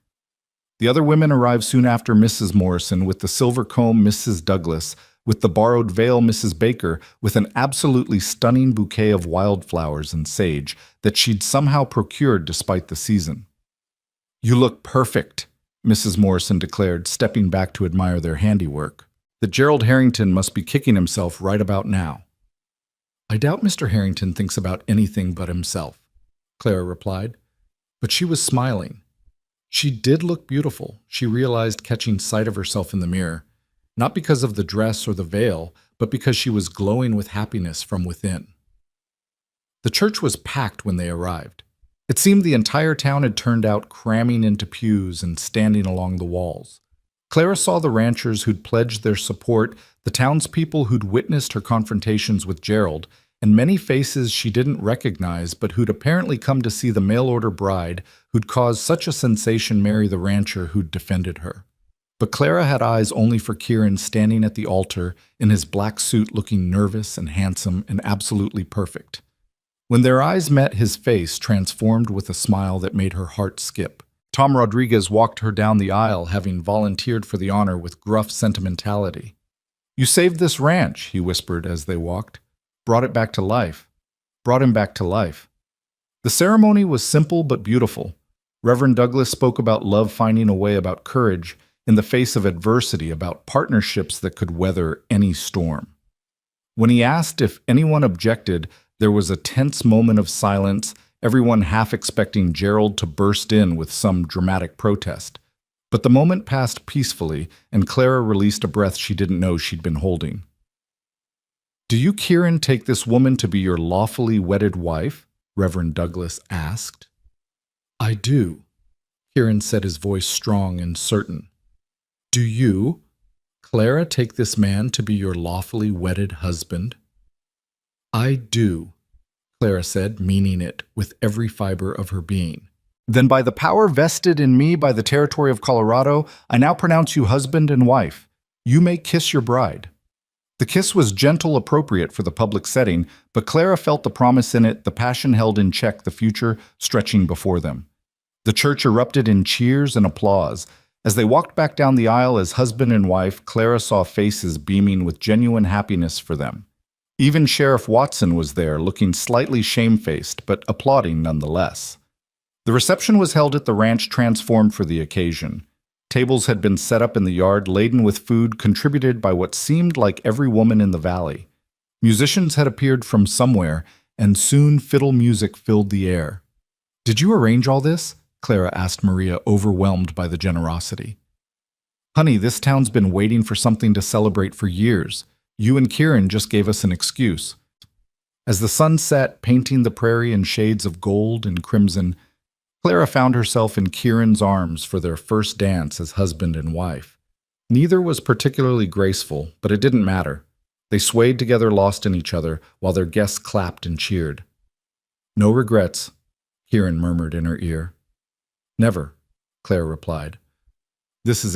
The other women arrived soon after Mrs. Morrison, with the silver comb Mrs. Douglas, with the borrowed veil Mrs. Baker, with an absolutely stunning bouquet of wildflowers and sage that she'd somehow procured despite the season. You look perfect, Mrs. Morrison declared, stepping back to admire their handiwork. That Gerald Harrington must be kicking himself right about now. I doubt Mr. Harrington thinks about anything but himself, Clara replied. But she was smiling. She did look beautiful, she realized, catching sight of herself in the mirror, not because of the dress or the veil, but because she was glowing with happiness from within. The church was packed when they arrived. It seemed the entire town had turned out, cramming into pews and standing along the walls. Clara saw the ranchers who'd pledged their support, the townspeople who'd witnessed her confrontations with Gerald, and many faces she didn't recognize but who'd apparently come to see the mail-order bride who'd caused such a sensation marry the rancher who'd defended her. But Clara had eyes only for Kieran standing at the altar in his black suit, looking nervous and handsome and absolutely perfect. When their eyes met, his face transformed with a smile that made her heart skip. Tom Rodriguez walked her down the aisle, having volunteered for the honor with gruff sentimentality. You saved this ranch, he whispered as they walked. Brought it back to life. Brought him back to life. The ceremony was simple but beautiful. Reverend Douglas spoke about love finding a way, about courage in the face of adversity, about partnerships that could weather any storm. When he asked if anyone objected, there was a tense moment of silence, everyone half expecting Gerald to burst in with some dramatic protest. But the moment passed peacefully, and Clara released a breath she didn't know she'd been holding. "Do you, Kieran, take this woman to be your lawfully wedded wife?" Reverend Douglas asked. "I do," Kieran said, his voice strong and certain. "Do you, Clara, take this man to be your lawfully wedded husband?" "I do," Clara said, meaning it with every fiber of her being. "Then by the power vested in me by the territory of Colorado, I now pronounce you husband and wife. You may kiss your bride." The kiss was gentle, appropriate for the public setting, but Clara felt the promise in it, the passion held in check, the future stretching before them. The church erupted in cheers and applause. As they walked back down the aisle as husband and wife, Clara saw faces beaming with genuine happiness for them. Even Sheriff Watson was there, looking slightly shamefaced, but applauding nonetheless. The reception was held at the ranch transformed for the occasion. Tables had been set up in the yard laden with food contributed by what seemed like every woman in the valley. Musicians had appeared from somewhere, and soon fiddle music filled the air. "Did you arrange all this?" Clara asked Maria, overwhelmed by the generosity. "Honey, this town's been waiting for something to celebrate for years. You and Kieran just gave us an excuse." As the sun set, painting the prairie in shades of gold and crimson, Clara found herself in Kieran's arms for their first dance as husband and wife. Neither was particularly graceful, but it didn't matter. They swayed together, lost in each other, while their guests clapped and cheered. "No regrets," Kieran murmured in her ear. "Never," Clara replied. "This is